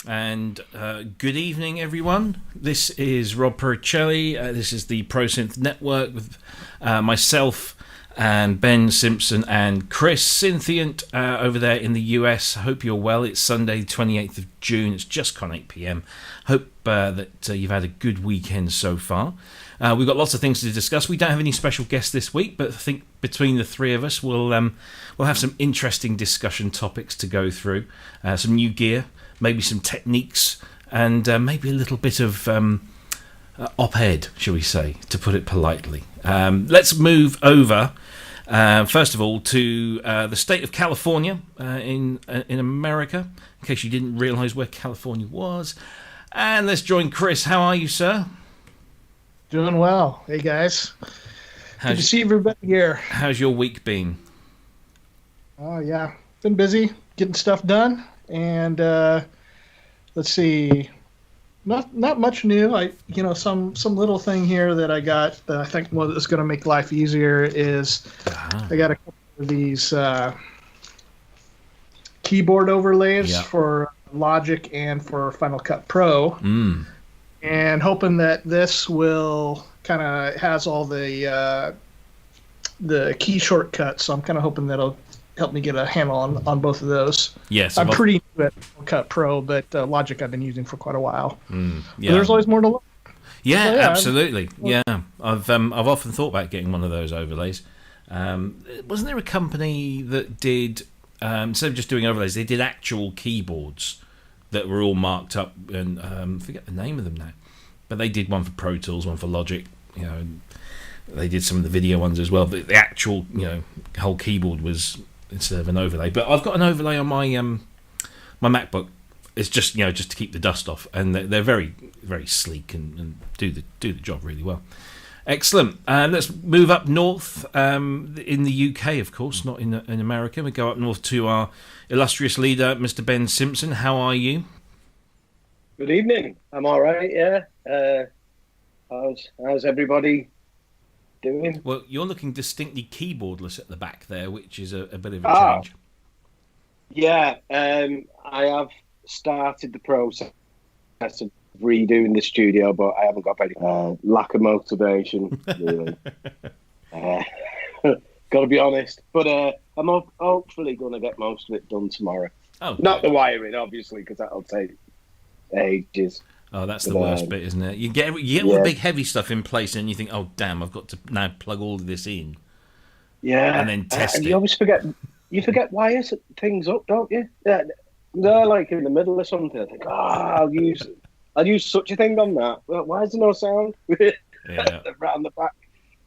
And good evening, everyone. This is Rob Puricelli. This is the ProSynth Network with myself and Ben Simpson and Cryss, Synthient over there in the US. Hope you're well. It's Sunday, 28th of June. It's just gone 8 p.m. Hope that you've had a good weekend so far. We've got lots of things to discuss. We don't have any special guests this week, but I think between the three of us, we'll have some interesting discussion topics to go through. Some new gear, maybe some techniques, and maybe a little bit of op-ed, shall we say, to put it politely. Let's move over, first of all, to the state of California in America, in case you didn't realise where California was. And let's join Cryss. How are you, sir? Doing well. Hey, guys. Good to see everybody here. How's your week been? Oh, yeah. Been busy getting stuff done. And let's see. Not much new. Some little thing here that I got that I think is going to make life easier is I got a couple of these keyboard overlays for Logic and for Final Cut Pro. And hoping that this will kind of has all the key shortcuts. So I'm kind of hoping that'll help me get a handle on both of those. Yes, I'm pretty new at Final Cut Pro, but Logic I've been using for quite a while. Yeah. But there's always more to learn. Yeah, so, absolutely. Yeah, I've often thought about getting one of those overlays. Wasn't there a company that did instead of just doing overlays, they did actual keyboards that were all marked up, and I forget the name of them now, but they did one for Pro Tools, one for Logic. They did some of the video ones as well. But the actual, whole keyboard was instead of an overlay. But I've got an overlay on my my MacBook. It's just just to keep the dust off, and they're very very sleek and do the job really well. Excellent. Let's move up north in the UK, of course, not in America. We go up north to our illustrious leader, Mr. Ben Simpson. How are you? Good evening. I'm all right. Yeah. How's everybody doing? Well, you're looking distinctly keyboardless at the back there, which is a bit of a change. Yeah. I have started the process of redoing the studio, but I haven't got very lack of motivation, really. Got to be honest. But I'm hopefully going to get most of it done tomorrow. Oh, not the wiring, obviously, because that'll take ages. Oh, that's the worst bit, isn't it? You get all the big heavy stuff in place, and you think, "Oh, damn, I've got to now plug all of this in." Yeah, and then test it. You always forget. You forget wires things up, don't you? Yeah, they're like in the middle or something. I think, I'll use such a thing on that. Well, why is there no sound? Yeah. Around the back.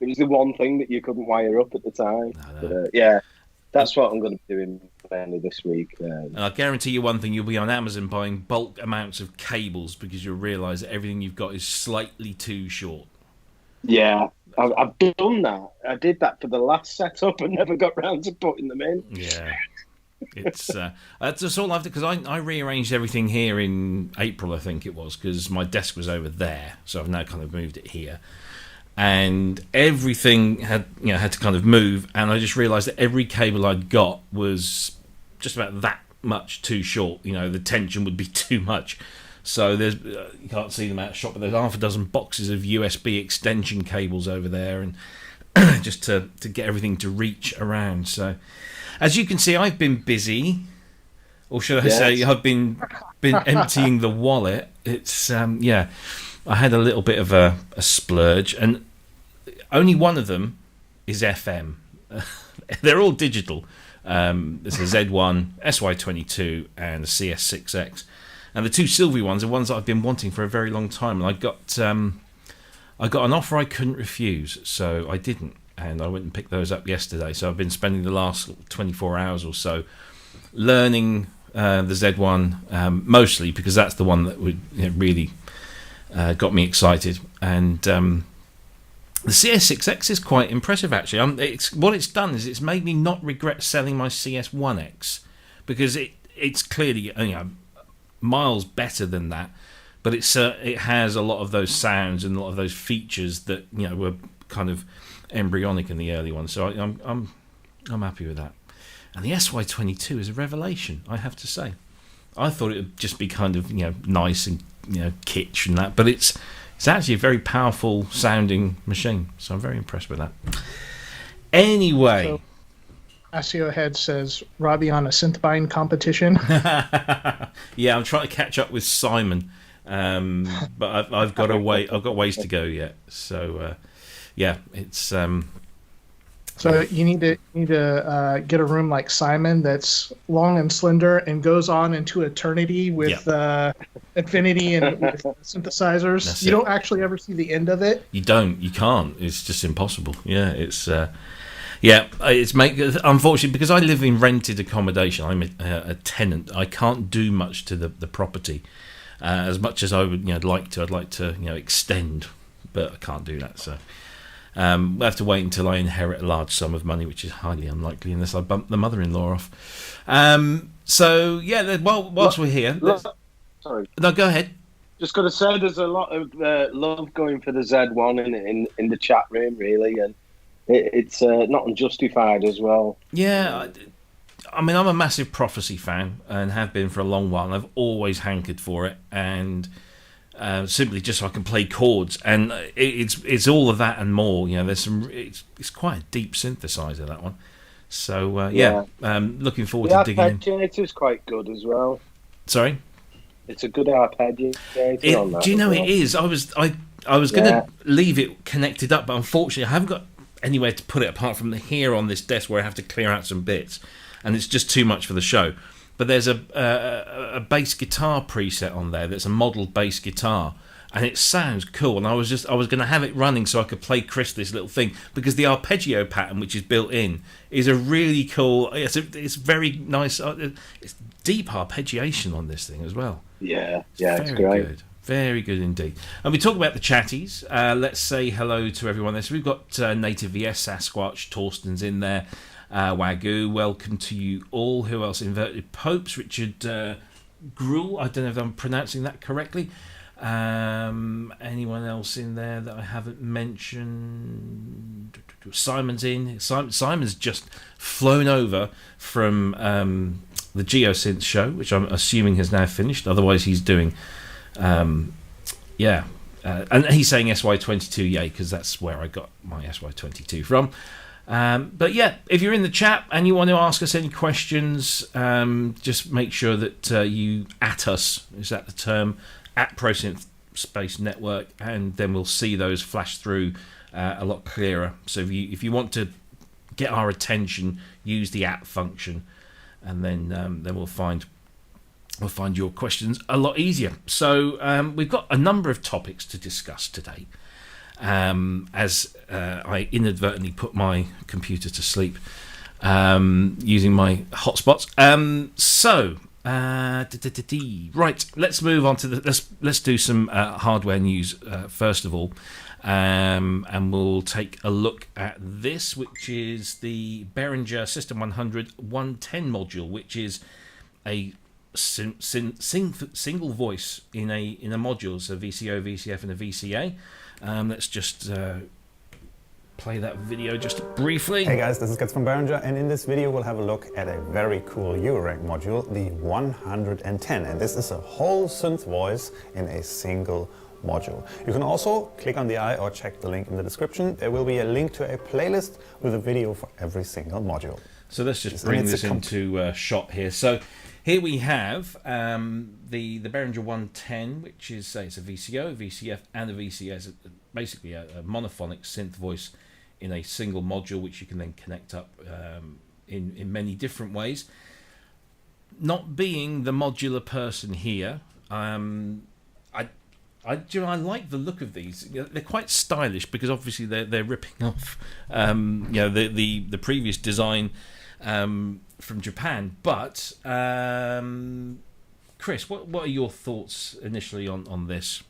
It was the one thing that you couldn't wire up at the time. No. But, that's what I'm going to be doing mainly this week. And I guarantee you one thing, you'll be on Amazon buying bulk amounts of cables because you'll realise that everything you've got is slightly too short. Yeah, I've done that. I did that for the last setup and never got round to putting them in. Yeah. It's that's all I've done, because I rearranged everything here in April, I think it was, because my desk was over there, so I've now kind of moved it here, and everything had to kind of move, and I just realised that every cable I'd got was just about that much too short. The tension would be too much. So there's you can't see them out of shop, but there's half a dozen boxes of USB extension cables over there, and just to get everything to reach around. So, as you can see, I've been busy, or should I say, I've been emptying the wallet. It's I had a little bit of a splurge, and only one of them is FM. They're all digital. There's a Z1, SY22, and a CS6X, and the two Sylvie ones are ones that I've been wanting for a very long time. And I got an offer I couldn't refuse, so I didn't. And I went and picked those up yesterday. So I've been spending the last 24 hours or so learning the Z1, mostly because that's the one that would really got me excited. And the CS6X is quite impressive, actually. What it's done is it's made me not regret selling my CS1X, because it's clearly miles better than that. But it has a lot of those sounds and a lot of those features that were kind of embryonic in the early ones, so I'm happy with that. And the SY22 is a revelation, I have to say. I thought it would just be kind of nice and kitsch and that, but it's actually a very powerful sounding machine. So I'm very impressed with that. Anyway. So, Asio Head says, Robbie on a synth buying competition. Yeah, I'm trying to catch up with Simon, but I've got ways to go yet. So yeah, it's. So you need to get a room like Simon that's long and slender and goes on into eternity with infinity and with synthesizers. That's you don't actually ever see the end of it. You don't. You can't. It's just impossible. Yeah, it's. Unfortunately, because I live in rented accommodation, I'm a tenant. I can't do much to the property as much as I would like to. I'd like to extend, but I can't do that. So we'll have to wait until I inherit a large sum of money, which is highly unlikely unless I bump the mother-in-law off. So yeah, whilst we're here, sorry. No, go ahead. Just got to say, there's a lot of love going for the Z1 in the chat room, really, and it's not unjustified as well. Yeah, I mean, I'm a massive Prophecy fan and have been for a long while, and I've always hankered for it, and simply just so I can play chords, and it's all of that and more. There's some. It's quite a deep synthesizer, that one. So looking forward to digging in. The arpeggiator's quite good as well. Sorry, it's a good arpeggiator on that. Do you know it is? I was going to leave it connected up, but unfortunately, I haven't got anywhere to put it apart from here on this desk where I have to clear out some bits, and it's just too much for the show. But there's a bass guitar preset on there that's a modelled bass guitar, and it sounds cool. And I was going to have it running so I could play Cryss this little thing, because the arpeggio pattern which is built in is a really cool. It's very nice. It's deep arpeggiation on this thing as well. Yeah, it's great. Good. Very good indeed. And we talk about the chatties. Let's say hello to everyone there. So we've got Native VS, Sasquatch, Torsten's in there. Wagyu, welcome to you all. Who else? Inverted Popes, Richard Gruel. I don't know if I'm pronouncing that correctly. Anyone else in there that I haven't mentioned? Simon's in. Simon's just flown over from the Geosynth show, which I'm assuming has now finished. Otherwise, he's doing. And he's saying SY22, yay, because that's where I got my SY22 from. But yeah, if you're in the chat and you want to ask us any questions, just make sure that you at us, is that the term, at ProSynth Space Network, and then we'll see those flash through a lot clearer. So if you want to get our attention, use the at function, and then we'll find your questions a lot easier. So we've got a number of topics to discuss today. As I inadvertently put my computer to sleep using my hotspots. Right, let's move on to let's do some hardware news first of all, and we'll take a look at this, which is the Behringer System 100 110 module, which is a single voice in a module, so VCO, VCF, and a VCA. Let's just play that video just briefly. Hey guys, this is Cryss from Behringer, and in this video we'll have a look at a very cool Eurorack module, the 110, and this is a whole synth voice in a single module. You can also click on the eye or check the link in the description. There will be a link to a playlist with a video for every single module. So let's just bring this into shot here. So here we have the Behringer 110, which is it's a VCO, a VCF, and a VCS, basically a monophonic synth voice in a single module, which you can then connect up in many different ways. Not being the modular person here, I like the look of these. They're quite stylish because obviously they're ripping off the previous design from Japan. But Cryss, what are your thoughts initially on this?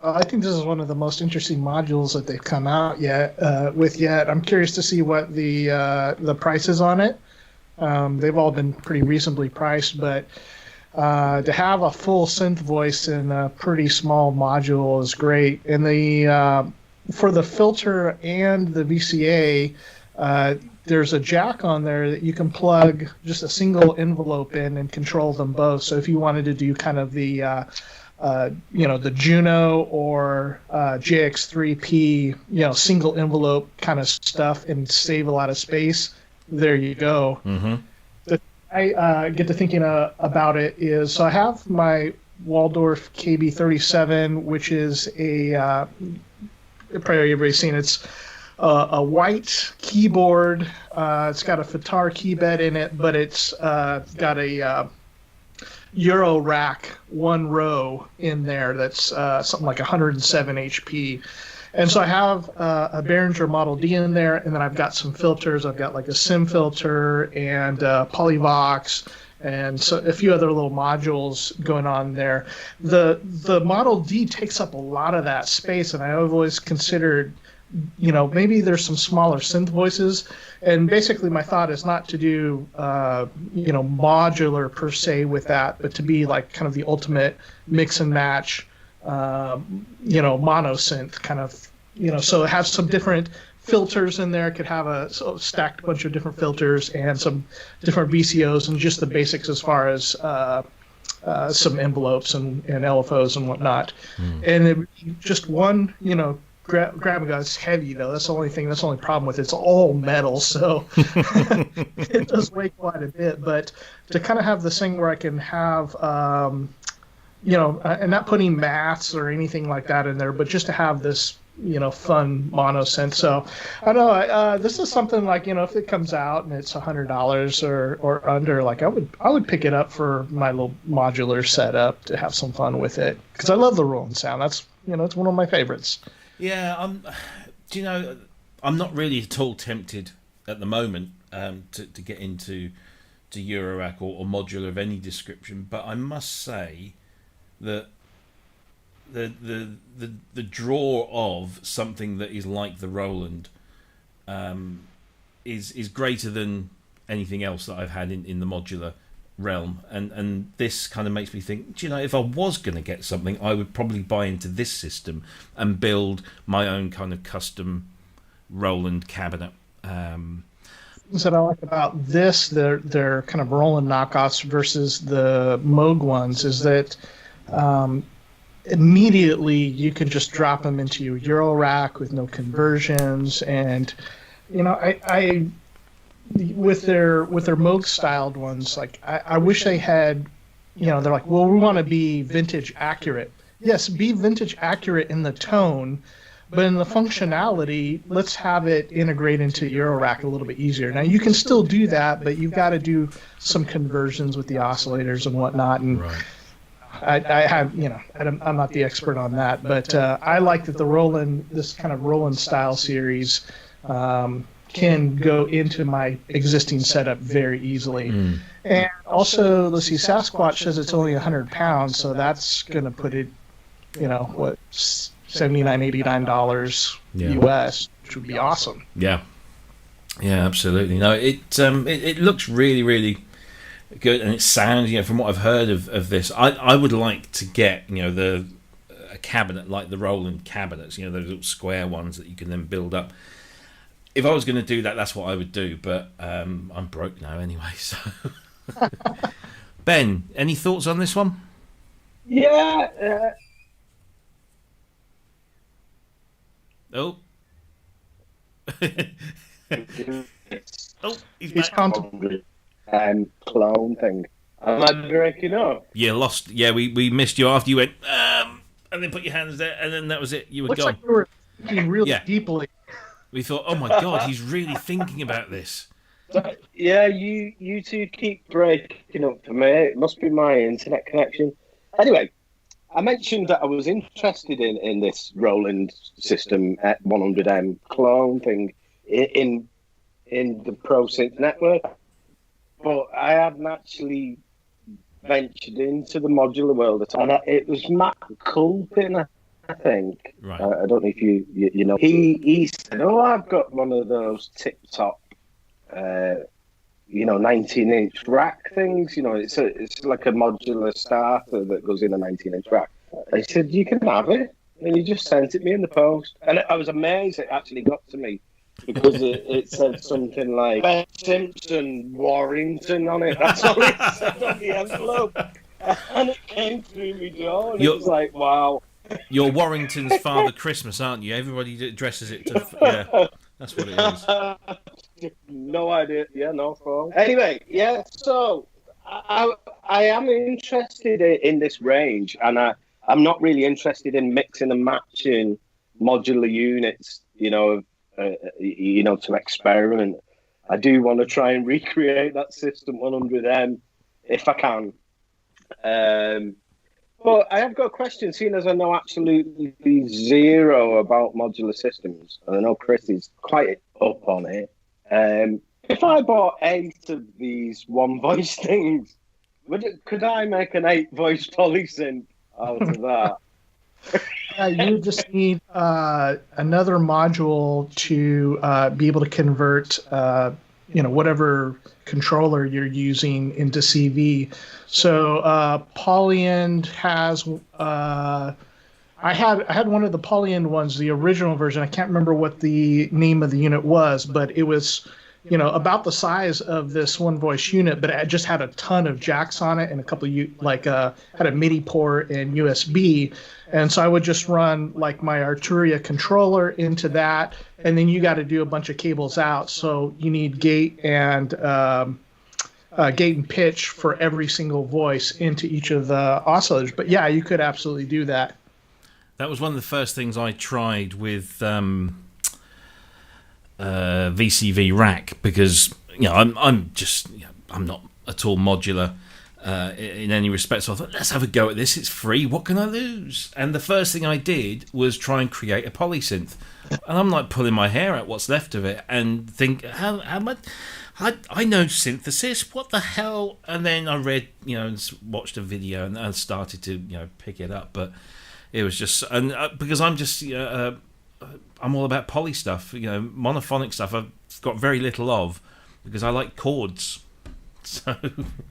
I think this is one of the most interesting modules that they've come out with yet. I'm curious to see what the price is on it. They've all been pretty reasonably priced, but to have a full synth voice in a pretty small module is great. And for the filter and the VCA, there's a jack on there that you can plug just a single envelope in and control them both. So if you wanted to do kind of the the Juno or JX3P, single envelope kind of stuff and save a lot of space, there you go. Mm-hmm. I get to thinking about it is, so I have my Waldorf KB37, which is probably everybody's seen it. It's a white keyboard. It's got a FITAR key bed in it, but it's got a Euro rack, one row in there that's something like 107 HP. And so I have a Behringer Model D in there, and then I've got some filters. I've got like a SIM filter and Polyvox, and so a few other little modules going on there. The Model D takes up a lot of that space, and I always considered, maybe there's some smaller synth voices. And basically my thought is not to do, modular per se with that, but to be like kind of the ultimate mix and match, mono synth kind of, so it has some different filters in there. It could have a stacked bunch of different filters and some different VCOs and just the basics as far as some envelopes and LFOs and whatnot. And it, just one, grab and go. It's heavy though. That's the only problem with it. It's all metal, so it does weigh quite a bit. But to kind of have this thing where I can have, and not putting maths or anything like that in there, but just to have this, fun mono synth. So I know this is something like, if it comes out and it's $100 or under, like I would pick it up for my little modular setup to have some fun with it, because I love the Roland sound. That's it's one of my favorites. Yeah, I'm not really at all tempted at the moment to get into Eurorack or modular of any description, but I must say that the draw of something that is like the Roland is greater than anything else that I've had in the modular realm, and this kind of makes me think, if I was going to get something, I would probably buy into this system and build my own kind of custom Roland cabinet. Things that I like about this, they're kind of Roland knockoffs versus the Moog ones, is that immediately you can just drop them into your Euro rack with no conversions. And I with their Moog styled ones, like I wish they had, they're like, well, we want to be vintage accurate. Yes, be vintage accurate in the tone, but in the functionality, let's have it integrate into Eurorack a little bit easier. Now you can still do that, but you've got to do some conversions with the oscillators and whatnot. And right. I have, I'm not the expert on that, but I like that the Roland, this kind of Roland style series, can go into my existing setup very easily. And also, let's see, Sasquatch says it's only 100 pounds, so that's going to put it, $79, $89 US, which would be awesome. Yeah, absolutely. No, it looks really, really good, and it sounds, from what I've heard of this, I would like to get, a cabinet like the Roland cabinets, those little square ones that you can then build up. If I was going to do that, that's what I would do, but I'm broke now anyway, so... Ben, any thoughts on this one? Yeah. Oh. He's back. Clone thing. Am I breaking up? Yeah, lost. Yeah, we missed you after you went, and then put your hands there, and then that was it. You were Looks gone. like you were thinking really deeply. We thought, oh my God, he's really thinking about this. Yeah, you two keep breaking up for me. It must be my internet connection. Anyway, I mentioned that I was interested in this Roland System at 100M clone thing in the ProSynth network, but I hadn't actually ventured into the modular world at all. And it was Matt Culpin, I think. Right. I don't know if you know. He said, "Oh, I've got one of those tip-top, 19-inch rack things. It's like a modular starter that goes in a 19-inch rack." I said, "You can have it," and he just sent it me in the post, and I was amazed it actually got to me because it said something like Simpson Warrington on it. That's all it said on the envelope. And it came through my door, and it was like, wow. You're Warrington's Father Christmas, aren't you? Everybody dresses it to... Yeah, that's what it is. No idea. Yeah, no problem. Anyway, yeah, so I am interested in this range, and I'm not really interested in mixing and matching modular units, to experiment. I do want to try and recreate that System 100M if I can. But I have got a question, seeing as I know absolutely zero about modular systems, and I know Cryss is quite up on it. If I bought 8 of these one-voice things, could I make an 8-voice polysynth out of that? You just need another module to be able to convert, whatever controller you're using into CV. So Polyend has. I had one of the Polyend ones, the original version. I can't remember what the name of the unit was, but it was, about the size of this one-voice unit, but it just had a ton of jacks on it and a couple of had a MIDI port and USB. And so I would just run like my Arturia controller into that, and then you got to do a bunch of cables out. So you need gate and pitch for every single voice into each of the oscillators. But yeah, you could absolutely do that. That was one of the first things I tried with VCV Rack, because I'm not at all modular in any respect. So I thought, let's have a go at this. It's free. What can I lose? And the first thing I did was try and create a polysynth. And I'm like pulling my hair out what's left of it and think, how much? I know synthesis. What the hell? And then I read, and watched a video and I started to, pick it up. But it was just, and because I'm just, I'm all about poly stuff. Monophonic stuff I've got very little of because I like chords. So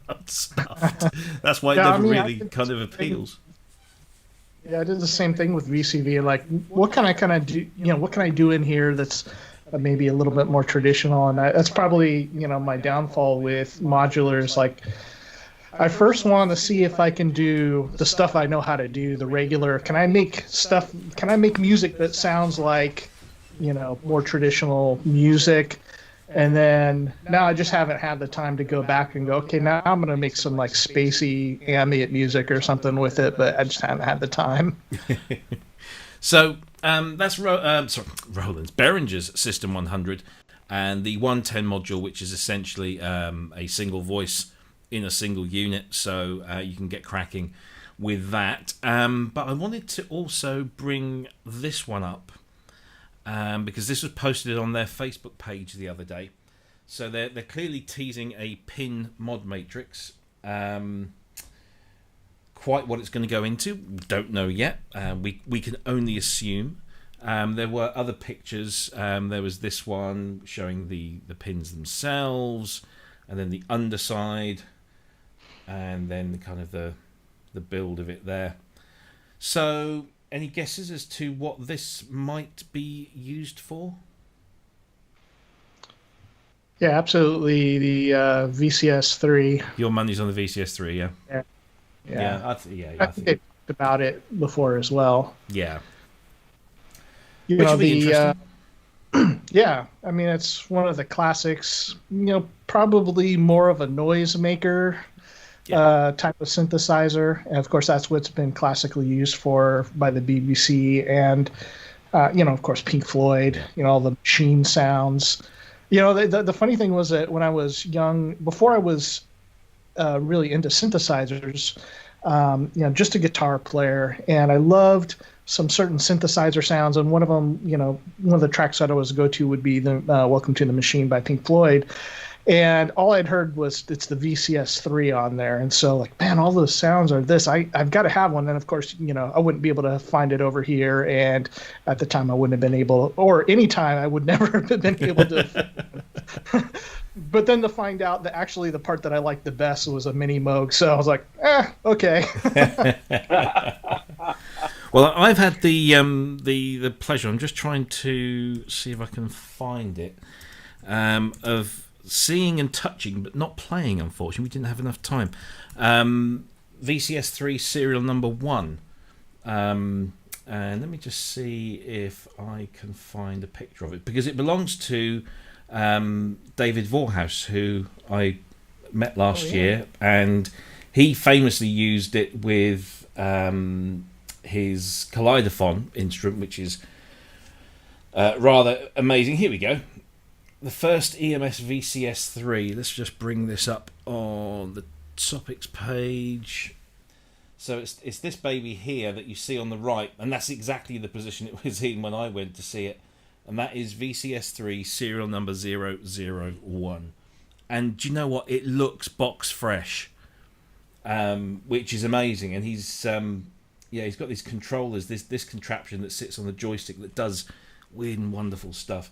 that's why it never really kind of appeals. Yeah, I did the same thing with VCV. Like, what can I do? What can I do in here that's maybe a little bit more traditional? And that's probably my downfall with modulars. Like, I first want to see if I can do the stuff I know how to do, the regular. Can I make music that sounds like more traditional music? And then now I just haven't had the time to go back and go, okay, now I'm going to make some like spacey ambient music or something with it, but I just haven't had the time. So that's Roland's Behringer's System 100 and the 110 module, which is essentially a single voice in a single unit. So you can get cracking with that. But I wanted to also bring this one up. Because this was posted on their Facebook page the other day. So they're clearly teasing a pin mod matrix. Quite what it's going to go into, don't know yet. We can only assume. There were other pictures. There was this one showing the pins themselves, and then the underside, and then kind of the build of it there. So, any guesses as to what this might be used for? Yeah, absolutely. The VCS3. Your money's on the VCS3, yeah? Yeah. I think they talked about it before as well. Yeah. Which will be interesting. Yeah, I mean, it's one of the classics. Probably more of a noisemaker type of synthesizer, and of course that's what's been classically used for by the BBC and of course Pink Floyd, all the machine sounds. The funny thing was that when I was young, before I was really into synthesizers, just a guitar player, and I loved some certain synthesizer sounds, and one of them, one of the tracks I'd always go to would be the Welcome to the Machine by Pink Floyd. And all I'd heard was it's the VCS3 on there. And so, like, man, all those sounds are this. I've got to have one. And, of course, I wouldn't be able to find it over here. And at the time, I wouldn't have been able, or any time, I would never have been able to. But then to find out that actually the part that I liked the best was a mini Moog. So I was like, okay. Well, I've had the pleasure. I'm just trying to see if I can find it. Of seeing and touching, but not playing. Unfortunately, we didn't have enough time. VCS3 serial number 1. And let me just see if I can find a picture of it, because it belongs to David Vorhaus, who I met last year, and he famously used it with his Kaleidophon instrument, which is rather amazing. Here we go. The first EMS VCS3. Let's just bring this up on the topics page. So it's this baby here that you see on the right, and that's exactly the position it was in when I went to see it. And that is VCS3 serial number 001. And do you know what? It looks box fresh, which is amazing. And he's got these controllers, this contraption that sits on the joystick that does weird and wonderful stuff.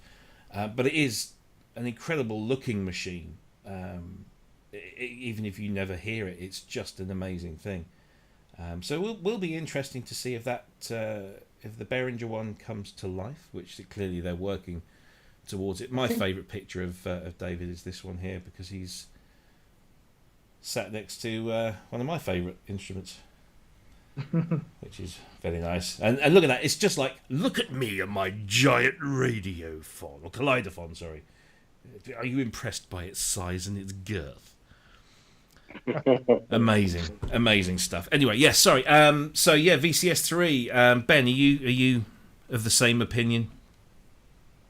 But it is an incredible looking machine. Even if you never hear it, it's just an amazing thing. So will be interesting to see if that if the Behringer one comes to life, which clearly they're working towards it. My favourite picture of David is this one here, because he's sat next to one of my favourite instruments, which is very nice. And look at that! It's just like, look at me and my giant radiophone, or Kaleidophon, sorry. Are you impressed by its size and its girth? amazing stuff. Anyway, yes, sorry. So yeah, VCS3. Ben, are you of the same opinion?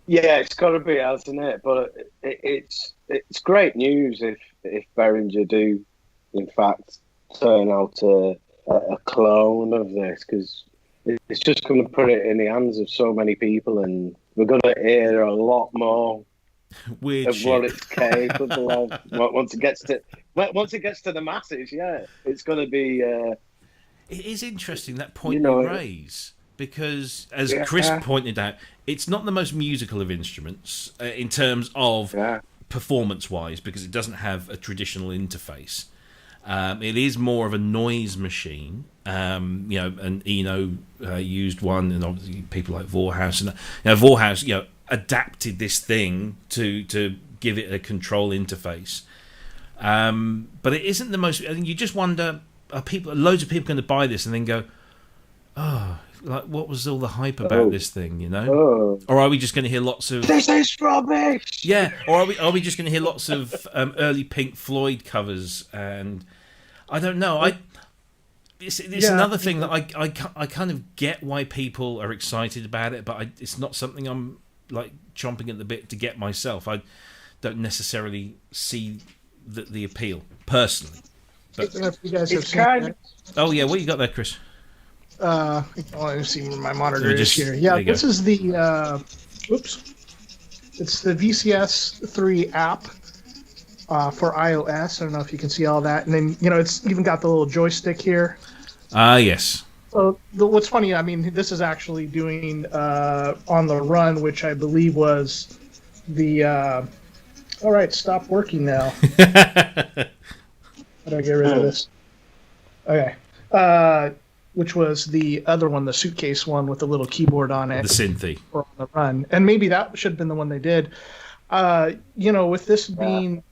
Yeah, it's got to be, hasn't it? But it's great news if Behringer do, in fact, turn out a clone of this, because it's just going to put it in the hands of so many people, and we're going to hear a lot more weird of shit. what it's capable of once it gets to the masses. Yeah, it's going to be. It is interesting, that point you raise, because as Cryss pointed out, it's not the most musical of instruments in terms of performance-wise, because it doesn't have a traditional interface. It is more of a noise machine. An Eno used one, and obviously people like Vorhaus, and Vorhaus, adapted this thing to give it a control interface. But it isn't the most. I think you just wonder: loads of people going to buy this and then go, "Oh, like what was all the hype about this thing?" Or are we just going to hear lots of "This is rubbish"? Yeah, or are we just going to hear lots of early Pink Floyd covers? And I don't know. It's another thing that I kind of get why people are excited about it, but it's not something I'm like chomping at the bit to get myself. I don't necessarily see the appeal personally. But I don't know if you guys have seen that. Oh yeah, what you got there, Cryss? Let me see where my monitor is here. Yeah, this is the it's the VCS3 app for iOS. I don't know if you can see all that, and then it's even got the little joystick here. Yes. So what's funny, I mean, this is actually doing On the Run, which I believe was the. All right, stop working now. How do I get rid of this? Okay. Which was the other one, the suitcase one with the little keyboard on it. The Synth. For On the Run, and maybe that should have been the one they did. With this being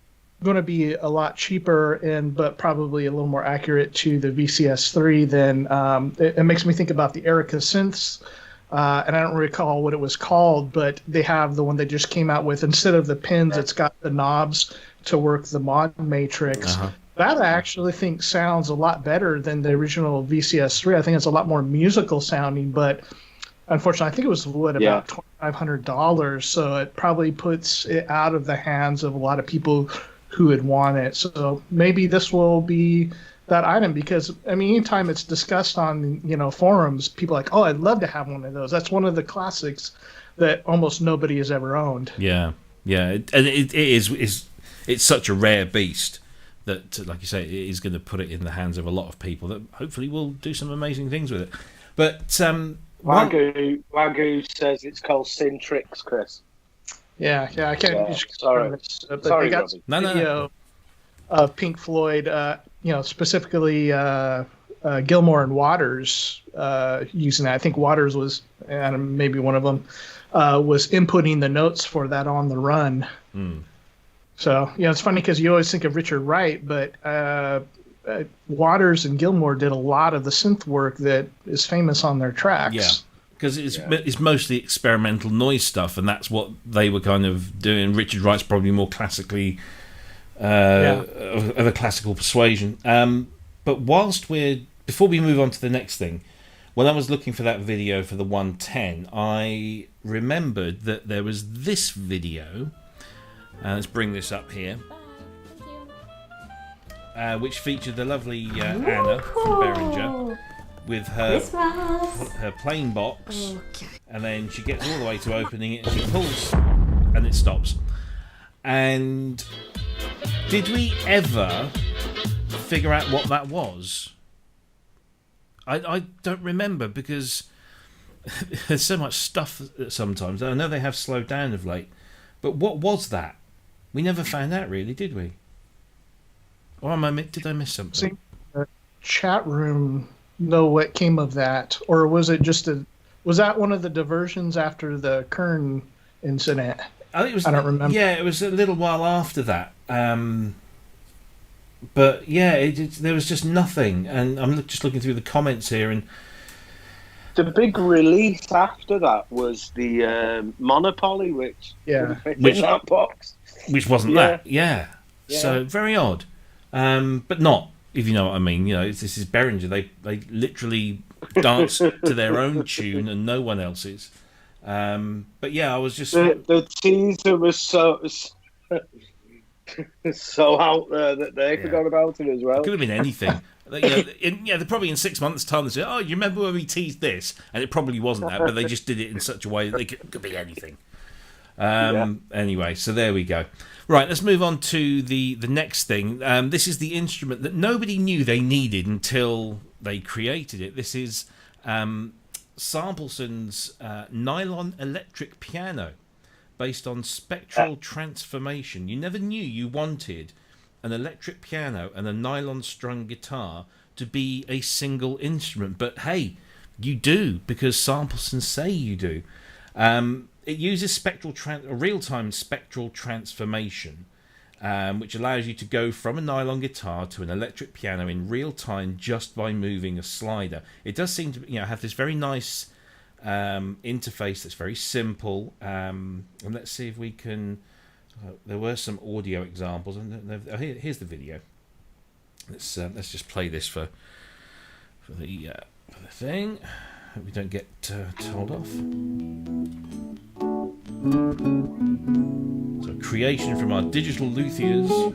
going to be a lot cheaper but probably a little more accurate to the VCS3, then it makes me think about the Erica synths, and I don't recall what it was called, but they have the one they just came out with. Instead of the pins, it's got the knobs to work the mod matrix. That I actually think sounds a lot better than the original VCS3. I think it's a lot more musical sounding, but unfortunately, I think it was about $2,500, so it probably puts it out of the hands of a lot of people who would want it. So maybe this will be that item, because I mean, anytime it's discussed on forums, people are like, "Oh, I'd love to have one of those." That's one of the classics that almost nobody has ever owned. Yeah, and it's such a rare beast that, like you say, it is going to put it in the hands of a lot of people that hopefully will do some amazing things with it. But Wagyu says it's called Syntrix, Cryss. Yeah, I can't. Sorry, they got Robbie. video of Pink Floyd, specifically Gilmore and Waters using that. I think Waters was, and maybe one of them, was inputting the notes for that on the run. So, it's funny because you always think of Richard Wright, but Waters and Gilmore did a lot of the synth work that is famous on their tracks. Yeah, because it's mostly experimental noise stuff, and that's what they were kind of doing. Richard Wright's probably more classically of a classical persuasion. But before we move on to the next thing, when I was looking for that video for the 110, I remembered that there was this video. Let's bring this up here. Which featured the lovely Anna from Behringer with her plain box, and then she gets all the way to opening it, and she pulls, and it stops. And did we ever figure out what that was? I don't remember, because there's so much stuff sometimes. I know they have slowed down of late, but what was that? We never found out, really, did we? Or did I miss something? The chat room know what came of that, or was it was that one of the diversions after the Kern incident? I think it was. I don't remember. Yeah, it was a little while after that. But yeah, there was just nothing, and I'm just looking through the comments here, and the big release after that was the Monopoly, which in that box, which wasn't that. Yeah. So very odd. But not, if you know what I mean. This is Behringer. They literally dance to their own tune and no one else's. But yeah, I was just the teaser was so out there that they forgot about it as well. It could have been anything. They're probably in 6 months' time they say, "Oh, you remember when we teased this?" And it probably wasn't that, but they just did it in such a way that it could be anything. Anyway, so there we go. Right, let's move on to the next thing. This is the instrument that nobody knew they needed until they created it. This is Sampleson's nylon electric piano, based on spectral transformation. You never knew you wanted an electric piano and a nylon strung guitar to be a single instrument, but hey, you do, because Sampleson say you do. It uses real-time spectral transformation, which allows you to go from a nylon guitar to an electric piano in real time just by moving a slider. It does seem to have this very nice interface that's very simple. And let's see if we can. There were some audio examples, and here's the video. Let's just play this for the thing. Hope we don't get told off. So, creation from our digital luthiers. A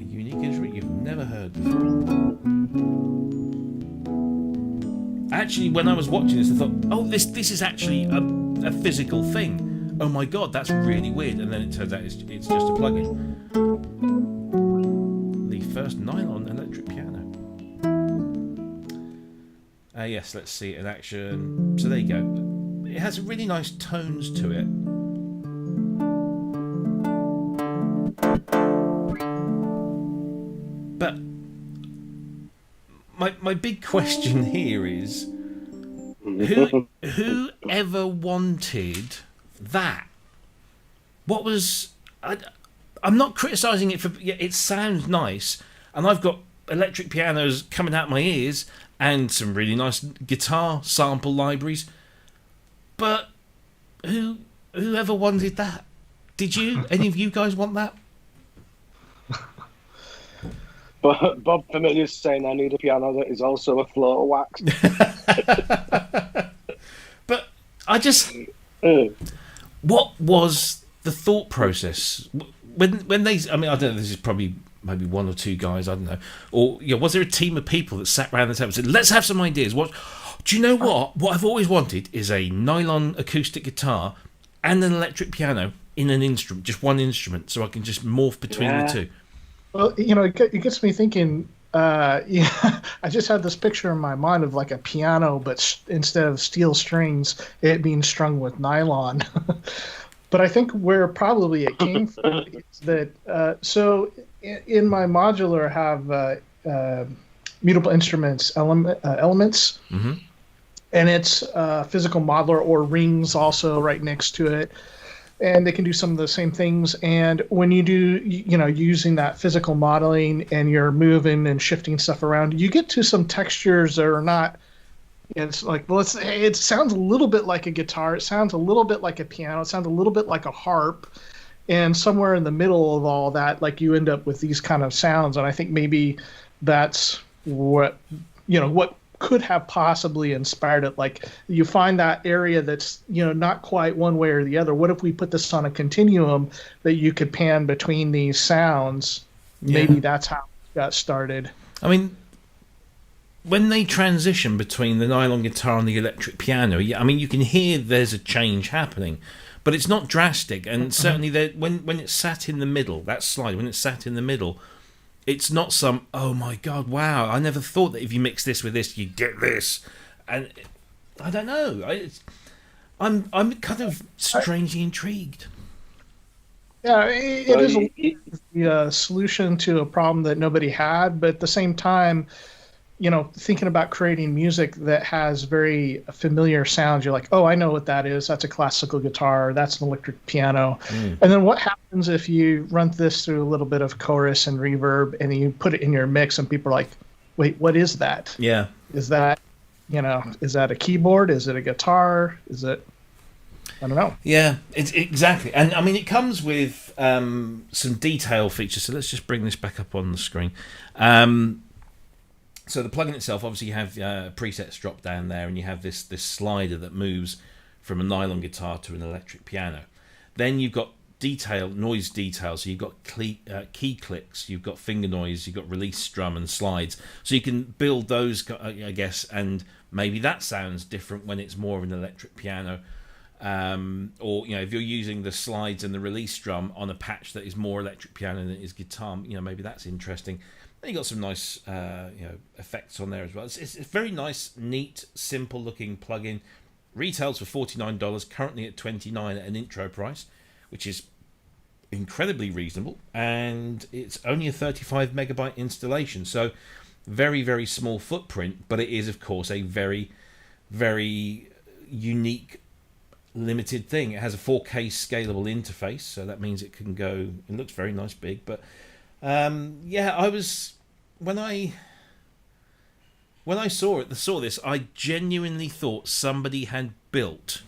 unique instrument you've never heard before. Actually, when I was watching this, I thought, oh, this is actually a physical thing. Oh my god, that's really weird. And then it turns out it's just a plug-in. The first nylon electric piano. Yes, let's see it in action. So there you go. It has really nice tones to it. But my big question here is, who ever wanted that? What was... I'm not criticising it for... Yeah, it sounds nice, and I've got electric pianos coming out my ears and some really nice guitar sample libraries. But who ever wanted that? Did you? Any of you guys want that? But Bob Familiar's saying I need a piano that is also a floor wax. But I just... What was the thought process when they? I mean, I don't know. This is probably maybe one or two guys. I don't know. Or was there a team of people that sat around the table and said, "Let's have some ideas"? What? Do you know what? What I've always wanted is a nylon acoustic guitar and an electric piano in an instrument, just one instrument, so I can just morph between the two. Well, it gets me thinking. I just had this picture in my mind of like a piano, but instead of steel strings, it being strung with nylon. But I think where probably it came from is that. So in my modular, I have Mutable Instruments Elements. Mm-hmm. And it's a physical modeler or rings also right next to it. And they can do some of the same things. And when you do, using that physical modeling and you're moving and shifting stuff around, you get to some textures that are not, it's like, well, it sounds a little bit like a guitar. It sounds a little bit like a piano. It sounds a little bit like a harp. And somewhere in the middle of all that, like, you end up with these kind of sounds. And I think maybe that's what could have possibly inspired it. Like, you find that area that's, not quite one way or the other. What if we put this on a continuum that you could pan between these sounds? Maybe that's how it got started. I mean, when they transition between the nylon guitar and the electric piano, you can hear there's a change happening, but it's not drastic. And certainly when it's sat in the middle, that slide, when it's sat in the middle, it's not some, oh my God, wow, I never thought that if you mix this with this, you get this. And I don't know. I'm kind of strangely intrigued. Yeah, it is a solution to a problem that nobody had, but at the same time, thinking about creating music that has very familiar sounds, you're like, oh, I know what that is. That's a classical guitar. That's an electric piano. And then what happens if you run this through a little bit of chorus and reverb and you put it in your mix and people are like, wait, what is that? Yeah. Is that, is that a keyboard? Is it a guitar? Is it, I don't know. Yeah, it's exactly. And I mean, it comes with some detail features. So let's just bring this back up on the screen. So the plugin itself, obviously you have presets drop down there, and you have this slider that moves from a nylon guitar to an electric piano. Then you've got noise detail, so you've got key clicks, you've got finger noise, you've got release strum and slides. So you can build those, I guess, and maybe that sounds different when it's more of an electric piano. Or if you're using the slides and the release drum on a patch that is more electric piano than it is guitar, maybe that's interesting. Then you got some nice effects on there as well. It's a very nice, neat, simple looking plugin. Retails for $49, currently at $29 at an intro price, which is incredibly reasonable, and it's only a 35 megabyte installation, so very, very small footprint, but it is, of course, a very, very unique limited thing. It has a 4K scalable interface, so that means it can go, it looks very nice big, but I was when I saw this, I genuinely thought somebody had built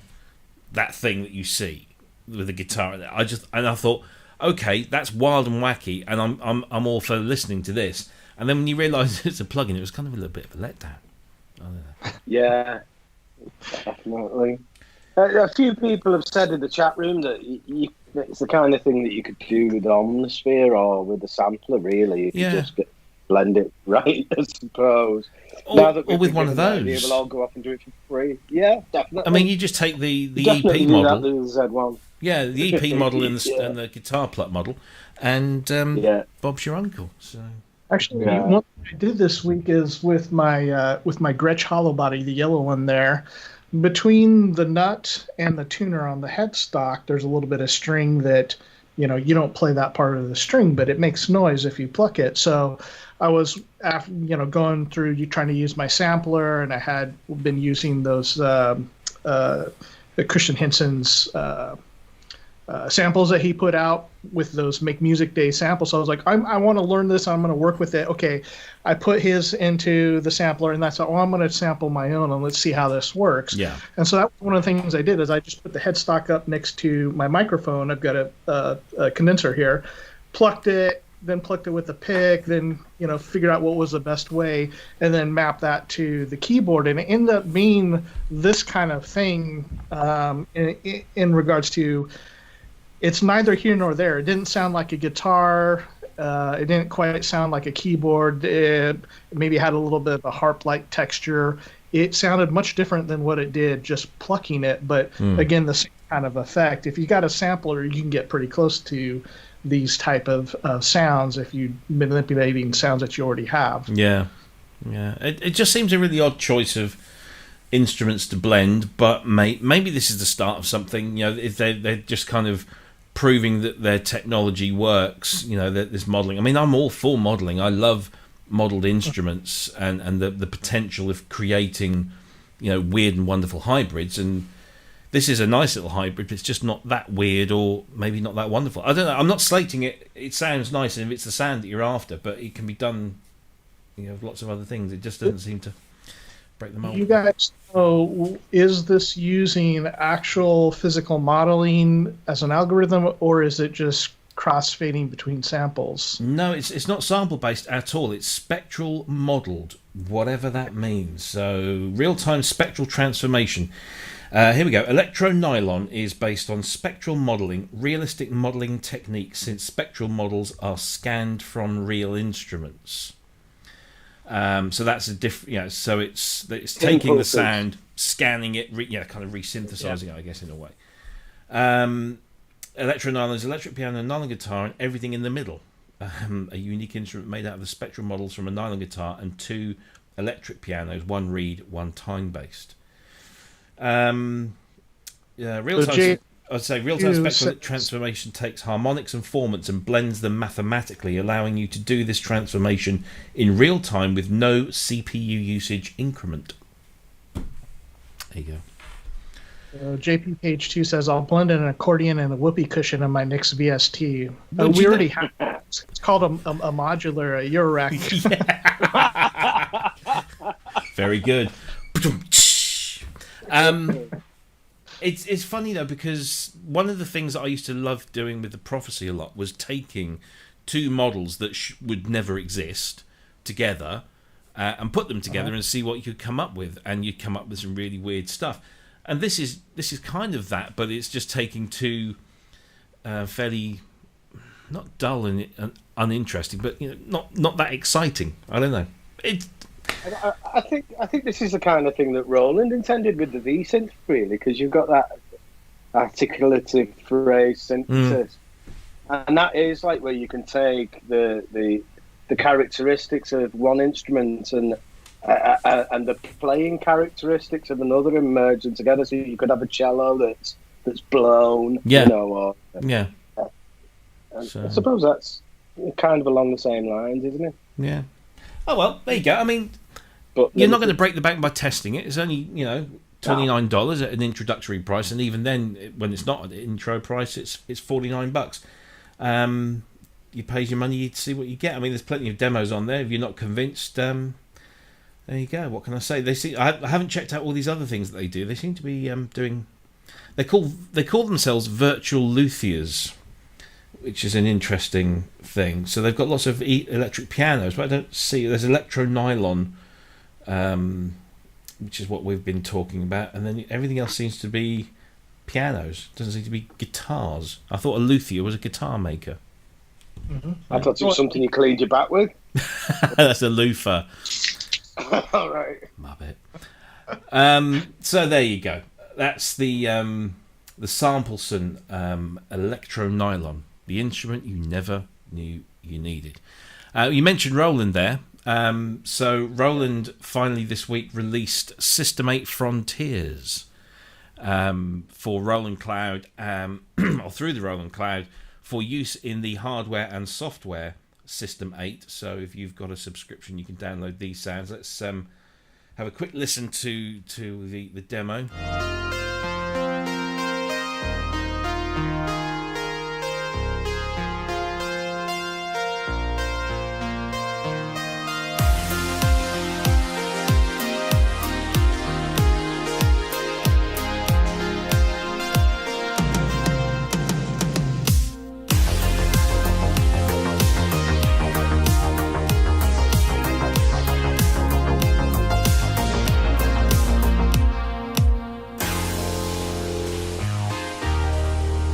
that thing that you see with the guitar. I thought, okay, that's wild and wacky, and I'm all for listening to this. And then when you realise it's a plugin, it was kind of a little bit of a letdown. I don't know. Yeah, definitely. A few people have said in the chat room that it's the kind of thing that you could do with an Omnisphere or with a sampler, really. If you just blend it right, I suppose. Or with one of those. We'll all go off and do it for free. Yeah, definitely. I mean, you just take the EP model. The Z1. Yeah, the EP model and the guitar pluck model, and Bob's your uncle. So actually, what I did this week is with my Gretsch hollow body, the yellow one there. Between the nut and the tuner on the headstock, there's a little bit of string that, you don't play that part of the string, but it makes noise if you pluck it. So I was, going through, trying to use my sampler, and I had been using those Christian Henson's samples that he put out with those Make Music Day samples. So I was like, I want to learn this. I'm going to work with it. Okay, I put his into the sampler, and that's I'm going to sample my own, and let's see how this works. Yeah. And so that was one of the things I did is I just put the headstock up next to my microphone. I've got a condenser here, plucked it, then plucked it with a pick, then figured out what was the best way, and then mapped that to the keyboard, and it ended up being this kind of thing in regards to. It's neither here nor there. It didn't sound like a guitar. It didn't quite sound like a keyboard. It maybe had a little bit of a harp-like texture. It sounded much different than what it did just plucking it. But again, the same kind of effect. If you got a sampler, you can get pretty close to these type of sounds if you're manipulating sounds that you already have. Yeah. It just seems a really odd choice of instruments to blend, but maybe this is the start of something. If they're just kind of proving that their technology works, this modeling. I mean, I'm all for modeling. I love modelled instruments and the potential of creating, weird and wonderful hybrids. And this is a nice little hybrid, but it's just not that weird or maybe not that wonderful. I don't know. I'm not slating it. It sounds nice, and if it's the sound that you're after, but it can be done, with lots of other things. It just doesn't seem to break the mold. You guys know, is this using actual physical modeling as an algorithm, or is it just crossfading between samples? No, it's not sample based at all. It's spectral modelled, whatever that means. So real-time spectral transformation. Here we go. ElectroNylon is based on spectral modelling, realistic modelling techniques, since spectral models are scanned from real instruments. So that's a different. So it's taking the sound, scanning it, kind of resynthesizing it, I guess, in a way. ElectroNylon is electric piano, nylon guitar, and everything in the middle. A unique instrument made out of the spectral models from a nylon guitar and 2 electric pianos, one reed, one time-based. Real-time spectral transformation takes harmonics and formants and blends them mathematically, allowing you to do this transformation in real time with no CPU usage increment. There you go. JP Page 2 says, I'll blend in an accordion and a whoopee cushion in my Nix VST. We already have that. It's called a modular Eurorack. Very good. It's funny though, because one of the things that I used to love doing with the Prophecy a lot was taking 2 models that would never exist together and put them together and see what you could come up with, and you'd come up with some really weird stuff. And this is kind of that, but it's just taking 2 fairly not dull and uninteresting, but not that exciting. I don't know. I think this is the kind of thing that Roland intended with the V-synth, really, because you've got that articulative phrase synthesis, and that is like where you can take the characteristics of one instrument and the playing characteristics of another and merge them together. So you could have a cello that's blown, So. I suppose that's kind of along the same lines, isn't it? Yeah. Oh well, there you go. I mean, but you're not going to break the bank by testing it. It's only $29 at an introductory price, and even then, when it's not at the intro price, it's $49. You pay your money to see what you get. I mean, there's plenty of demos on there. If you're not convinced, there you go. What can I say? I haven't checked out all these other things that they do. They seem to be doing. They call themselves virtual luthiers, which is an interesting thing. So they've got lots of electric pianos, but I don't see. There's ElectroNylon, which is what we've been talking about, and then everything else seems to be pianos. Doesn't seem to be guitars. I thought a luthier was a guitar maker. Mm-hmm. I thought it was something you cleaned your back with. That's a loofah. All right. Muppet. So there you go. That's the Sampleson ElectroNylon, the instrument you never knew you needed. You mentioned Roland there. So Roland finally this week released System 8 Frontiers for Roland Cloud, or through the Roland Cloud, for use in the hardware and software System 8. So if you've got a subscription, you can download these sounds. Let's have a quick listen to the demo.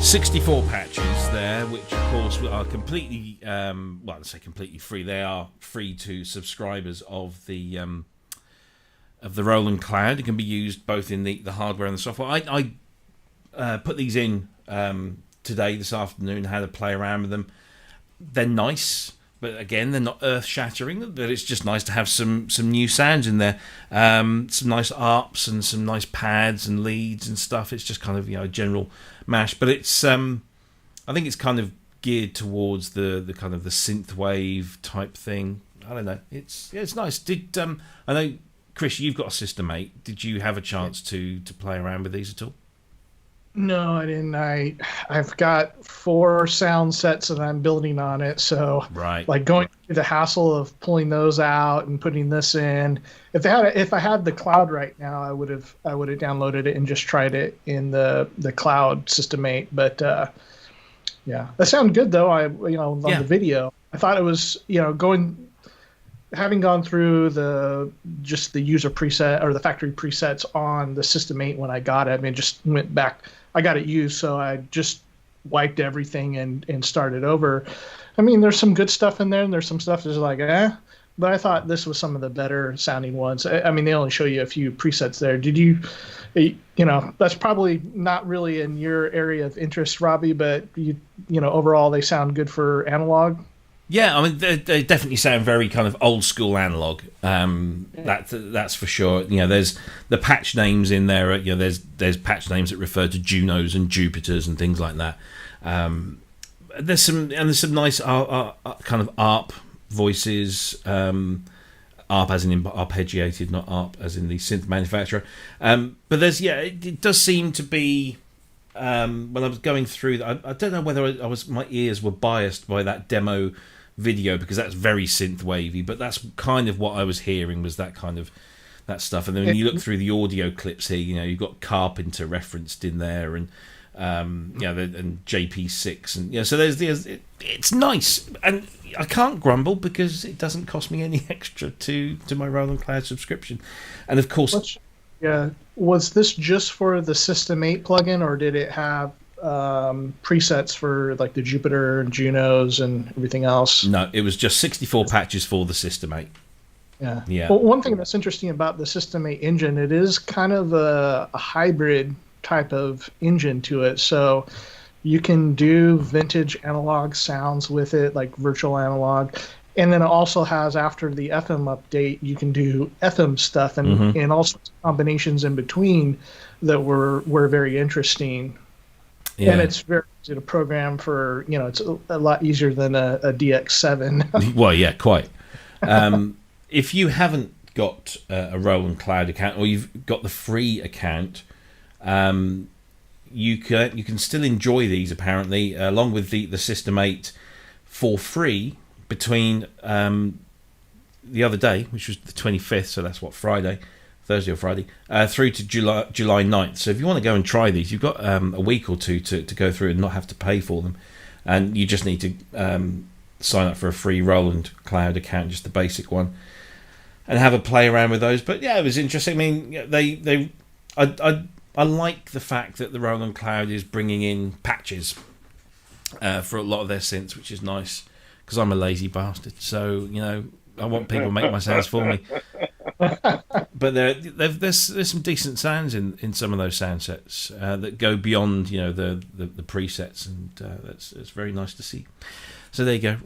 64 patches there, which of course are completely, well, I say completely free. They are free to subscribers of the Roland Cloud. It can be used both in the hardware and the software. I put these in today, this afternoon, had a play around with them. They're nice, but again, they're not earth-shattering. But it's just nice to have some new sounds in there, some nice arps and some nice pads and leads and stuff. It's just kind of a general mash, but it's I think it's kind of geared towards the kind of the synthwave type thing. I don't know. It's nice. Did I know, Cryss, you've got a System 8. Did you have a chance to play around with these at all? No, I didn't. I've got 4 sound sets that I'm building on it, so Right. like going through the hassle of pulling those out and putting this in. If I had the cloud right now, I would have downloaded it and just tried it in the cloud System 8. But yeah, that sounded good though. On the video, I thought it was having gone through the user preset or the factory presets on the System 8 when I got it. I mean, just went back. I got it used, so I just wiped everything and started over. I mean, there's some good stuff in there, and there's some stuff that's like, but I thought this was some of the better sounding ones. I mean, they only show you a few presets there. Did you that's probably not really in your area of interest, Robbie, but overall they sound good for analog. Yeah, I mean, they definitely sound very kind of old school analog. That's for sure. There's the patch names in there. There's patch names that refer to Junos and Jupiters and things like that. There's some nice kind of ARP voices. ARP as in arpeggiated, not ARP as in the synth manufacturer. But it does seem to be. When I was going through, I don't know whether my ears were biased by that demo video because that's very synth wavy, but that's kind of what I was hearing was that kind of that stuff. And then when you look through the audio clips here, you've got Carpenter referenced in there, and and JP6, and so it's nice, and I can't grumble because it doesn't cost me any extra to my Roland Cloud subscription, and of course. Yeah, was this just for the System 8 plugin, or did it have presets for like the Jupiter and Junos and everything else? No, it was just 64 patches for the System 8. Yeah. Well, one thing that's interesting about the System 8 engine, it is kind of a hybrid type of engine to it. So you can do vintage analog sounds with it, like virtual analog. And then it also has, after the FM update, you can do FM stuff and all sorts of combinations in between that were very interesting. Yeah. And it's very easy to program for, it's a lot easier than a DX7. Well, yeah, quite. If you haven't got a Roland Cloud account, or you've got the free account, you can still enjoy these, apparently, along with the System 8 for free between the other day, which was the 25th, so that's Thursday or Friday, through to July 9th. So if you want to go and try these, you've got a week or two to go through and not have to pay for them. And you just need to sign up for a free Roland Cloud account, just the basic one, and have a play around with those. But yeah, it was interesting. I mean, I like the fact that the Roland Cloud is bringing in patches for a lot of their synths, which is nice, because I'm a lazy bastard. So, I want people to make my sounds for me. But there's some decent sounds in some of those sound sets that go beyond the presets, and that's very nice to see. So there you go.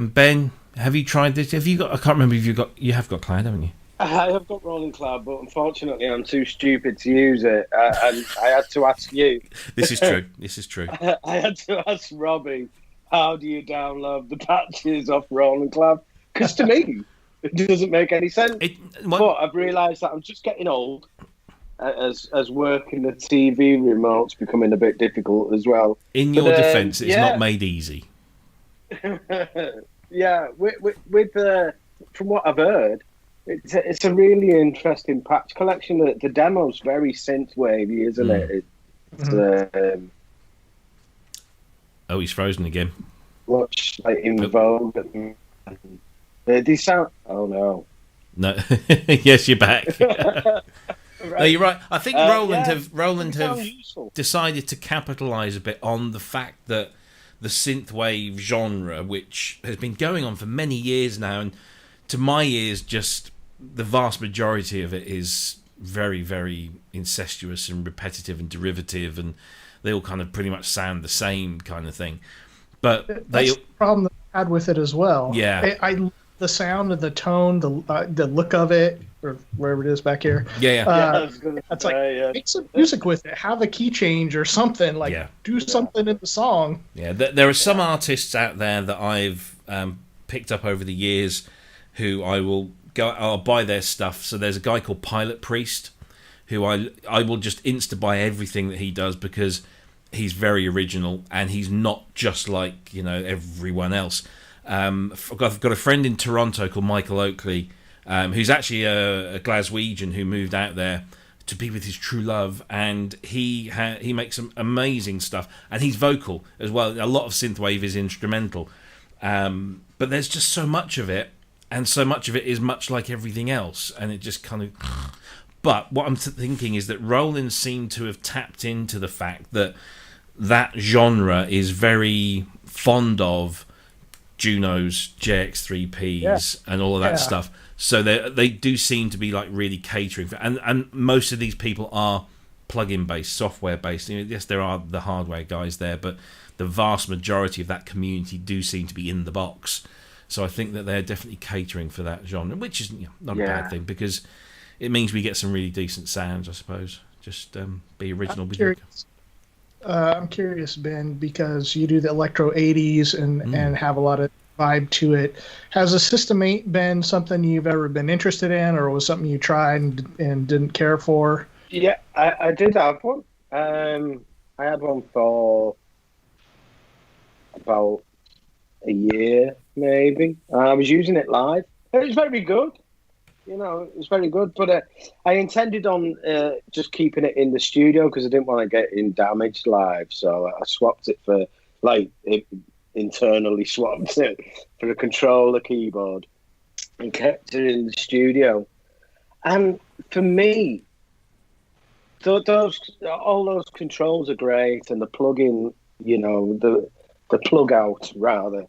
Ben, have you tried this? Have you got? I can't remember if you have got Cloud, haven't you? I have got Roland Cloud, but unfortunately I'm too stupid to use it, and I had to ask you. This is true. This is true. I had to ask Robbie, how do you download the patches off Roland Cloud? Because to me, it doesn't make any sense. But I've realised that I'm just getting old, as working the TV remote's becoming a bit difficult as well. In your defence, it's not made easy. Yeah, with from what I've heard, it's a really interesting patch collection. The demo's very synth wavy, isn't it? It's, oh, he's frozen again. Much like in vogue. They sound. Oh no. No. Yes, you're back. Right. No, you're right. I think Roland have decided to capitalise a bit on the fact that the synthwave genre, which has been going on for many years now, and to my ears, just the vast majority of it is very, very incestuous and repetitive and derivative, and they all kind of pretty much sound the same kind of thing. But that's the problem that I had with it as well. Yeah, I the sound and the tone, the look of it, or wherever it is back here. It's like make some music with it. Have a key change or something. Do something in the song. Yeah, there are some artists out there that I've picked up over the years who I'll buy their stuff. So there's a guy called Pilot Priest who I will just insta buy everything that he does because he's very original and he's not just like, you know, everyone else. I've got a friend in Toronto called Michael Oakley, who's actually a Glaswegian who moved out there to be with his true love, and he makes some amazing stuff, and he's vocal as well. A lot of synthwave is instrumental, but there's just so much of it, and so much of it is much like everything else, and it just kind of... But what I'm thinking is that Roland seemed to have tapped into the fact that genre is very fond of Junos, JX3Ps, and all of that stuff. So they do seem to be like really catering for, and most of these people are plug-in based, software based. You know, yes, there are the hardware guys there, but the vast majority of that community do seem to be in the box. So I think that they're definitely catering for that genre, which is, you know, not a bad thing, because it means we get some really decent sounds, I suppose. Just be original. I'm curious, Ben, because you do the electro 80s and have a lot of vibe to it. Has a System 8 been something you've ever been interested in, or was something you tried and didn't care for? Yeah, I did have one. I had one for about a year, maybe. I was using it live. It was very good. You know, it was very good. But I intended on just keeping it in the studio because I didn't want to get in damaged live. So I swapped it for, like, internally swapped it for a controller keyboard and kept it in the studio. And for me, all those controls are great, and the plug-in, you know, the plug-out rather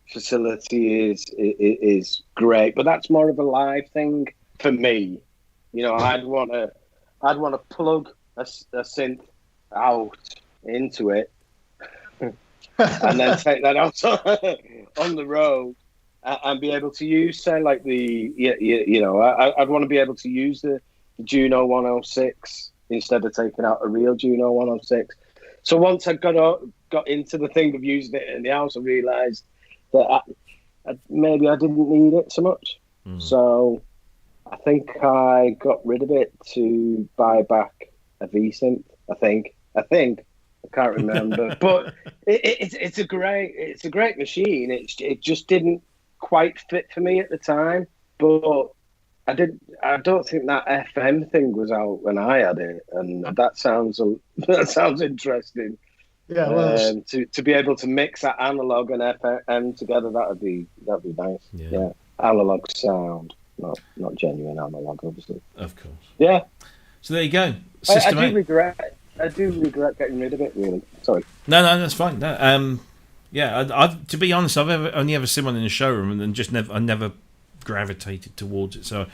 facility is great. But that's more of a live thing for me. You know, I'd want to plug a synth out into it and then take that out on the road and be able to use, say, like you know, I'd want to be able to use the Juno 106 instead of taking out a real Juno 106. So once I got into the thing of using it in the house, I realised that maybe I didn't need it so much. So I think I got rid of it to buy back a V-Synth. I think. I can't remember, but it's a great machine. It just didn't quite fit for me at the time. But I don't think that FM thing was out when I had it, and that sounds interesting. Yeah, well, to be able to mix that analog and FM together, that'd be nice. Yeah, analog sound, not genuine analog, obviously. Of course. Yeah. So there you go. I do regret getting rid of it. Really, sorry. No, that's fine. No, I've to be honest, I've only ever seen one in a showroom, and then I never gravitated towards it. So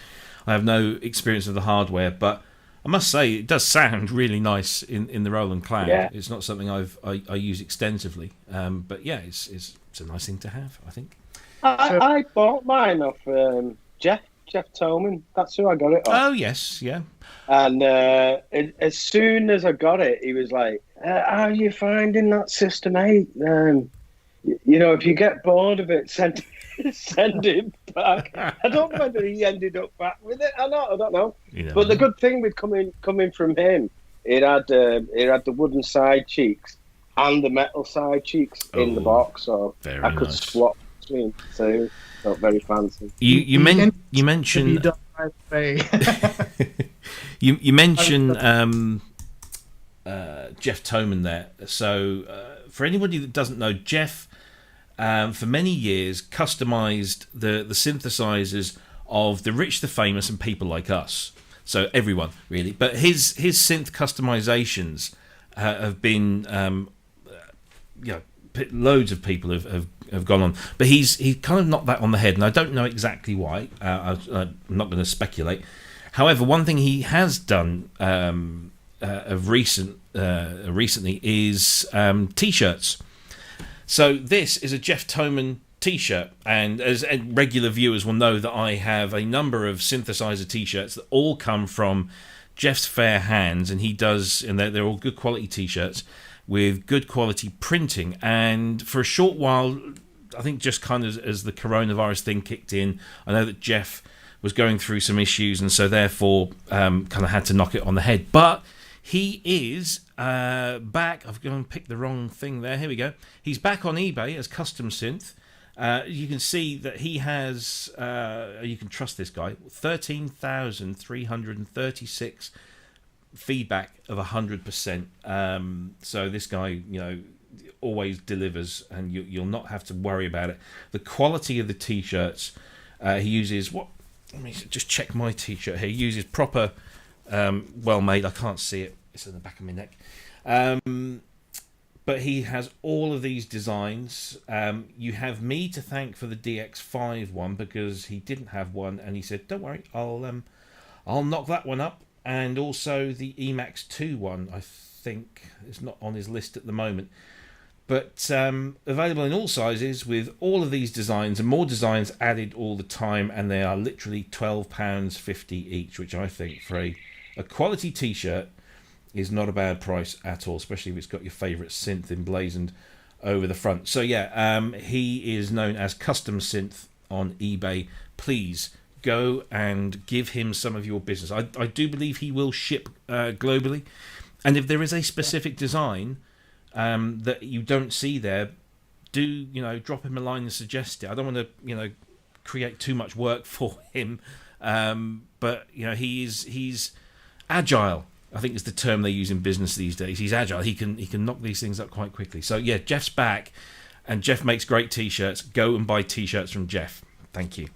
I have no experience of the hardware, but I must say it does sound really nice in the Roland Cloud. Yeah. It's not something I use extensively, but yeah, it's a nice thing to have, I think. I bought mine off Jeff Toman. That's who I got it off. Oh yes, yeah. And as soon as I got it, he was like, "How are you finding that System 8? You know, if you get bored of it, send it back." I don't know whether he ended up back with it or not. I don't know. But the good thing with coming from him, it had the wooden side cheeks and the metal side cheeks in the box, so I could swap between the two. Not very fancy. You mentioned you mentioned Jeff Toman there. So for anybody that doesn't know, Jeff for many years customized the synthesizers of the rich, the famous, and people like us. So everyone really, but his synth customizations have been loads of people have gone on, but he's kind of knocked that on the head, and I don't know exactly why. I'm not going to speculate. However, one thing he has done recently is T-shirts. So this is a Jeff Toman T-shirt, and as regular viewers will know that I have a number of synthesizer T-shirts that all come from Jeff's fair hands, and he does, and they're all good quality T-shirts with good quality printing. And for a short while, I think just kind of as the coronavirus thing kicked in, I know that Jeff was going through some issues, and so therefore kind of had to knock it on the head. But he is back. I've gone and picked the wrong thing there. Here we go. He's back on eBay as Custom Synth. You can see that he has, you can trust this guy, 13,336 feedback of 100%. So this guy, you know, always delivers, and you'll not have to worry about it. The quality of the t-shirts, he uses what? Let me just check my t-shirt here. He uses proper, well made. I can't see it. It's in the back of my neck. But he has all of these designs. You have me to thank for the DX5 one, because he didn't have one, and he said, "Don't worry, I'll knock that one up." And also the Emax 2 one, I think, is not on his list at the moment. But available in all sizes, with all of these designs and more designs added all the time, and they are literally £12.50 each, which I think for a quality t-shirt is not a bad price at all, especially if it's got your favourite synth emblazoned over the front. So yeah, he is known as Custom Synth on eBay. Please go and give him some of your business. I do believe he will ship globally, and if there is a specific design that you don't see there, do drop him a line and suggest it. I don't want to create too much work for him, but he's agile, I think is the term they use in business these days. He's agile. He can knock these things up quite quickly. So yeah, Jeff's back, and Jeff makes great t-shirts. Go and buy t-shirts from Jeff. Thank you.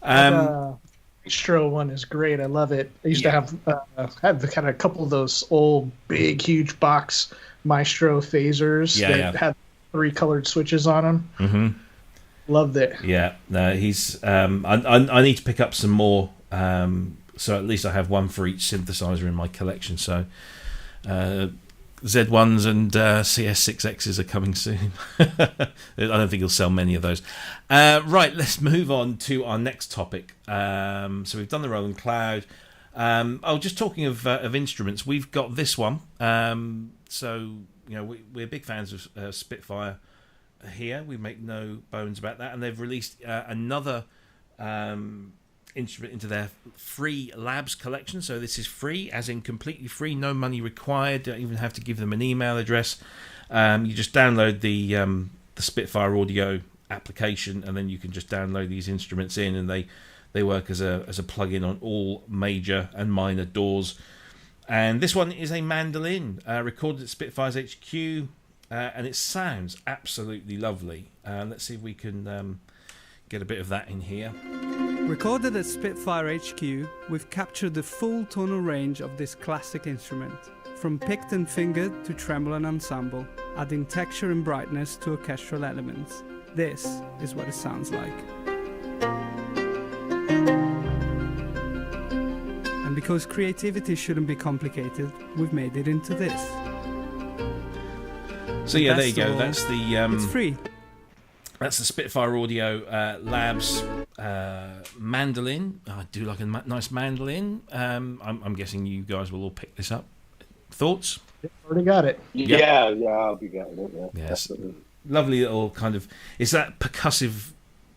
Maestro one is great. I love it. I used to have kind of a couple of those old big huge box Maestro phasers that had 3 colored switches on them. Mm-hmm. Loved it. Yeah, no, he's. I need to pick up some more. So at least I have one for each synthesizer in my collection. So Z1s and CS6Xs are coming soon. I don't think he'll sell many of those. Right, let's move on to our next topic. So we've done the Roland Cloud. Just talking of instruments, we've got this one. So we're big fans of Spitfire here. We make no bones about that. And they've released another instrument into their free labs collection. So this is free, as in completely free, no money required. Don't even have to give them an email address. You just download the Spitfire audio application, and then you can just download these instruments in, and they work as a plug-in on all major and minor DAWs. And this one is a mandolin, recorded at Spitfire's HQ, and it sounds absolutely lovely. Let's see if we can get a bit of that in here. Recorded at Spitfire HQ, we've captured the full tonal range of this classic instrument, from picked and fingered to tremolo and ensemble, adding texture and brightness to orchestral elements. This is what it sounds like. And because creativity shouldn't be complicated, we've made it into this. So yeah, there you go. That's the it's free. That's the Spitfire Audio Labs mandolin. I do like a nice mandolin. I'm guessing you guys will all pick this up. Thoughts? Already got it. Yeah, I'll be getting it. Yeah, yes, definitely. Lovely little kind of. It's that percussive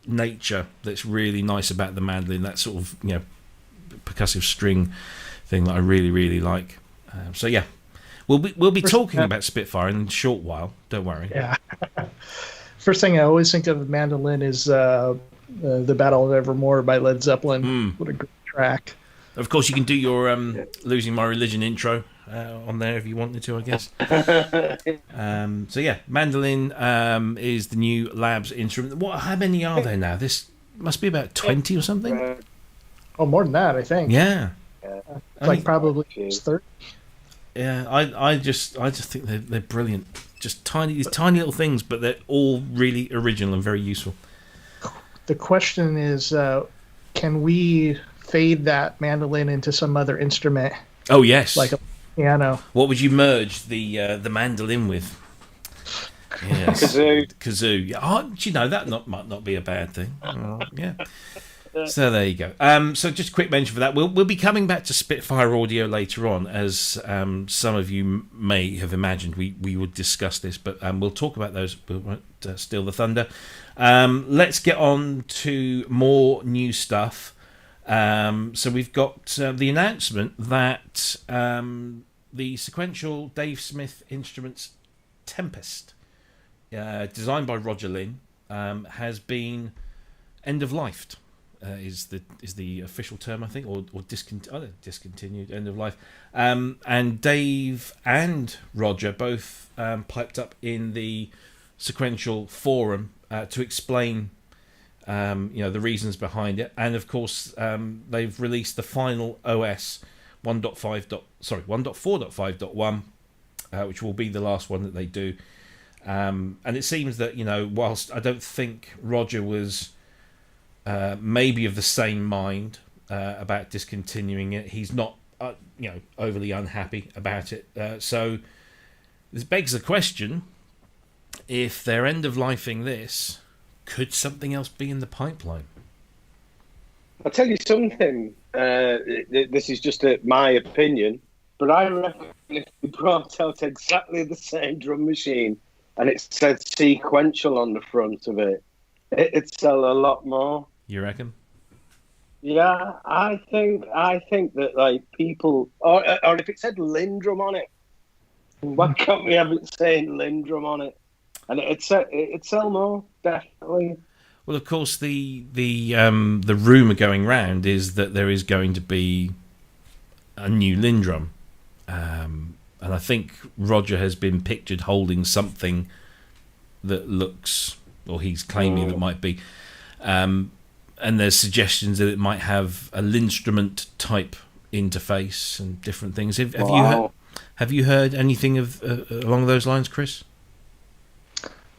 nature that's really nice about the mandolin. That sort of percussive string thing that I really really like. So yeah, we'll be talking about Spitfire in a short while. Don't worry. Yeah. First thing I always think of mandolin is the Battle of Evermore by Led Zeppelin. What a great track. Of course, you can do your Losing My Religion intro on there if you wanted to, I guess. So yeah, mandolin is the new Labs instrument. How many are there now? This must be about 20 or something. Oh, more than that, I think. Yeah. Probably 30. Yeah, I just think they're brilliant. Just these tiny little things, but they're all really original and very useful. The question is, can we fade that mandolin into some other instrument? Oh yes, like a piano. What would you merge the mandolin with? Yes. Kazoo. Yeah, that might not be a bad thing. Yeah. So there you go. So just a quick mention for that. We'll be coming back to Spitfire Audio later on, as some of you may have imagined we would discuss this, but we'll talk about those. We won't steal the thunder. Let's get on to more new stuff. So we've got the announcement that the sequential Dave Smith Instruments Tempest, designed by Roger Lynn, has been end-of-lifed. Is the official term, I think, or discontinued, end of life. And Dave and Roger both piped up in the sequential forum to explain, the reasons behind it. And of course, they've released the final OS 1.4.5.1, which will be the last one that they do. And it seems that, whilst I don't think Roger was maybe of the same mind about discontinuing it, he's not overly unhappy about it. So this begs the question: if they're end-of-lifing this, could something else be in the pipeline? I'll tell you something. This is just my opinion, but I reckon if we brought out exactly the same drum machine and it said sequential on the front of it, it'd sell a lot more. You reckon? Yeah, I think that like people, or if it said Lindrum on it, why can't we have it saying Lindrum on it? And it'd sell more, definitely. Well, of course, the rumor going round is that there is going to be a new Lindrum, and I think Roger has been pictured holding something that looks, or he's claiming that might be. And there's suggestions that it might have a Lindstrument type interface and different things. Have you heard anything of along those lines, Cryss?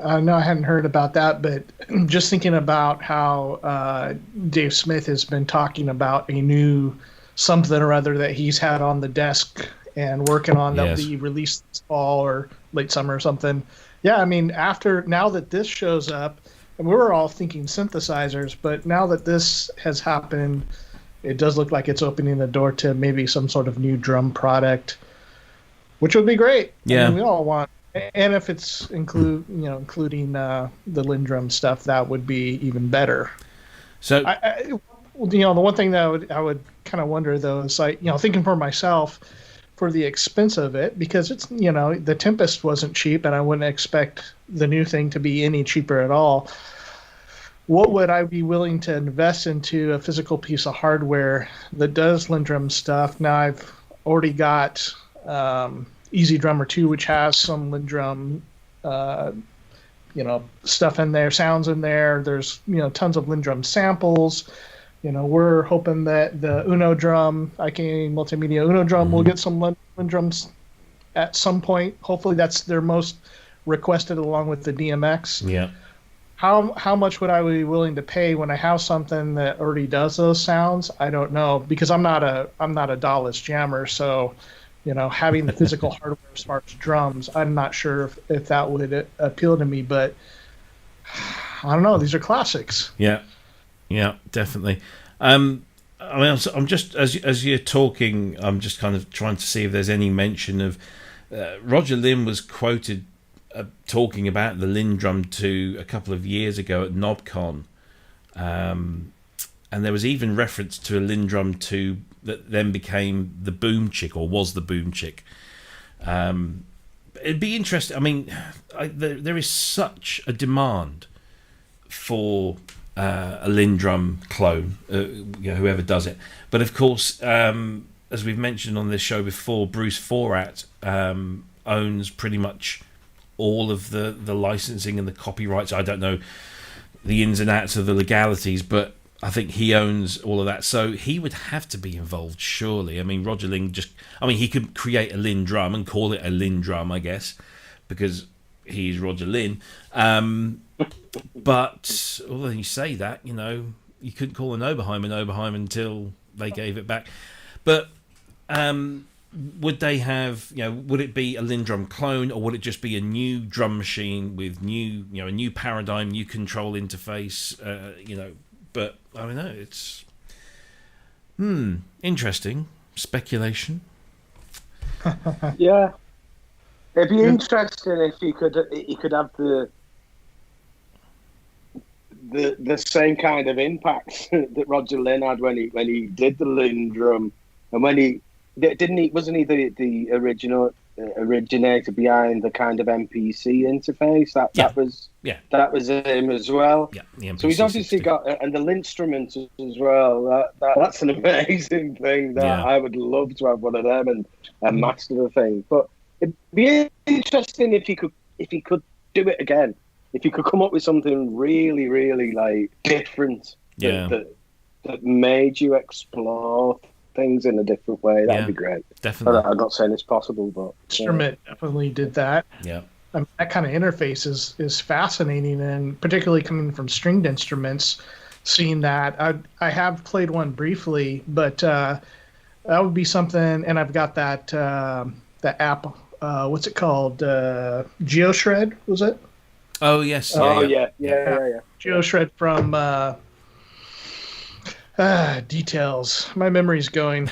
No, I hadn't heard about that, but just thinking about how Dave Smith has been talking about a new something or other that he's had on the desk and working on that will be released this fall or late summer or something. Yeah, I mean, now that this shows up, and we were all thinking synthesizers, but now that this has happened, it does look like it's opening the door to maybe some sort of new drum product, which would be great. Yeah, I mean, we all want, and if it's including the Lindrum stuff, that would be even better. So, the one thing that I would kind of wonder though is like, thinking for myself, for the expense of it, because it's the Tempest wasn't cheap, and I wouldn't expect the new thing to be any cheaper at all. What would I be willing to invest into a physical piece of hardware that does Lindrum stuff? Now I've already got Easy Drummer 2, which has some Lindrum stuff in there, sounds in there. There's tons of Lindrum samples. We're hoping that the Uno drum, IK Multimedia Uno drum, will get some Lindrums at some point. Hopefully that's their most requested, along with the DMX. Yeah. How much would I be willing to pay when I have something that already does those sounds? I don't know, because I'm not a Dallas jammer, so having the physical hardware as far as drums, I'm not sure if that would appeal to me, but I don't know. These are classics. Yeah, definitely. I'm just as you're talking, I'm just kind of trying to see if there's any mention of Roger Lynn was quoted talking about the Lindrum 2 a couple of years ago at NobCon, and there was even reference to a Lindrum 2 that then became the Boom Chick, or was the Boom Chick. It'd be interesting. I mean, there is such a demand for a Lindrum clone, whoever does it. But of course, as we've mentioned on this show before, Bruce Forat owns pretty much all of the licensing and the copyrights. I don't know the ins and outs of the legalities, but I think he owns all of that. So he would have to be involved, surely. I mean, Roger Lynn he could create a Lindrum and call it a Lindrum, I guess, because he's Roger Lynn. But although you say that, you couldn't call an Oberheim until they gave it back. But would they have, would it be a Lindrum clone, or would it just be a new drum machine with new, a new paradigm, new control interface? But I don't know. It's interesting speculation. Yeah, it'd be interesting if you could have the same kind of impact that Roger Lynn had when he did the Lynn drum, and when he wasn't he the original originator behind the kind of MPC interface that was him as well. Yeah, the MPC so he's obviously 60. got and the Lynn instruments as well. That's an amazing thing. I would love to have one of them and master the thing. But it'd be interesting if he could do it again. If you could come up with something really, really like different that made you explore things in a different way, that'd be great. Definitely. I'm not saying it's possible, but Instrument definitely did that. Yeah. I mean, that kind of interface is fascinating, and particularly coming from stringed instruments, seeing that. I have played one briefly, but that would be something. And I've got that app. What's it called? GeoShred, was it? Oh yes. Yeah. GeoShred from details. My memory's going.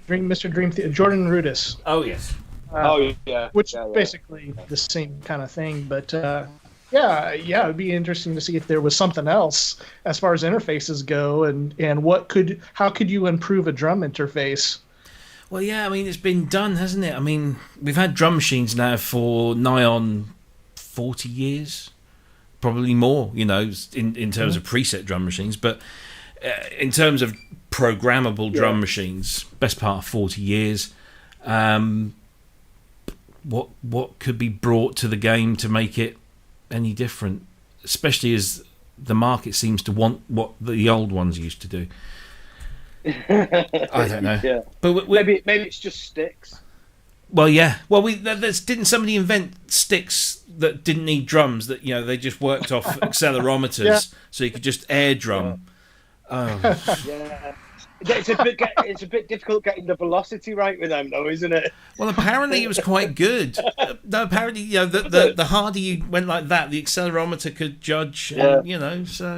Mr. Dream Jordan Rudess. Oh yes. Which is basically the same kind of thing, but it'd be interesting to see if there was something else as far as interfaces go, and how could you improve a drum interface? Well, yeah, I mean, it's been done, hasn't it? I mean, we've had drum machines now for nigh on 40 years, probably more, in terms of preset drum machines, but in terms of programmable drum machines, best part of 40 years. What could be brought to the game to make it any different, especially as the market seems to want what the old ones used to do? I don't know. Yeah. But maybe it's just sticks. Well, yeah. Well, didn't somebody invent sticks that didn't need drums? That they just worked off accelerometers, so you could just air drum. Oh. Yeah. It's a bit difficult getting the velocity right with them, though, isn't it? Well, apparently it was quite good. No, apparently, the harder you went like that, the accelerometer could judge. So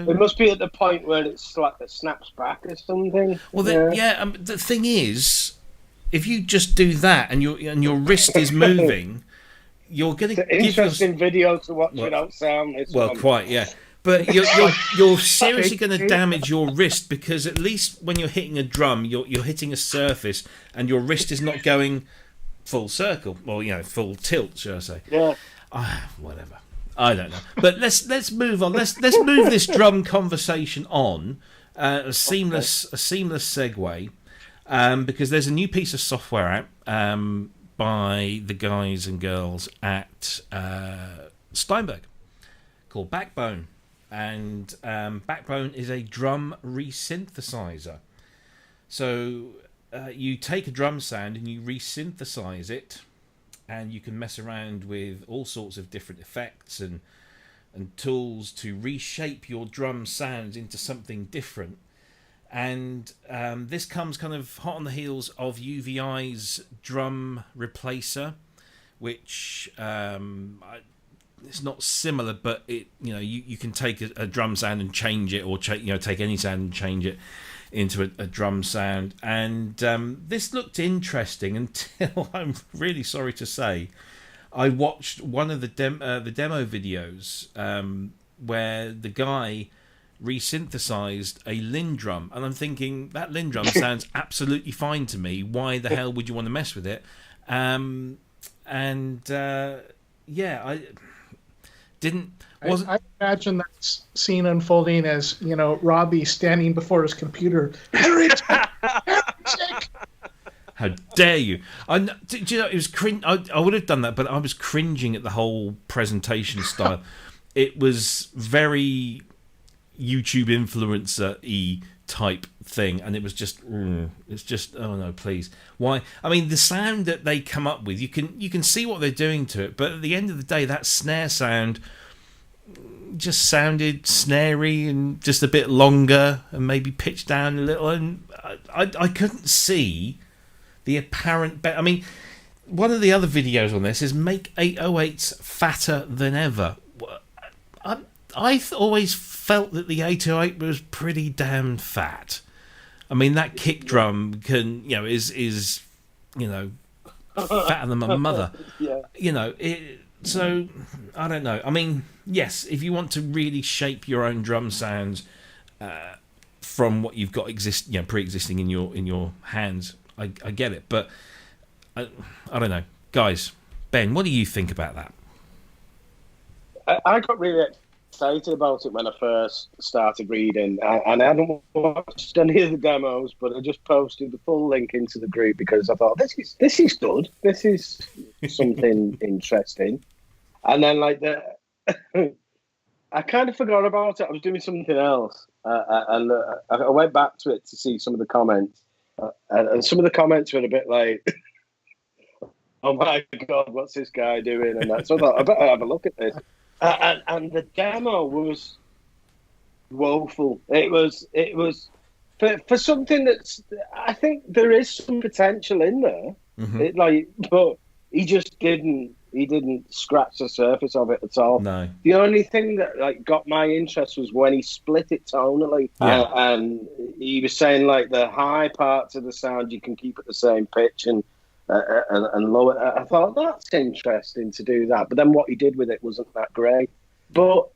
it must be at the point where it's like it snaps back or something. Well, the thing is, if you just do that and your wrist is moving, you're going to give interesting video to watch without sound. Quite, yeah. But you're seriously going to damage your wrist, because at least when you're hitting a drum, you're hitting a surface, and your wrist is not going full circle, or full tilt, should I say? Yeah. Whatever. I don't know. But let's move on. Let's move this drum conversation on. A seamless segue, because there's a new piece of software out by the guys and girls at Steinberg called Backbone. And Backbone is a drum resynthesizer. So you take a drum sound and you resynthesize it, and you can mess around with all sorts of different effects and tools to reshape your drum sounds into something different. And this comes kind of hot on the heels of UVI's Drum Replacer, which it's not similar, but you can take a drum sound and change it, or take any sound and change it into a drum sound. And this looked interesting until, I'm really sorry to say, I watched one of the demo videos where the guy resynthesized a Linn drum, and I'm thinking, that Linn drum sounds absolutely fine to me. Why the hell would you want to mess with it? I imagine that scene unfolding as Robbie standing before his computer. How dare you! Do you know, it was cringe. I would have done that, but I was cringing at the whole presentation style. It was very YouTube influencer-y type thing, and it was just it's just, oh no, please, why? I mean, the sound that they come up with, you can see what they're doing to it, but at the end of the day, that snare sound just sounded snarey and just a bit longer and maybe pitched down a little, and I couldn't see the apparent I mean, one of the other videos on this is make 808s fatter than ever. I always felt that the 808 was pretty damn fat. I mean, that kick drum is fatter than my mother. Yeah. So I don't know. I mean, yes, if you want to really shape your own drum sounds from what you've got pre-existing in your hands, I get it. But I don't know, guys. Ben, what do you think about that? I got really excited about it when I first started reading, and I hadn't watched any of the demos, but I just posted the full link into the group because I thought this is good. This is something interesting. And then I kind of forgot about it. I was doing something else, and I went back to it to see some of the comments, and some of the comments were a bit like, "Oh my God, what's this guy doing?" And that. So I thought I better have a look at this. And the demo was woeful. It was for something that's. I think there is some potential in there. Mm-hmm. But he just didn't. He didn't scratch the surface of it at all. No. The only thing that got my interest was when he split it tonally, and he was saying the high parts of the sound you can keep at the same pitch and lower. I thought that's interesting to do that, but then what he did with it wasn't that great. But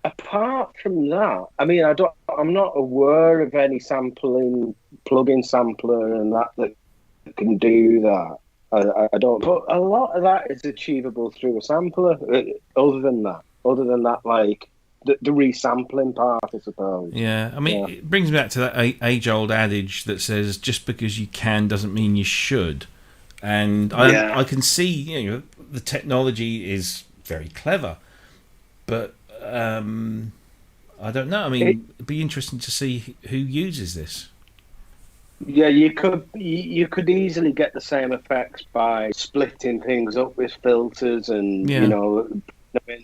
apart from that, I mean, I'm not aware of any plug-in sampler and that can do that. I don't. But a lot of that is achievable through a sampler. Other than that, the resampling part, I suppose. Yeah, I mean, it brings me back to that age-old adage that says just because you can doesn't mean you should. And I can see, the technology is very clever, but I don't know. I mean, it'd be interesting to see who uses this. Yeah, you could easily get the same effects by splitting things up with filters and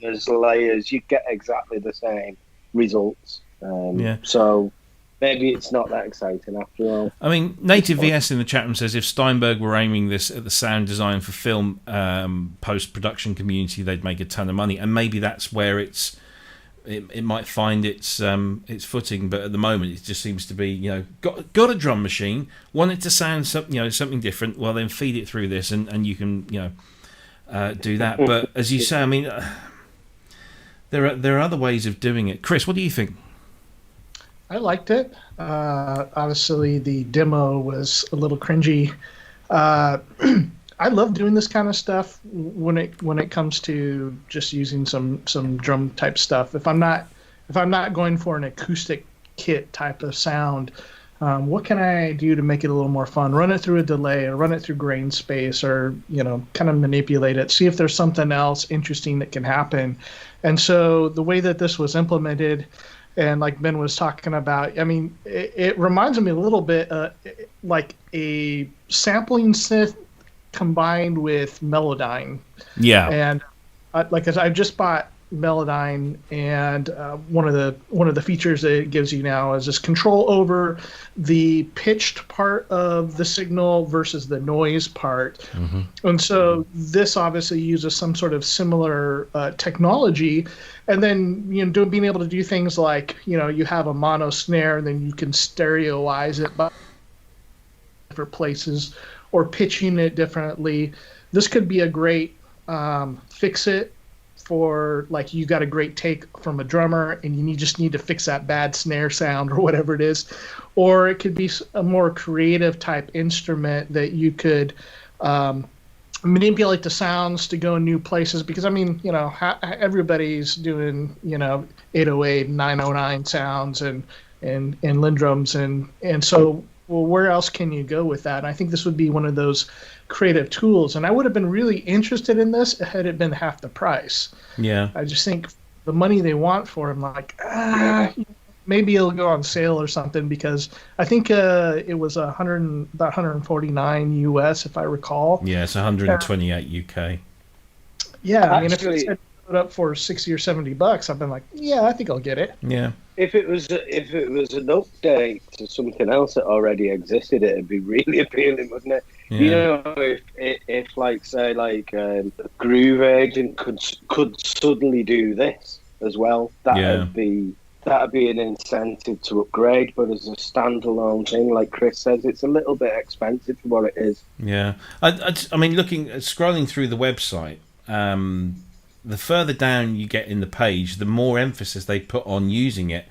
as layers. You get exactly the same results. So maybe it's not that exciting after all. I mean, Native VS in the chat room says if Steinberg were aiming this at the sound design for film post-production community, they'd make a ton of money, and maybe that's where it might find its footing. But at the moment, it just seems to be got a drum machine, want it to sound something different. Well, then feed it through this, and you can do that. But as you say, I mean, there are other ways of doing it. Cryss, what do you think? I liked it. Obviously, the demo was a little cringy. I love doing this kind of stuff when it comes to just using some drum type stuff. If I'm not going for an acoustic kit type of sound, what can I do to make it a little more fun? Run it through a delay, or run it through grain space, or kind of manipulate it. See if there's something else interesting that can happen. And so the way that this was implemented, and like Ben was talking about, I mean, it reminds me a little bit like a sampling synth combined with Melodyne. Yeah. And I just bought Melodyne, and one of the features that it gives you now is this control over the pitched part of the signal versus the noise part. Mm-hmm. And so this obviously uses some sort of similar technology. And then being able to do things like you have a mono snare, and then you can stereoize it by different places, or pitching it differently. This could be a great fix it for you got a great take from a drummer and you just need to fix that bad snare sound or whatever it is. Or it could be a more creative type instrument that you could manipulate the sounds to go in new places, because I mean, everybody's doing 808, 909 sounds and Lindrums, and so where else can you go with that? And I think this would be one of those creative tools, and I would have been really interested in this had it been half the price. Yeah, I just think the money they want for him, maybe it'll go on sale or something, because I think it was about 149 US if I recall. Yeah, it's 128 UK. Yeah, I mean, if it's put up for $60 or $70, I've been like, yeah, I think I'll get it. Yeah. If it was an update to something else that already existed, it'd be really appealing, wouldn't it? Yeah. If Groove Agent could suddenly do this as well, that would be that'd be an incentive to upgrade. But as a standalone thing, like Cryss says, it's a little bit expensive for what it is. Yeah, I mean, scrolling through the website, the further down you get in the page, the more emphasis they put on using it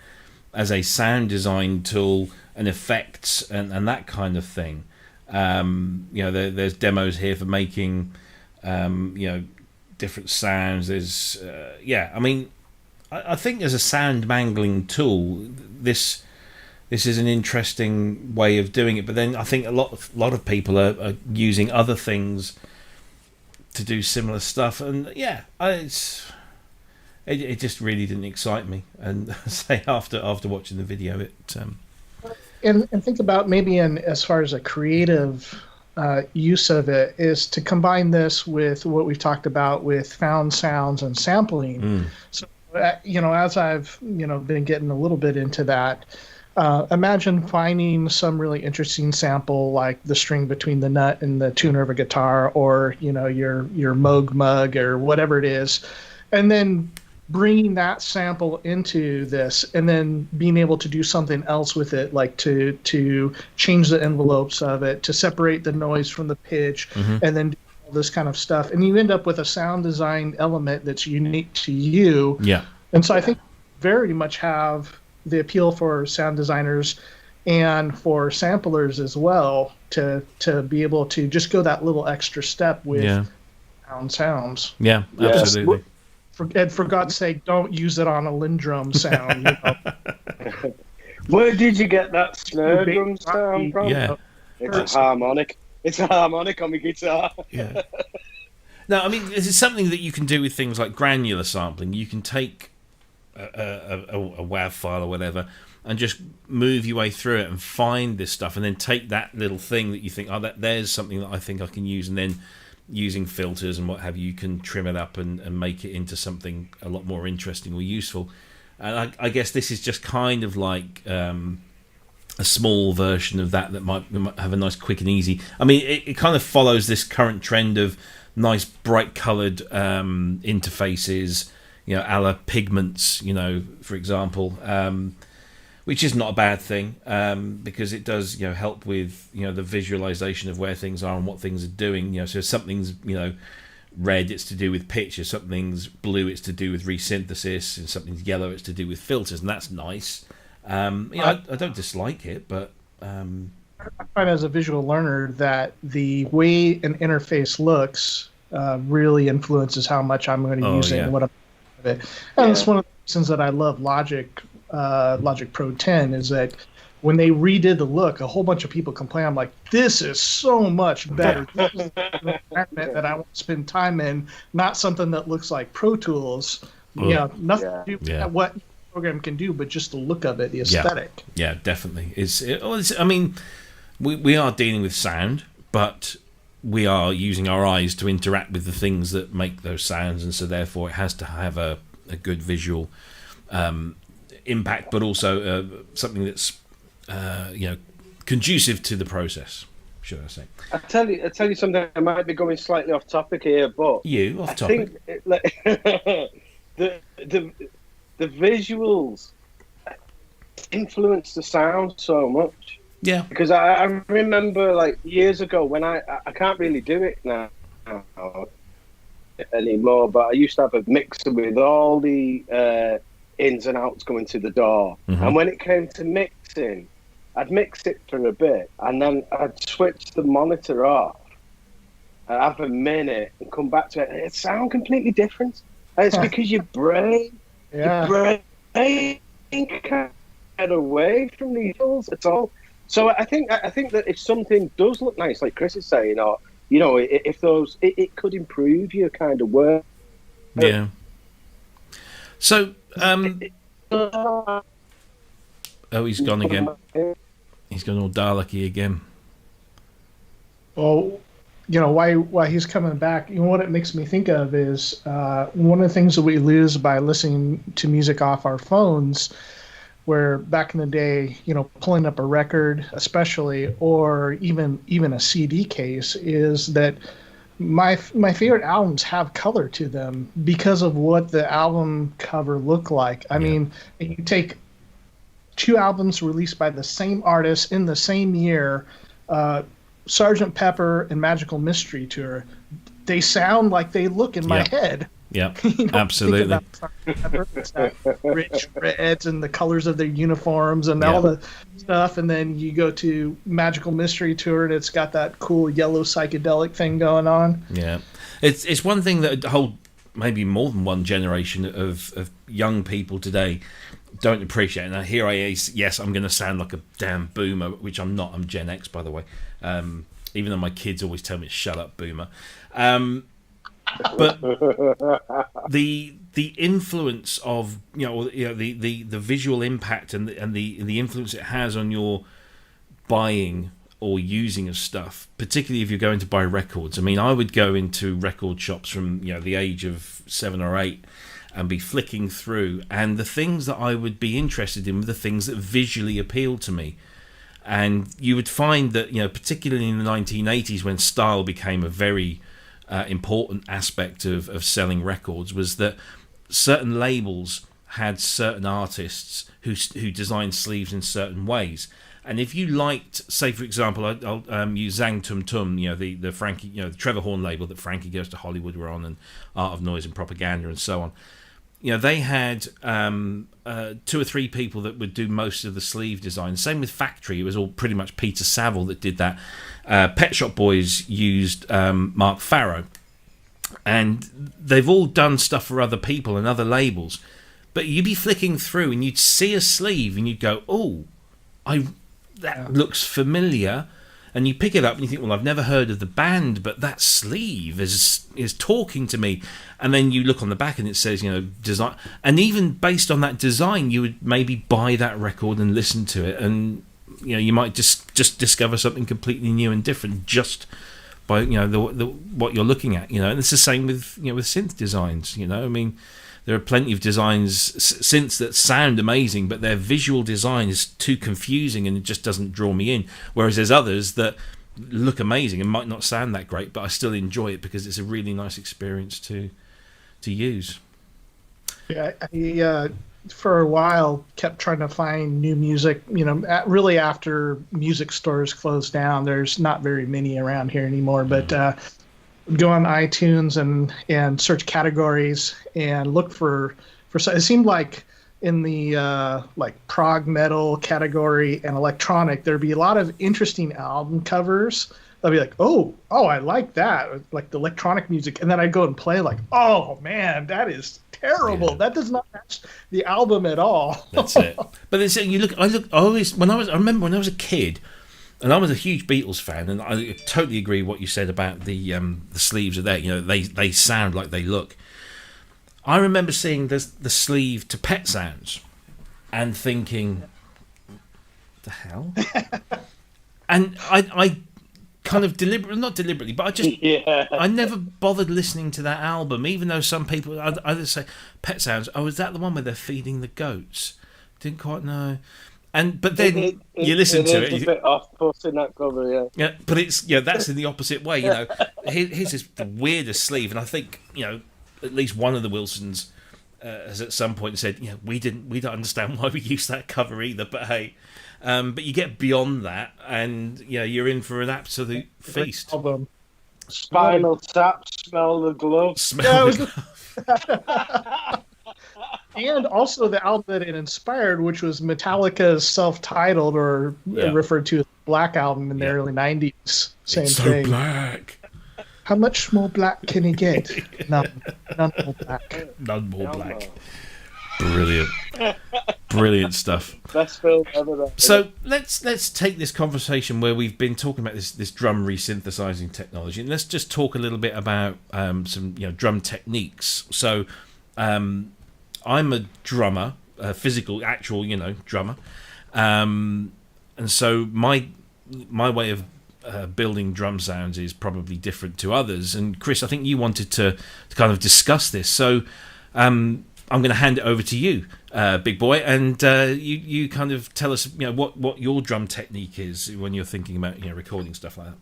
as a sound design tool and effects and that kind of thing. There's demos here for making, different sounds. There's, I mean, I think as a sound mangling tool, this is an interesting way of doing it. But then I think a lot of people are using other things to do similar stuff, and it just really didn't excite me. And say after watching the video, it. And think about maybe as far as a creative use of it is to combine this with what we've talked about with found sounds and sampling. So as I've been getting a little bit into that. Imagine finding some really interesting sample like the string between the nut and the tuner of a guitar, or your Moog mug or whatever it is, and then bringing that sample into this and then being able to do something else with it, like to change the envelopes of it, to separate the noise from the pitch, and then do all this kind of stuff. And you end up with a sound design element that's unique to you. Yeah. And so I think very much have the appeal for sound designers and for samplers as well to be able to just go that little extra step with sounds. Yeah, absolutely. For God's sake, don't use it on a Lindrum sound. Where did you get that snare drum sound from? Yeah. It's a harmonic. It's a harmonic on the guitar. Yeah. No, I mean, this is something that you can do with things like granular sampling. You can take a WAV file or whatever and just move your way through it and find this stuff, and then take that little thing that you think, there's something that I think I can use, and then using filters and what have you can trim it up and make it into something a lot more interesting or useful. And I guess this is just kind of like a small version of that might have a nice quick and easy. I mean, it kind of follows this current trend of nice bright coloured interfaces, a la Pigments, for example, which is not a bad thing, because it does, help with, the visualization of where things are and what things are doing. So if something's, red, it's to do with pitch. If something's blue, it's to do with resynthesis. And something's yellow, it's to do with filters, and that's nice. I don't dislike it, but I find as a visual learner that the way an interface looks really influences how much I'm going to use it and what I'm going to do. And it's one of the reasons that I love Logic Pro 10 is that when they redid the look, a whole bunch of people complain. I'm like, this is so much better. This is an environment that I want to spend time in, not something that looks like Pro Tools. Nothing to do with what the program can do, but just the look of it, the aesthetic. Yeah, definitely. I mean, we are dealing with sound, but we are using our eyes to interact with the things that make those sounds, and so therefore it has to have a good visual impact, but also something that's conducive to the process, should I say? I tell you something. I might be going slightly off topic here, but off topic. I think the visuals influence the sound so much. Yeah, because I remember like years ago when I can't really do it now anymore, but I used to have a mixer with all the ins and outs going to the DAW, and when it came to mixing, I'd mix it for a bit and then I'd switch the monitor off and have a minute and come back to it. It sounds completely different, and it's because your brain can't get away from these tools at all. So I think that if something does look nice, like Cryss is saying, or if those, it could improve your kind of work. Yeah. So, he's gone again. He's gone all Dalek-y again. Well, why he's coming back. What it makes me think of is one of the things that we lose by listening to music off our phones. Where back in the day, pulling up a record, especially, or even a CD case, is that my favorite albums have color to them because of what the album cover looked like. I mean, you take 2 albums released by the same artist in the same year, Sgt. Pepper and Magical Mystery Tour. They sound like they look in my head. Yeah, Think absolutely. about Sgt. Pepper, it's that rich reds and the colors of their uniforms and all the stuff, and then you go to Magical Mystery Tour and it's got that cool yellow psychedelic thing going on. Yeah, it's one thing that a whole, maybe more than one generation of young people today don't appreciate. Now here I is, yes, I'm going to sound like a damn boomer, which I'm not. I'm Gen X, by the way. Even though my kids always tell me to shut up, boomer. But the influence of the visual impact and the influence it has on your buying or using of stuff, particularly if you're going to buy records. I mean, I would go into record shops from the age of 7 or 8 and be flicking through, and the things that I would be interested in were the things that visually appealed to me. And you would find that, particularly in the 1980s, when style became a very important aspect of selling records, was that certain labels had certain artists who designed sleeves in certain ways. And if you liked, say for example, I'll use Zang Tum Tum, the Frankie, the Trevor Horn label that Frankie Goes to Hollywood were on, and Art of Noise and Propaganda and so on. They had 2 or 3 people that would do most of the sleeve design. Same with Factory; it was all pretty much Peter Saville that did that. Pet Shop Boys used Mark Farrow, and they've all done stuff for other people and other labels. But you'd be flicking through and you'd see a sleeve and you'd go, "Oh, that looks familiar." And you pick it up and you think, well, I've never heard of the band, but that sleeve is talking to me. And then you look on the back and it says, design. And even based on that design, you would maybe buy that record and listen to it. And, you might just discover something completely new and different just by, what you're looking at, And it's the same with, with synth designs, I mean, there are plenty of designs, synths that sound amazing, but their visual design is too confusing and it just doesn't draw me in. Whereas there's others that look amazing and might not sound that great, but I still enjoy it because it's a really nice experience to use. Yeah, I for a while kept trying to find new music. Really after music stores closed down, there's not very many around here anymore, but. Go on iTunes and search categories and look for it seemed like in the prog metal category and electronic there'd be a lot of interesting album covers. I'd be like, oh I like that, like the electronic music, and then I'd go and play like, oh man, that is terrible. Yeah. That does not match the album at all. That's it. But then I remember when I was a kid. And I was a huge Beatles fan, and I totally agree with what you said about the sleeves are there. They sound like they look. I remember seeing the sleeve to Pet Sounds and thinking, the hell? And I kind of not deliberately, but I just I never bothered listening to that album, even though some people I'd say Pet Sounds. Oh, is that the one where they're feeding the goats? Didn't quite know. But then you listen to it. It's a bit off-putting, that cover, yeah. Yeah, but it's that's in the opposite way. Here's this the weirdest sleeve, and I think at least one of the Wilsons has at some point said, we don't understand why we used that cover either. But hey, but you get beyond that, and you're in for an absolute feast. Spinal Tap, Smell the Glove. Smell the Glove. And also the album that it inspired, which was Metallica's self-titled or referred to as Black Album in the early 90s. Same it's thing. So black. How much more black can he get? None more black. None more black. Brilliant. Brilliant stuff. Best film ever. So let's take this conversation where we've been talking about this drum resynthesizing technology, and let's just talk a little bit about some drum techniques. So I'm a drummer, a physical, actual, drummer, and so my way of building drum sounds is probably different to others. And Cryss, I think you wanted to kind of discuss this, so I'm going to hand it over to you, big boy, and you kind of tell us, what your drum technique is when you're thinking about recording stuff like that.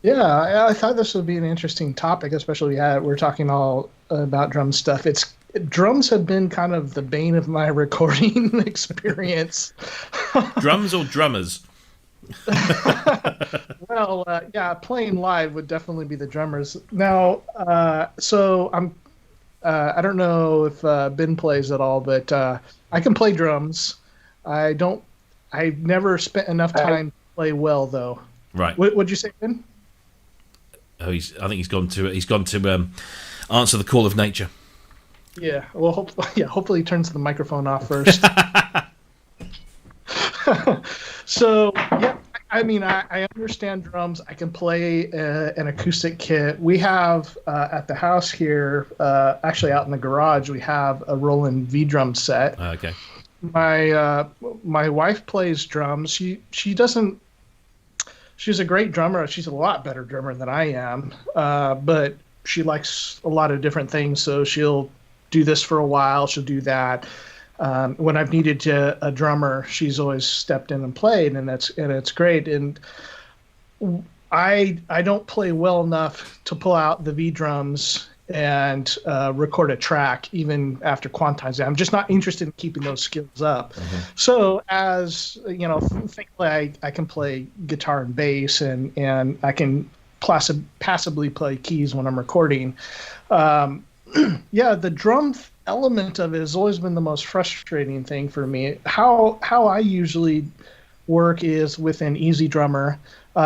Yeah, I thought this would be an interesting topic, especially we're talking all about drum stuff. drums have been kind of the bane of my recording experience. Drums or drummers? Well, yeah, playing live would definitely be the drummers. Now, so I don't know if Ben plays at all, but I can play drums. I've never spent enough time to play well, though. Right. What'd you say, Ben? Oh, I think he's gone to answer the call of nature. Yeah. Well, hopefully he turns the microphone off first. So, yeah, I mean, I understand drums. I can play an acoustic kit. We have at the house here, actually out in the garage, we have a Roland V drum set. Okay. My wife plays drums. She doesn't. She's a great drummer. She's a lot better drummer than I am. But she likes a lot of different things. So she'll do this for a while. She'll do that. When I've needed a drummer, she's always stepped in and played, and it's great. And I don't play well enough to pull out the V drums and record a track even after quantizing. I'm just not interested in keeping those skills up. Mm-hmm. So as you know, thankfully I can play guitar and bass, and I can passively play keys when I'm recording. Yeah, the drum element of it has always been the most frustrating thing for me. How I usually work is with an easy drummer.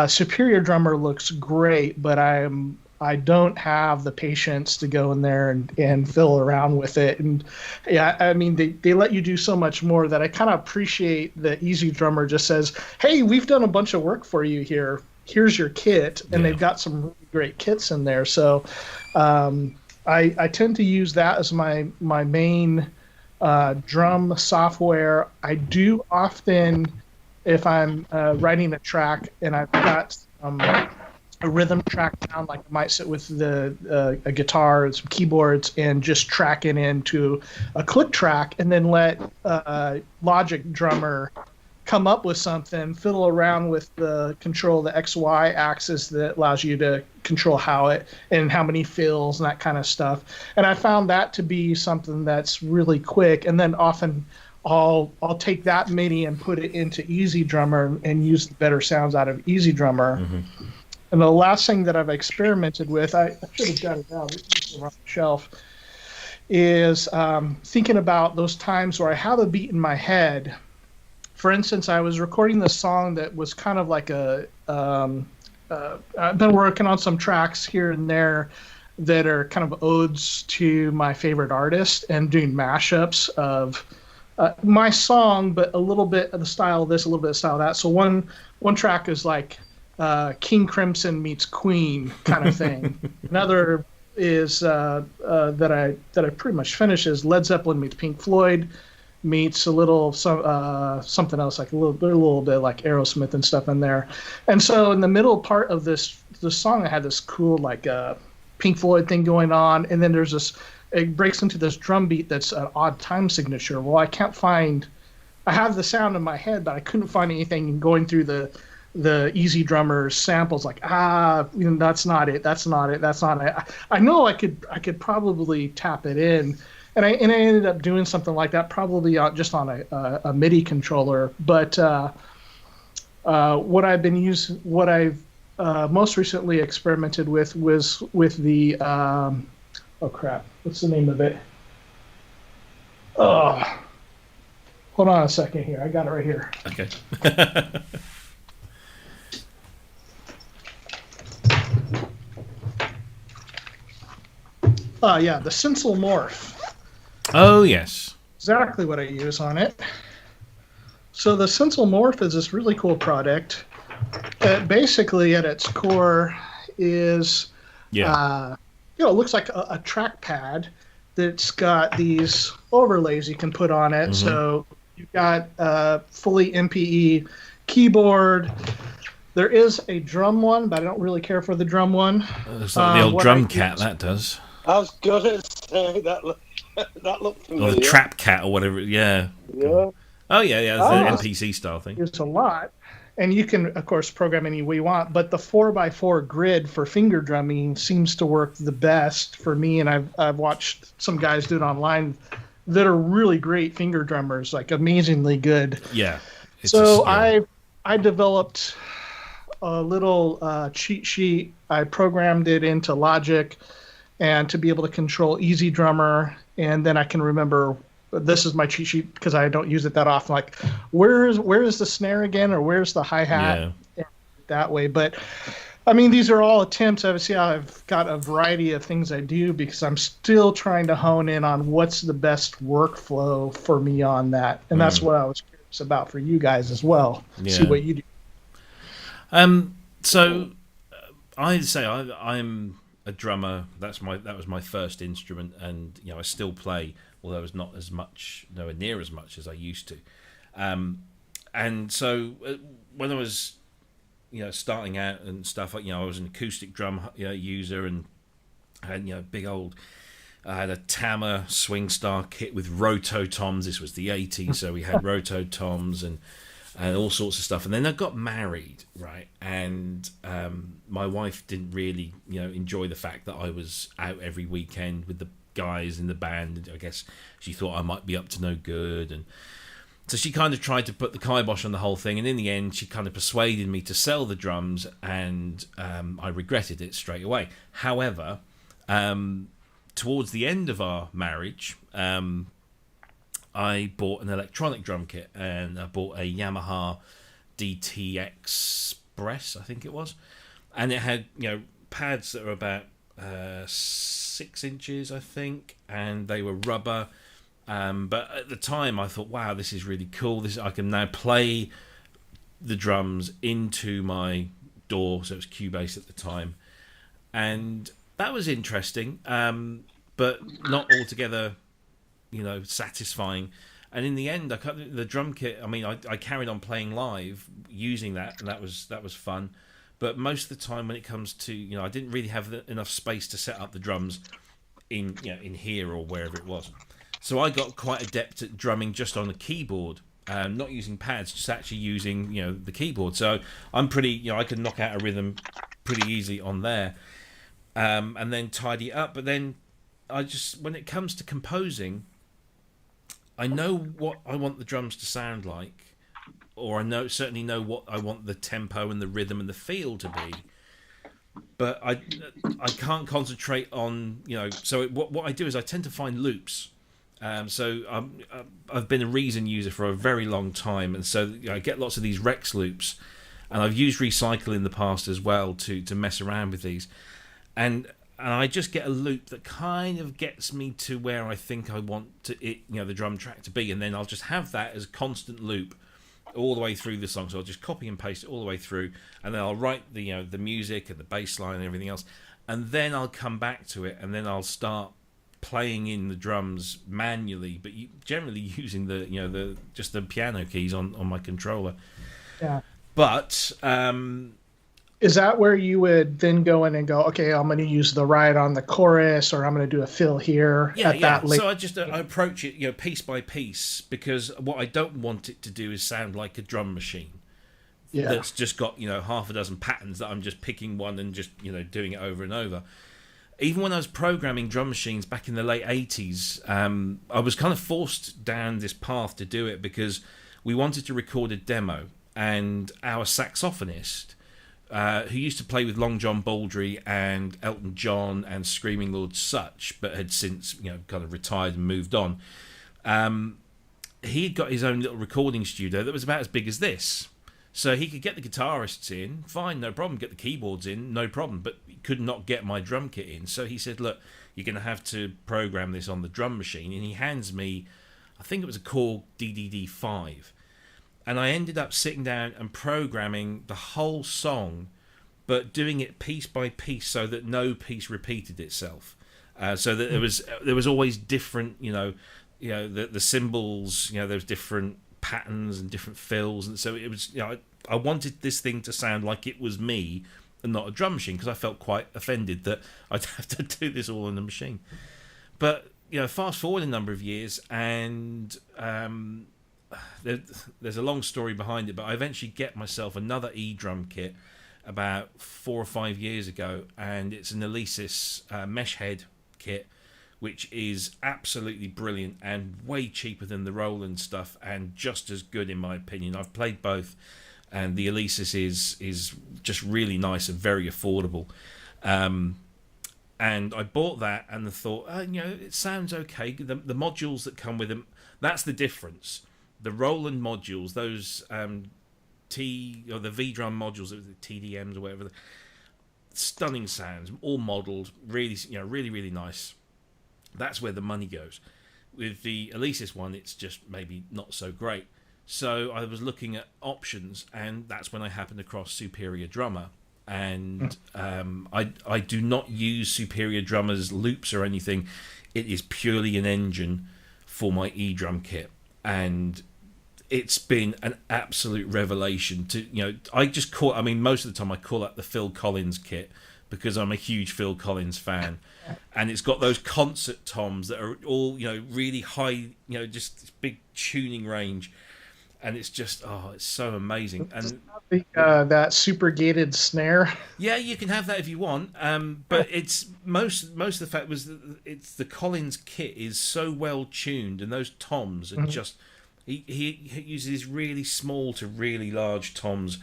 Superior drummer looks great, but I don't have the patience to go in there and fiddle around with it. And yeah, I mean, they let you do so much more that I kind of appreciate the easy drummer just says, hey, we've done a bunch of work for you here. Here's your kit. And they've got some really great kits in there. So I tend to use that as my main drum software. I do often, if I'm writing a track and I've got a rhythm track down, like I might sit with a guitar and some keyboards and just track it into a click track, and then let Logic drummer come up with something, fiddle around with the control the XY axis that allows you to control how many fills and that kind of stuff. And I found that to be something that's really quick. And then often I'll take that MIDI and put it into Easy Drummer and use the better sounds out of Easy Drummer. Mm-hmm. And the last thing that I've experimented with, I should have got it out, it's on the shelf, is thinking about those times where I have a beat in my head. For instance, I was recording this song that was kind of like I've been working on some tracks here and there that are kind of odes to my favorite artist and doing mashups of my song, but a little bit of the style of this, a little bit of style of that. So one track is like King Crimson meets Queen kind of thing. Another is that I pretty much finished is Led Zeppelin meets Pink Floyd meets a little something else, like a little bit like Aerosmith and stuff in there. And so in the middle part of the song, I had this cool like Pink Floyd thing going on, and then it breaks into this drum beat that's an odd time signature. Well, I have the sound in my head, but I couldn't find anything going through the Easy Drummer samples, like that's not it. I know I could probably tap it in. And I ended up doing something like that, probably just on a MIDI controller. But what I've most recently experimented with was with the oh crap, what's the name of it? Oh, hold on a second here. I got it right here. Okay. Yeah, the Synth Morph. Oh, yes. Exactly what I use on it. So the Synth Morph is this really cool product. Basically, at its core is, it looks like a trackpad that's got these overlays you can put on it. Mm-hmm. So you've got a fully MPE keyboard. There is a drum one, but I don't really care for the drum one. It's like the old drum cat, that does. I was going to say that looked familiar. Or the trap cat or whatever, yeah. Yeah. Oh, yeah, it's an NPC style thing. It's a lot. and you can, of course, program any way you want, but the 4x4 grid for finger drumming seems to work the best for me, and I've watched some guys do it online that are really great finger drummers, like amazingly good. Yeah. So I developed a little cheat sheet. I programmed it into Logic and to be able to control Easy Drummer, and then I can remember this is my cheat sheet because I don't use it that often. Like, where is the snare again, or where's the hi-hat? Yeah. That way. But I mean, these are all attempts. Obviously, I've got a variety of things I do because I'm still trying to hone in on what's the best workflow for me on that, and that's what I was curious about for you guys as well. Yeah. See what you do. So I'd say I'm a drummer. That was my first instrument, and I still play, although it's not as much, nowhere near as much as I used to. And so when I was starting out and stuff, I was an acoustic drum user, and I had big old. I had a Tama swing star kit with roto toms. This was the 80s, so we had roto toms and all sorts of stuff. And then I got married, right? And my wife didn't really, enjoy the fact that I was out every weekend with the guys in the band. I guess she thought I might be up to no good, and so she kind of tried to put the kibosh on the whole thing. And in the end, she kind of persuaded me to sell the drums, and I regretted it straight away. However, towards the end of our marriage, I bought an electronic drum kit, and I bought a Yamaha DT Express, I think it was, and it had pads that were about 6 inches, I think, and they were rubber. But at the time, I thought, wow, this is really cool. I can now play the drums into my DAW, so it was Cubase at the time, and that was interesting, but not altogether satisfying. And in the end, the drum kit, I mean, I carried on playing live using that, and that was fun. But most of the time, when it comes to, I didn't really have enough space to set up the drums in here or wherever it was. So I got quite adept at drumming just on the keyboard, not using pads, just actually using the keyboard. So I'm pretty, I can knock out a rhythm pretty easily on there, and then tidy it up. But then when it comes to composing, I know what I want the drums to sound like, or I certainly know what I want the tempo and the rhythm and the feel to be. But I can't concentrate on So what I do is I tend to find loops. So I've been a Reason user for a very long time, and so I get lots of these Rex loops, and I've used Recycle in the past as well to mess around with these, and I just get a loop that kind of gets me to where I think I want the drum track to be, and then I'll just have that as a constant loop all the way through the song. So I'll just copy and paste it all the way through, and then I'll write the music and the bass line and everything else, and then I'll come back to it, and then I'll start playing in the drums manually, but generally using just the piano keys on my controller. Yeah. But is that where you would then go in and go, okay, I'm going to use the ride on the chorus, or I'm going to do a fill here? That so I approach it, piece by piece, because what I don't want it to do is sound like a drum machine. Yeah. That's just got half a dozen patterns that I'm just picking one and just doing it over and over. Even when I was programming drum machines back in the late 80s, I was kind of forced down this path to do it because we wanted to record a demo, and our saxophonist, who used to play with Long John Baldry and Elton John and Screaming Lord Sutch, but had since kind of retired and moved on, he had got his own little recording studio that was about as big as this. So he could get the guitarists in, fine, no problem, get the keyboards in, no problem, but he could not get my drum kit in. So he said, look, you're going to have to program this on the drum machine. And he hands me, I think it was a Korg DDD5. And I ended up sitting down and programming the whole song, but doing it piece by piece so that no piece repeated itself. So that there was always different, the cymbals, there was different patterns and different fills, and so it was I wanted this thing to sound like it was me and not a drum machine, because I felt quite offended that I'd have to do this all on the machine. But fast forward a number of years, and there's a long story behind it, but I eventually get myself another E-drum kit about 4 or 5 years ago, and it's an Alesis mesh head kit, which is absolutely brilliant and way cheaper than the Roland stuff, and just as good in my opinion. I've played both, and the Alesis is just really nice and very affordable. And I bought that and I thought, it sounds okay. The modules that come with them, that's the difference. The Roland modules, those the V-drum modules, the TDMs or whatever, stunning sounds, all modelled, really, really nice. That's where the money goes. With the Alesis one, it's just maybe not so great. So I was looking at options, and that's when I happened across Superior Drummer. And I do not use Superior Drummer's loops or anything. It is purely an engine for my E-drum kit, and it's been an absolute revelation. I just call. I mean, most of the time I call that the Phil Collins kit, because I'm a huge Phil Collins fan, and it's got those concert toms that are all really high, just this big tuning range, and it's just it's so amazing. And that super gated snare. Yeah, you can have that if you want, but it's most of the fact was that it's the Collins kit is so well tuned, and those toms are just he uses really small to really large toms,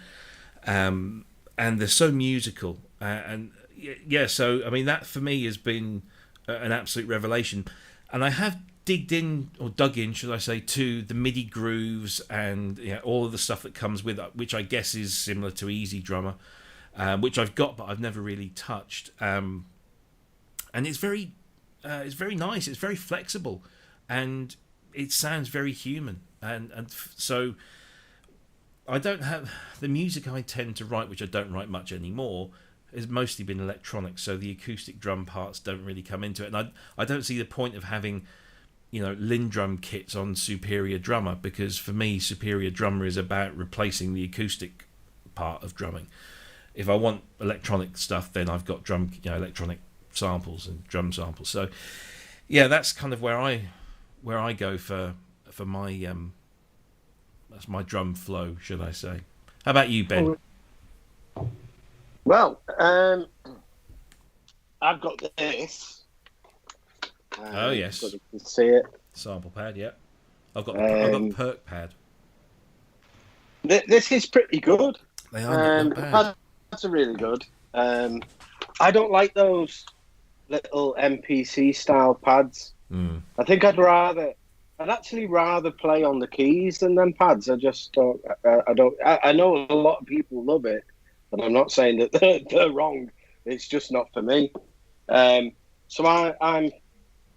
and they're so musical. So I mean that for me has been an absolute revelation, and I have dug in, should I say, to the MIDI grooves and all of the stuff that comes with it, which I guess is similar to Easy Drummer, which I've got but I've never really touched. And it's very nice. It's very flexible, and it sounds very human. And so I don't have the music I tend to write, which I don't write much anymore, has mostly been electronic, so the acoustic drum parts don't really come into it, and I don't see the point of having Lindrum kits on Superior Drummer, because for me Superior Drummer is about replacing the acoustic part of drumming. If I want electronic stuff, then I've got electronic samples and drum samples. So that's kind of where I go for my that's my drum flow, should I say. How about you, Ben? Well, I've got this. Oh yes, you can see it. Sample pad, yeah. I've got the perk pad. This is pretty good. They are not bad. Pads are really good. I don't like those little MPC style pads. I think I'd actually rather play on the keys than them pads. I just don't. I know a lot of people love it, but I'm not saying that they're wrong. It's just not for me. So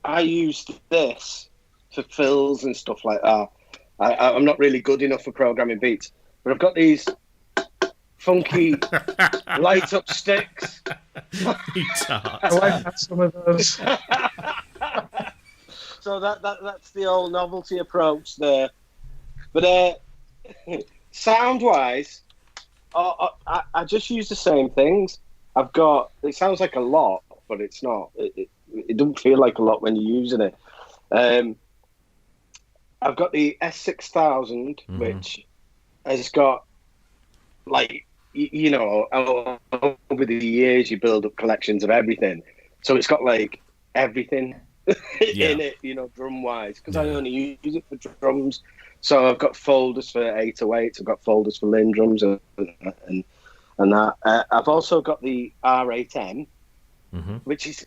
I used this for fills and stuff like that. I'm not really good enough for programming beats, but I've got these funky light up sticks. I like some of those. So that's the old novelty approach there. But sound wise, I just use the same things. I've got. It sounds like a lot, but it's not. It doesn't feel like a lot when you're using it. I've got the S6000, which has got, like, over the years you build up collections of everything. So it's got, like, everything in it, drum-wise, because I only use it for drums. So I've got folders for 808s, I've got folders for Lindrums and that. I've also got the R8M, which is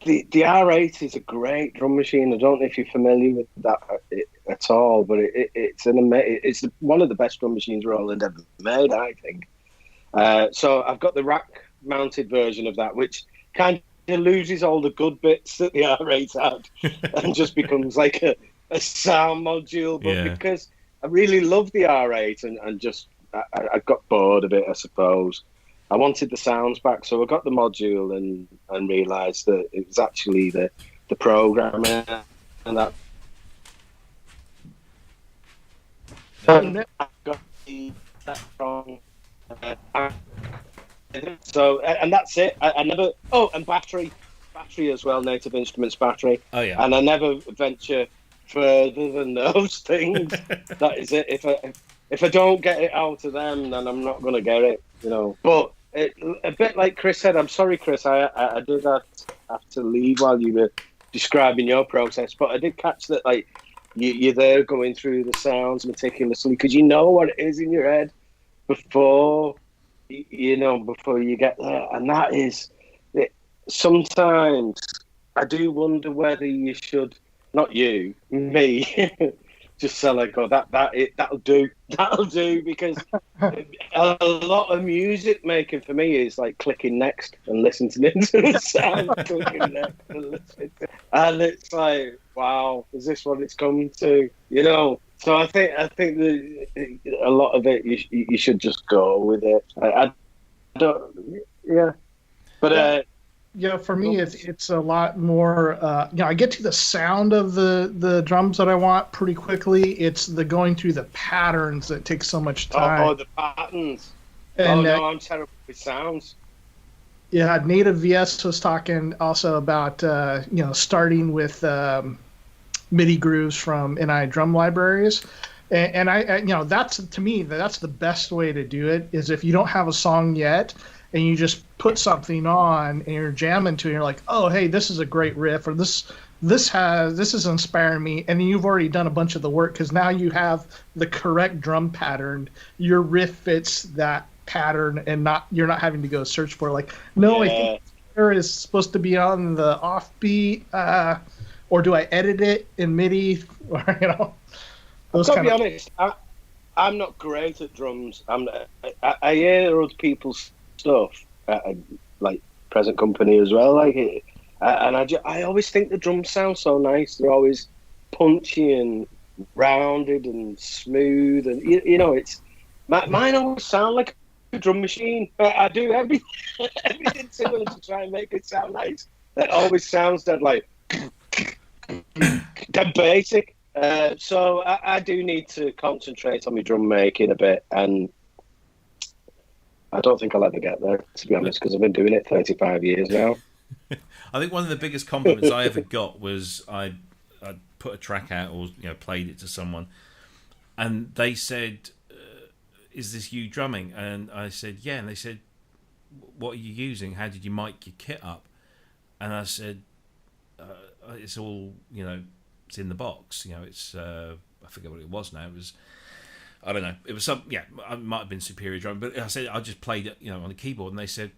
the R8 is a great drum machine. I don't know if you're familiar with that at all, but it's one of the best drum machines Roland ever made, I think. So I've got the rack-mounted version of that, which kind of loses all the good bits that the R8 had and just becomes like a sound module. But because I really love the R8 and just I got bored of it, I suppose. I wanted the sounds back, so I got the module and realised that it was actually the programmer and that. And I got that from. So and that's it. I never. Oh, and battery as well. Native Instruments battery. Oh yeah. And I never venture further than those things. That is it. If I don't get it out of them, then I'm not going to get it, you know. But a bit like Cryss said, I'm sorry, Cryss, I did have to leave while you were describing your process, but I did catch that, like, you're there going through the sounds meticulously because you know what it is in your head before you get there. And that is, sometimes I do wonder whether you should, not you, me, just so like, oh, that'll do, because a lot of music making for me is like clicking next and listening to the sound, clicking next and listening to, and it's like, wow, is this what it's come to? You know. So I think that a lot of it you should just go with it. I don't, yeah, but yeah, for me, it's a lot more. I get to the sound of the drums that I want pretty quickly. It's the going through the patterns that takes so much time. Oh, the patterns. And, I'm terrible with sounds. Yeah, Native VS was talking also about starting with MIDI grooves from NI drum libraries. And I that's, to me, that's the best way to do it, is if you don't have a song yet and you just put something on and you're jamming to it, and you're like, oh, hey, this is a great riff, or this is inspiring me, and then you've already done a bunch of the work because now you have the correct drum pattern. Your riff fits that pattern, and you're not having to go search for, like, no, I think here is supposed to be on the offbeat, or do I edit it in MIDI, or I've got to be honest, I'm not great at drums. I hear other people's stuff, like present company as well, like it, and I always think the drums sound so nice. They're always punchy and rounded and smooth, and it's mine always sound like a drum machine. I do everything similar to try and make it sound nice. It always sounds dead like dead basic. So I do need to concentrate on my drum making a bit, and I don't think I'll ever get there, to be honest, because I've been doing it 35 years now. I think one of the biggest compliments I ever got was I put a track out, or played it to someone, and they said, "Is this you drumming?" And I said, "Yeah." And they said, "What are you using? How did you mic your kit up?" And I said, "It's all it's in the box. It's I forget what it was now. It was." I don't know. It was some, it might have been Superior Drum, but I said I just played it, on the keyboard, and they said,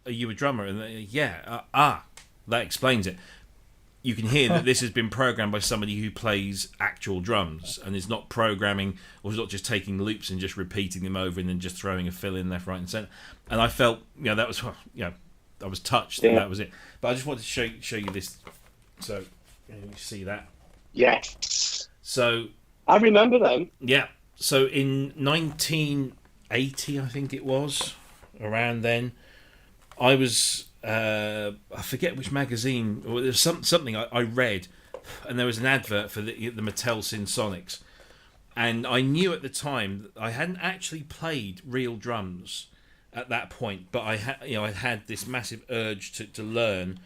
"Are you a drummer?" And they, that explains it. You can hear that this has been programmed by somebody who plays actual drums and is not programming, or is not just taking loops and just repeating them over and then just throwing a fill in left, right, and centre. And I felt, that was, I was touched, and that was it. But I just wanted to show you this, so you see that. Yes. So I remember them. Yeah. So in 1980, I think it was, around then, I was, I forget which magazine, or there was something I read, and there was an advert for the Mattel Synsonics, and I knew at the time that I hadn't actually played real drums at that point, but I had this massive urge to learn,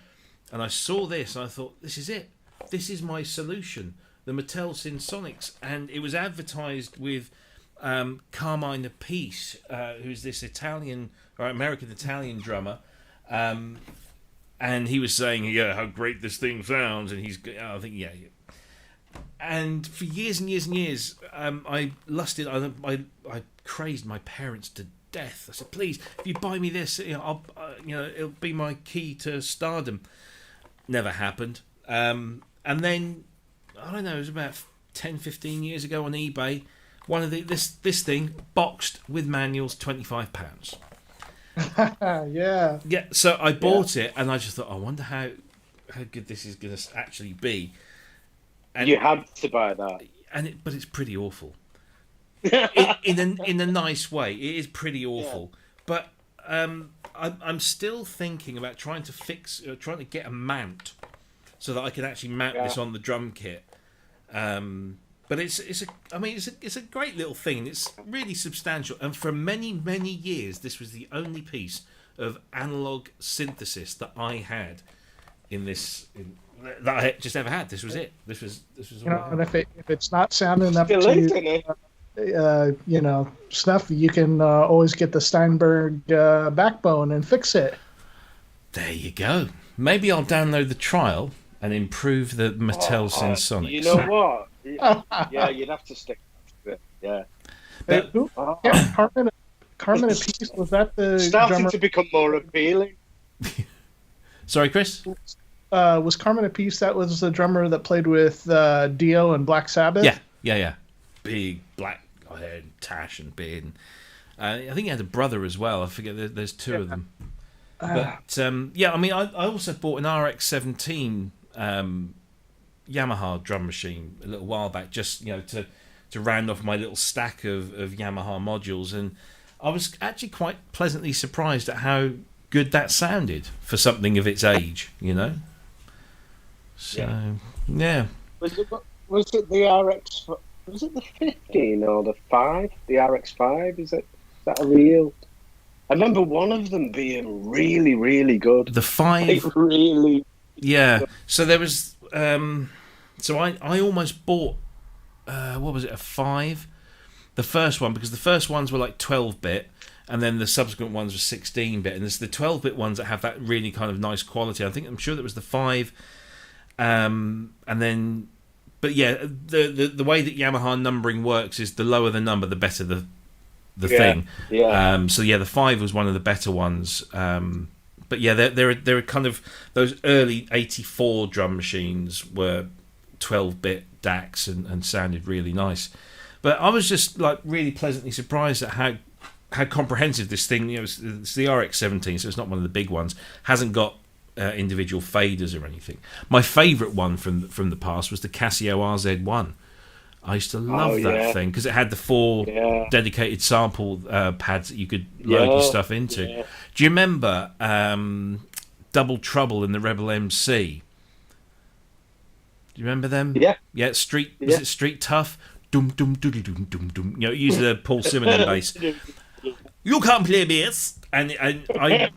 and I saw this, and I thought, this is it. This is my solution. The Mattel Synsonics, and it was advertised with Carmine Appice, who's this American-Italian drummer, and he was saying, how great this thing sounds, and I think, and for years and years and years, I lusted, I crazed my parents to death. I said, please, if you buy me this, it'll be my key to stardom. Never happened. And then, I don't know, it was about 10, 15 years ago on eBay, one of this thing, boxed with manuals, £25. Yeah. Yeah, so I bought it, and I just thought, I wonder how good this is going to actually be. And you had to buy that. But it's pretty awful. in a nice way. It is pretty awful. Yeah. But I'm still thinking about trying to get a mount, so that I can actually mount this on the drum kit. But it's a great little thing. It's really substantial, and for many, many years, this was the only piece of analog synthesis that I had in this. that I just ever had. This was it. This was all I had. And if it's not sounding up Still is, isn't it? to stuff, you can always get the Steinberg backbone and fix it. There you go. Maybe I'll download the trial and improve the Mattel Synsonics. You know what? Yeah, you'd have to stick to it. Yeah. But, Carmen Apiece, was that the starting drummer? to become more appealing. sorry, Chris? Was Carmen Apiece, that was the drummer that played with Dio and Black Sabbath? Yeah. Big black hair, tash and beard. I think he had a brother as well. I forget. There's two of them. But I mean, I also bought an RX-17 Yamaha drum machine a little while back, just to round off my little stack of Yamaha modules, and I was actually quite pleasantly surprised at how good that sounded for something of its age, So yeah. Was it the RX? Was it the 15 or the 5? The RX-5? Is that a real? I remember one of them being really, really good. The 5, like, really. Yeah. Good. So there was. So I almost bought. What was it? A 5. The first one, because the first ones were like 12-bit, and then the subsequent ones were 16-bit, and it's the 12-bit ones that have that really kind of nice quality. I'm sure that was the 5, and then. But yeah, the way that Yamaha numbering works is the lower the number, the better the thing. Yeah. So yeah, the 5 was one of the better ones. But yeah, there are kind of those early '84 drum machines were 12-bit DACs and sounded really nice. But I was just like really pleasantly surprised at how comprehensive this thing. It's the RX-17, so it's not one of the big ones. Hasn't got individual faders or anything. My favourite one from the past was the Casio RZ1. I used to love that thing because it had the 4 dedicated sample pads that you could load your stuff into. Yeah. Do you remember Double Trouble in the Rebel MC? Do you remember them? Yeah. Yeah. Was it Street Tough? Dum dum doodle dum dum dum. It used the Paul Simonon bass. You can't play bass, and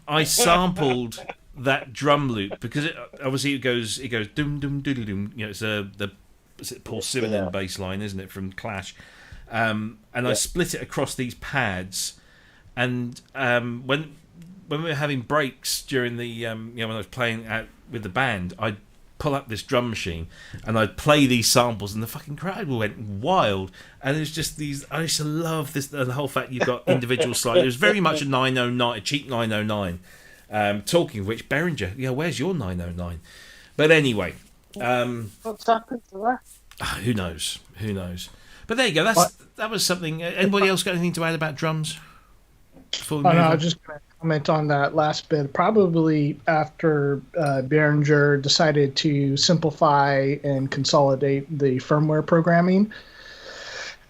I sampled that drum loop because it goes dum dum doodle dum. It's it's Paul Simonon bass line, isn't it, from Clash? And I split it across these pads, and when we were having breaks during the when I was playing out with the band, I'd pull up this drum machine and I'd play these samples, and the fucking crowd went wild. And it was just these. I used to love this, the whole fact you've got individual slides. It was very much a 909, a cheap 909. Talking of which, Behringer, where's your 909? But anyway, what's happened to that? Who knows? But there you go. That was something. Anybody else got anything to add about drums? I was just going to comment on that last bit. Probably after Behringer decided to simplify and consolidate the firmware programming,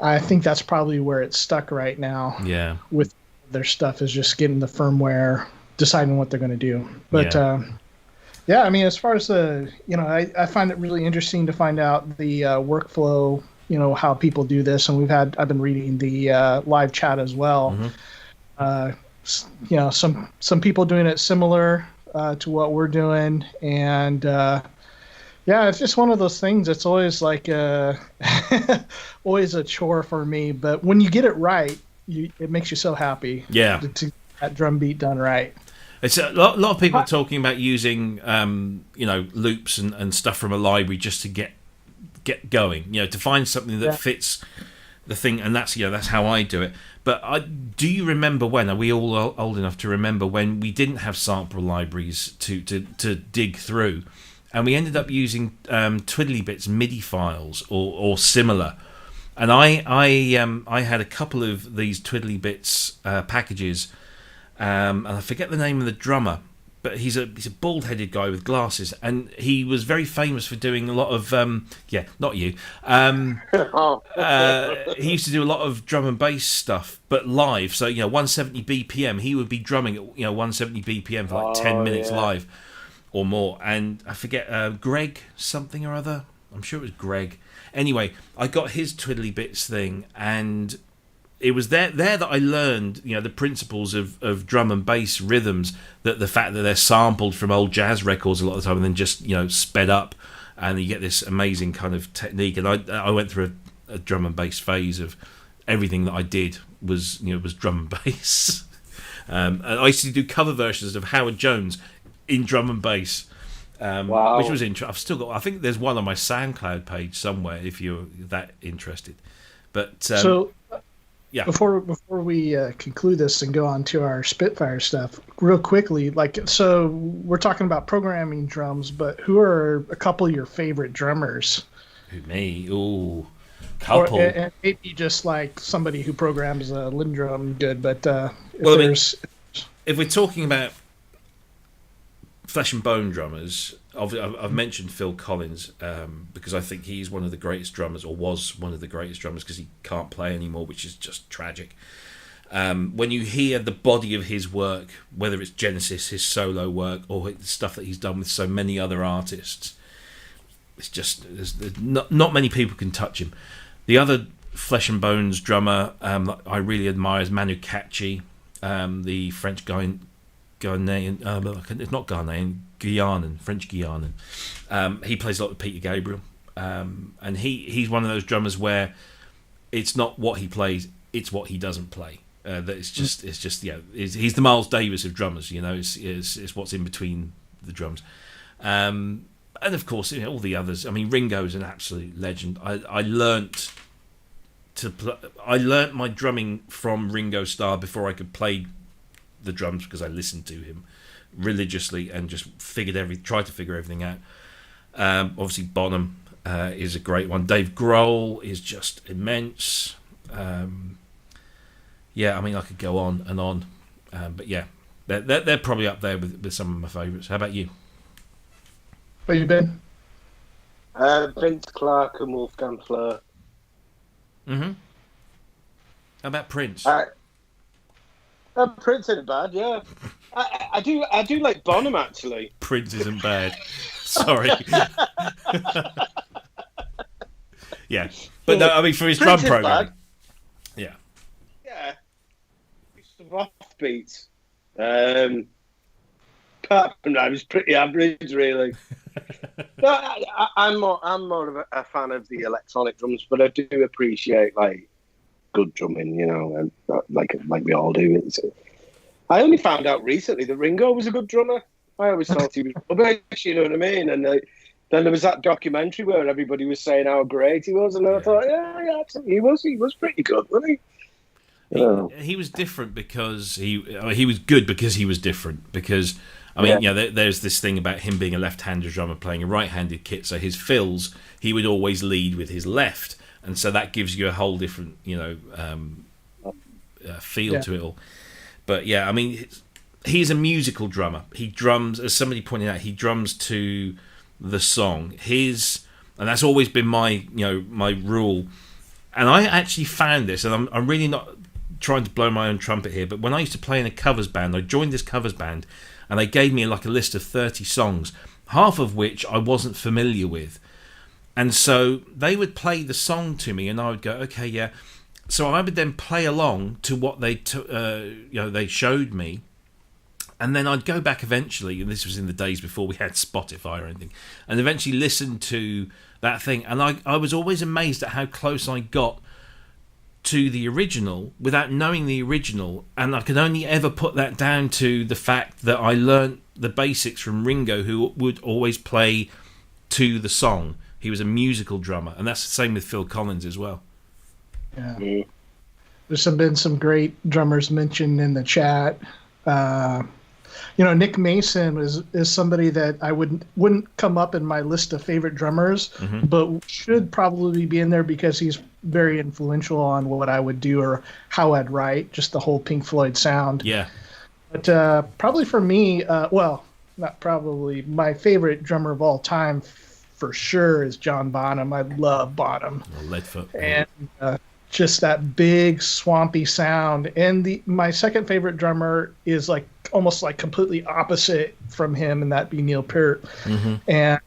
I think that's probably where it's stuck right now. Yeah. With their stuff is just getting the firmware, deciding what they're going to do. But I mean, as far as I find it really interesting to find out the workflow, how people do this, and I've been reading the live chat as well. Mm-hmm. Some people doing it similar to what we're doing, and it's just one of those things. It's always like always a chore for me, but when you get it right, it makes you so happy. Yeah, to get that drum beat done right. It's a lot of people are talking about using loops and stuff from a library just to get going, to find something that fits the thing, and that's how I do it. But do you remember when? Are we all old enough to remember when we didn't have sample libraries to dig through, and we ended up using Twiddlybits MIDI files or similar? And I had a couple of these Twiddlybits packages, and I forget the name of the drummer, but he's a bald-headed guy with glasses, and he was very famous for doing a lot of not you. He used to do a lot of drum and bass stuff, but live. So 170 BPM, he would be drumming at 170 BPM for like 10 minutes live or more. And I forget Greg something or other. I'm sure it was Greg. Anyway, I got his Twiddlybits thing, and it was there that I learned, the principles of drum and bass rhythms. That the fact that they're sampled from old jazz records a lot of the time, and then just sped up, and you get this amazing kind of technique. And I went through a drum and bass phase of everything that I did was drum and bass. And I used to do cover versions of Howard Jones in drum and bass, Wow. which was interesting. I've still got. I think there's one on my SoundCloud page somewhere if you're that interested. But yeah. Before we conclude this and go on to our Spitfire stuff, real quickly, so we're talking about programming drums, but who are a couple of your favorite drummers? Who, me? Ooh, couple. And maybe just like somebody who programs a Lindrum good, but if we're talking about flesh and bone drummers, I've mentioned Phil Collins because I think he's one of the greatest drummers, or was one of the greatest drummers, because he can't play anymore, which is just tragic. When you hear the body of his work, whether it's Genesis, his solo work, or the stuff that he's done with so many other artists, it's just there's not many people can touch him. The other flesh and bones drummer I really admire is Manu Katché, the French Ghanaian. It's not Ghanaian, Guyanan, French Guyanan. He plays a lot with Peter Gabriel, and he's one of those drummers where it's not what he plays, it's what he doesn't play. He's the Miles Davis of drummers. It's what's in between the drums. And of course, all the others. I mean, Ringo's an absolute legend. I learnt my drumming from Ringo Starr before I could play the drums, because I listened to him religiously and just tried to figure everything out. Obviously, Bonham is a great one. Dave Grohl is just immense. I mean, I could go on and on, but yeah, they're probably up there with some of my favourites. How about you? Where you been? Vince Clarke and Wolfgang Flür. Mm-hmm. How about Prince? Prince isn't bad, yeah. I do like Bonham, actually. Prince isn't bad. Sorry. Yeah, but no, I mean, for his Prince drum program. Yeah. Yeah. Some offbeats. Apart from that, it was pretty average, really. No, I'm more of a fan of the electronic drums, but I do appreciate good drumming, and like we all do. I only found out recently that Ringo was a good drummer. I always thought he was rubbish, you know what I mean? And then there was that documentary where everybody was saying how great he was, and I thought, yeah, absolutely, he was pretty good, wasn't he? He was different because he was good because he was different. Because I mean, there's this thing about him being a left-handed drummer playing a right-handed kit. So his fills, he would always lead with his left, and so that gives you a whole different, feel to it all. But yeah, I mean, he's a musical drummer. He drums, as somebody pointed out, he drums to the song. And that's always been my rule. And I actually found this, and I'm really not trying to blow my own trumpet here, but when I used to play in a covers band, I joined this covers band, and they gave me a list of 30 songs, half of which I wasn't familiar with. And so they would play the song to me, and I would go, okay, yeah. So I would then play along to what they showed me, and then I'd go back eventually, and this was in the days before we had Spotify or anything, and eventually listen to that thing. And I was always amazed at how close I got to the original without knowing the original, and I could only ever put that down to the fact that I learnt the basics from Ringo, who would always play to the song. He was a musical drummer, and that's the same with Phil Collins as well. Yeah. There's been some great drummers mentioned in the chat. Nick Mason is somebody that I wouldn't come up in my list of favorite drummers, but should probably be in there because he's very influential on what I would do or how I'd write, just the whole Pink Floyd sound. Yeah. But probably for me, not probably, my favorite drummer of all time for sure is John Bonham. I love Bonham. Leadfoot. And just that big swampy sound. And my second favorite drummer is almost completely opposite from him, and that'd be Neil Peart. And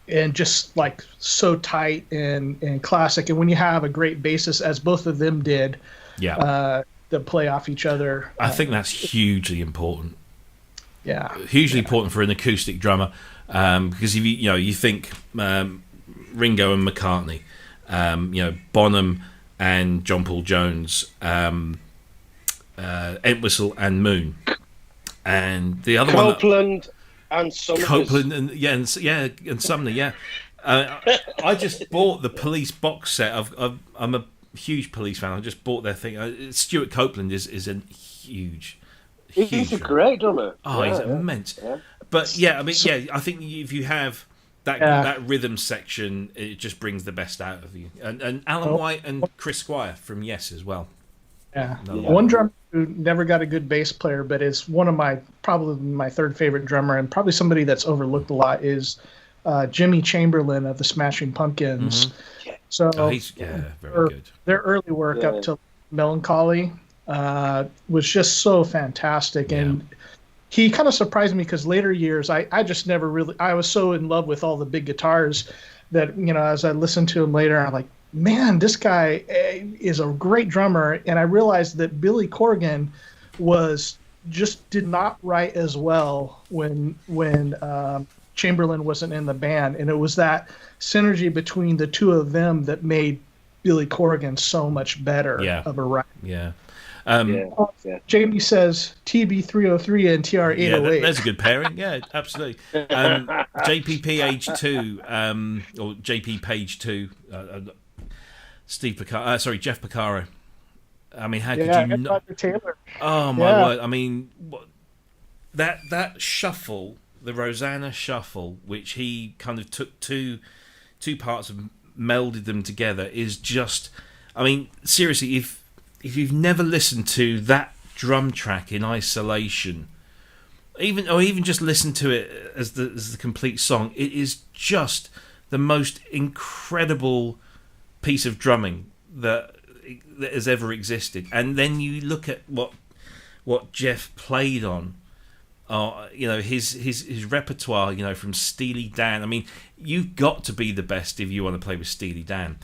and just like so tight and classic. And when you have a great bassist, as both of them did, that play off each other, I think that's hugely important. Yeah, hugely important for an acoustic drummer, because if you think Ringo and McCartney, Bonham and John Paul Jones, Entwistle and Moon, and the other Copeland and Sumner. Copeland and Sumner. Yeah, I just bought the Police box set. I'm a huge Police fan. I just bought their thing. Stuart Copeland is a huge. He's a great drummer. Oh, he's immense. Yeah. But I I think if you have that rhythm section, it just brings the best out of you. And Alan White and Chris Squire from Yes as well. Yeah. One drummer who never got a good bass player, but is probably my third favorite drummer, and probably somebody that's overlooked a lot, is Jimmy Chamberlin of the Smashing Pumpkins. Mm-hmm. So he's very good. Their early work up to Melancholy was just so fantastic, and he kind of surprised me because later years I just never really, I was so in love with all the big guitars that as I listened to him later, I'm like, man, this guy is a great drummer. And I realized that Billy Corgan did not write as well when Chamberlain wasn't in the band, and it was that synergy between the two of them that made Billy Corgan so much better of a writer. Yeah. Jamie says TB303 and TR808. Yeah, that's a good pairing. Yeah, absolutely. JPPH2 or JP Page 2. Jeff Porcaro. I mean, how could you not? Taylor. Oh my word! I mean, that shuffle, the Rosanna shuffle, which he kind of took two parts and melded them together, is just. I mean, seriously, if you've never listened to that drum track in isolation, even just listen to it as the complete song, it is just the most incredible piece of drumming that has ever existed. And then you look at what Jeff played on, his repertoire, from Steely Dan. I mean, you've got to be the best if you want to play with Steely Dan.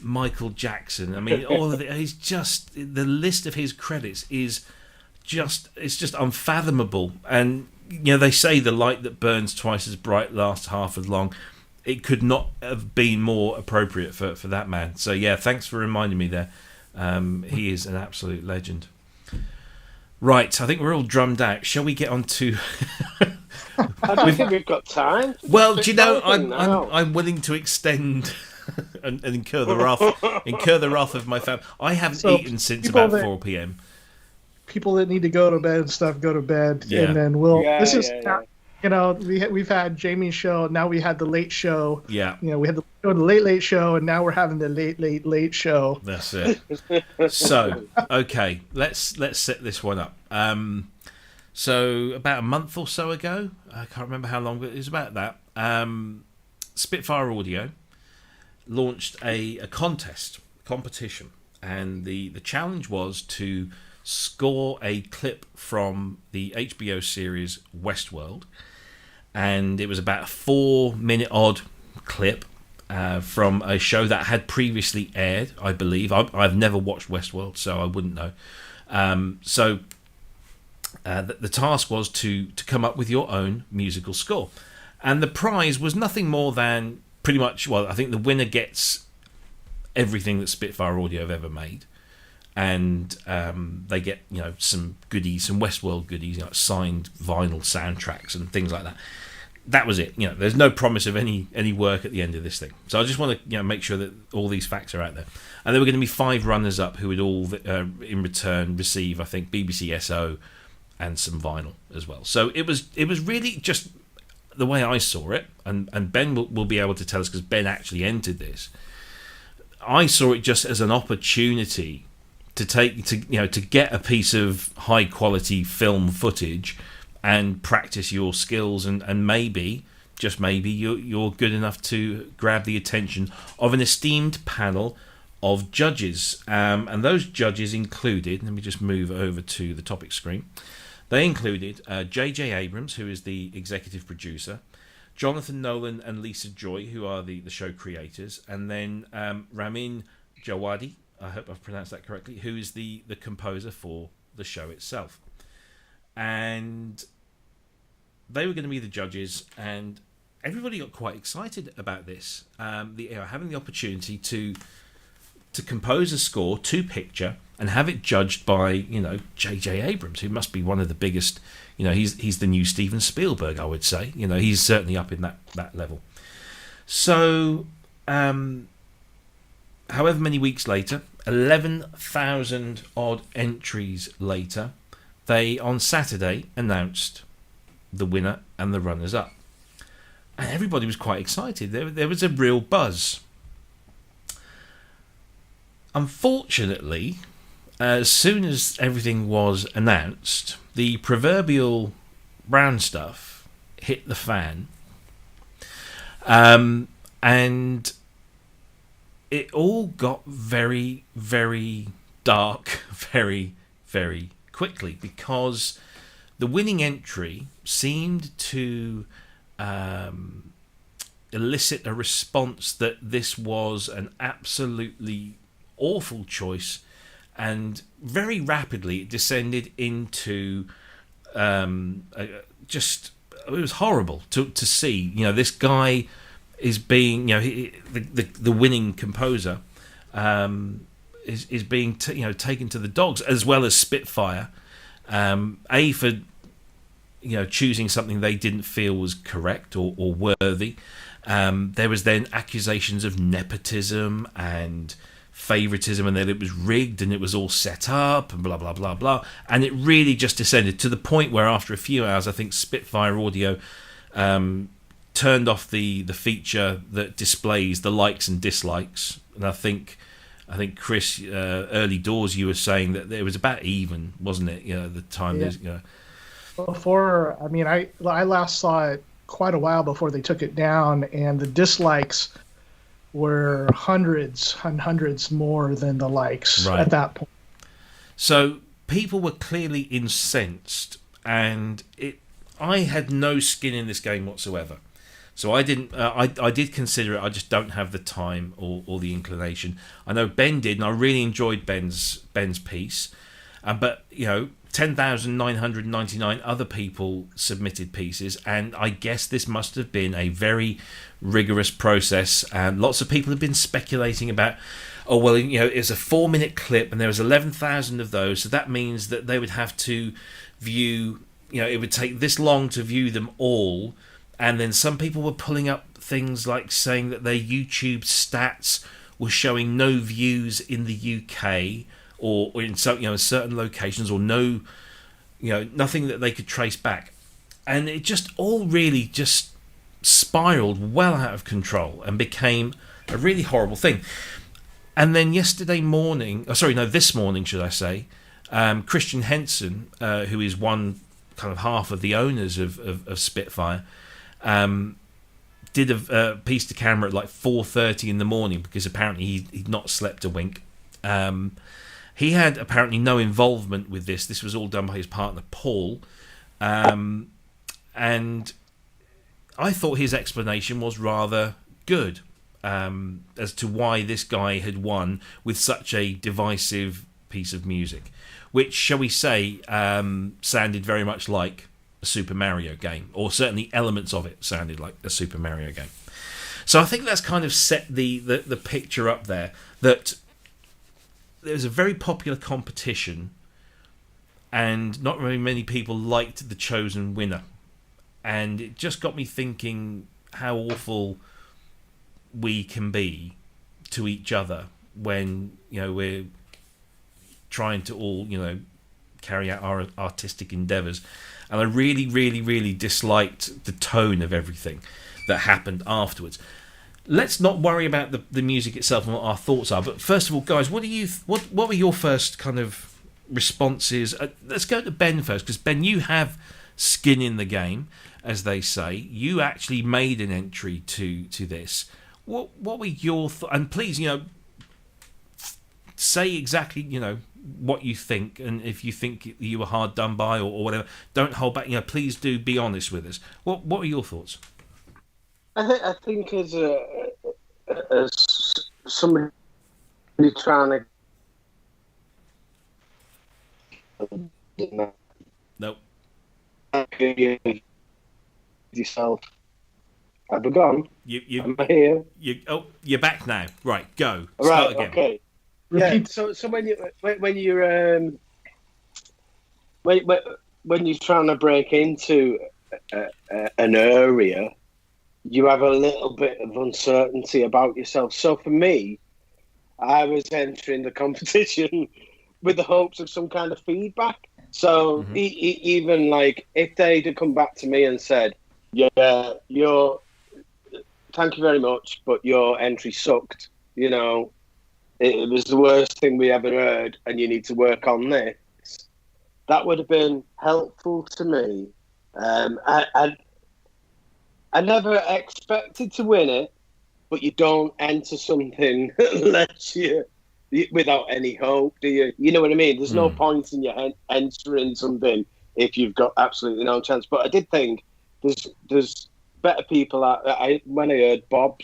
Michael Jackson. I mean, all of it. He's just, the list of his credits is just unfathomable. And they say the light that burns twice as bright lasts half as long. It could not have been more appropriate for that man. So thanks for reminding me there. He is an absolute legend. Right, I think we're all drummed out. Shall we get on to? I don't think we've got time. Well, do you know, I'm willing to extend and incur the wrath of my family. I haven't eaten since about 4 p.m. People that need to go to bed and stuff go to bed, and then we'll. We've had Jamie's show. Now we had the late show. Yeah. We had the late show, and now we're having the late show. That's it. So, okay, let's set this one up. So about a month or so ago, I can't remember how long, but it was about that. Spitfire Audio launched a competition, and the challenge was to score a clip from the HBO series Westworld, and it was about a 4-minute odd clip from a show that had previously aired, I believe. I've never watched Westworld, so I wouldn't know. The task was to come up with your own musical score, and the prize was nothing more than pretty much, well, I think the winner gets everything that Spitfire Audio have ever made, and they get some goodies, some Westworld goodies, signed vinyl soundtracks and things like that. That was it. There's no promise of any work at the end of this thing. So I just want to make sure that all these facts are out there. And there were going to be 5 runners up who would all in return receive, I think, BBC SO and some vinyl as well. So it was really just the way I saw it, and Ben will be able to tell us because Ben actually entered this. I saw it just as an opportunity to get a piece of high quality film footage and practice your skills, and maybe, just maybe, you're good enough to grab the attention of an esteemed panel of judges. And those judges included, let me just move over to the topic screen. They included J.J. Abrams, who is the executive producer, Jonathan Nolan and Lisa Joy, who are the show creators, and then Ramin Djawadi, I hope I've pronounced that correctly, who is the composer for the show itself. And they were going to be the judges, and everybody got quite excited about this. Having the opportunity to compose a score to picture and have it judged by, J.J. Abrams, who must be one of the biggest. He's the new Steven Spielberg, I would say. He's certainly up in that level. So, however many weeks later, 11,000 odd entries later, they on Saturday announced the winner and the runners-up. And everybody was quite excited. There was a real buzz. Unfortunately, as soon as everything was announced, the proverbial brown stuff hit the fan. And it all got very, very dark very, very quickly, because the winning entry seemed to elicit a response that this was an absolutely awful choice, and very rapidly it descended into it was horrible to see. This guy is being, the winning composer is being taken to the dogs, as well as Spitfire, for choosing something they didn't feel was correct or worthy. There was then accusations of nepotism and favoritism, and that it was rigged and it was all set up and blah blah blah blah, and it really just descended to the point where after a few hours, I think Spitfire Audio turned off the feature that displays the likes and dislikes, and I think Cryss, early doors, you were saying that it was about even, wasn't it? The time. Yeah. Before, I last saw it quite a while before they took it down, and the dislikes were hundreds and hundreds more than the likes at that point. So people were clearly incensed, and I had no skin in this game whatsoever. So I didn't. I did consider it. I just don't have the time or the inclination. I know Ben did, and I really enjoyed Ben's piece. But 10,999 other people submitted pieces, and I guess this must have been a very rigorous process. And lots of people have been speculating about, it's a 4-minute clip, and there was 11,000 of those, so that means that they would have to view. It would take this long to view them all. And then some people were pulling up things like saying that their YouTube stats were showing no views in the UK or in some, certain locations, or no, nothing that they could trace back. And it just all really just spiraled well out of control and became a really horrible thing. And then this morning, should I say, Christian Henson, who is one kind of half of the owners of Spitfire, did a piece to camera at like 4:30 in the morning, because apparently he'd not slept a wink. He had apparently no involvement with this. This was all done by his partner Paul, and I thought his explanation was rather good as to why this guy had won with such a divisive piece of music, which, shall we say, sounded very much like a Super Mario game, or certainly elements of it sounded like a Super Mario game. So I think that's kind of set the picture up there, that there's a very popular competition, and not very many people liked the chosen winner. And it just got me thinking how awful we can be to each other when we're trying to all carry out our artistic endeavours. And I really, really, really disliked the tone of everything that happened afterwards. Let's not worry about the music itself and what our thoughts are. But first of all, guys, what were your first kind of responses? Let's go to Ben first, because Ben, you have skin in the game, as they say. You actually made an entry to this. What were your thoughts? And please, say exactly, what you think, and if you think you were hard done by or whatever, don't hold back. Please do be honest with us. What were your thoughts? I think as somebody trying to Nope. yourself. Have I gone? Am I here? You're back now. Right, go. Right. Start again. Okay. Repeat. Yeah. So when you're when you're trying to break into an area, you have a little bit of uncertainty about yourself. So for me, I was entering the competition with the hopes of some kind of feedback. So even like if they'd have come back to me and said, "Yeah, thank you very much, but your entry sucked," you know, it was the worst thing we ever heard, and you need to work on this. That would have been helpful to me. I never expected to win it, but you don't enter something unless without any hope, do you? You know what I mean? There's no point in you entering something if you've got absolutely no chance. But I did think there's better people out. When I heard Bob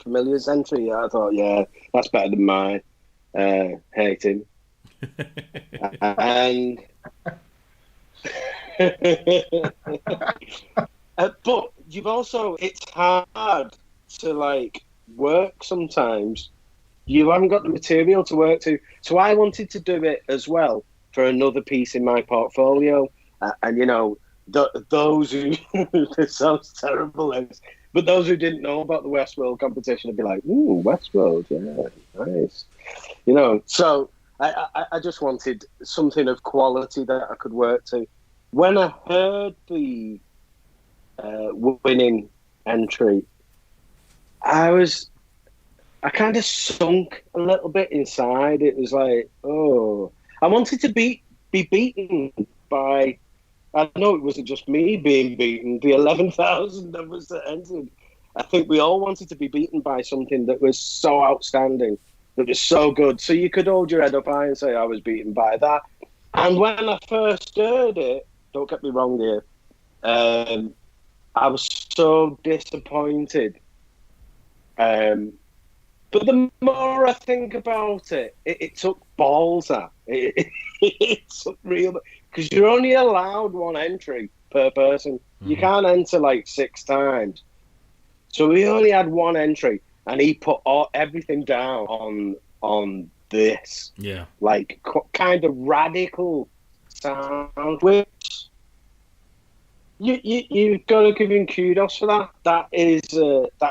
Familiar's entry, I thought, yeah, that's better than mine. Hate him. And but you've also, it's hard to like work sometimes. You haven't got the material to work to. So I wanted to do it as well for another piece in my portfolio. And, you know, those who, this sounds terrible, but those who didn't know about the Westworld competition would be like, ooh, Westworld, yeah, nice. You know, so I just wanted something of quality that I could work to. When I heard the winning entry, I kind of sunk a little bit inside. It was like, oh, I wanted to be beaten by, I know it wasn't just me being beaten, the 11,000 that was entered. I think we all wanted to be beaten by something that was so outstanding, that was so good. So you could hold your head up high and say, I was beaten by that. And when I first heard it, don't get me wrong here, I was so disappointed. But the more I think about it, it took balls at. It took real, because you're only allowed one entry per person. You can't enter like 6 times. So we only had one entry, and he put everything down on this. Yeah. Like kind of radical sound, which you've got to give him kudos for that. That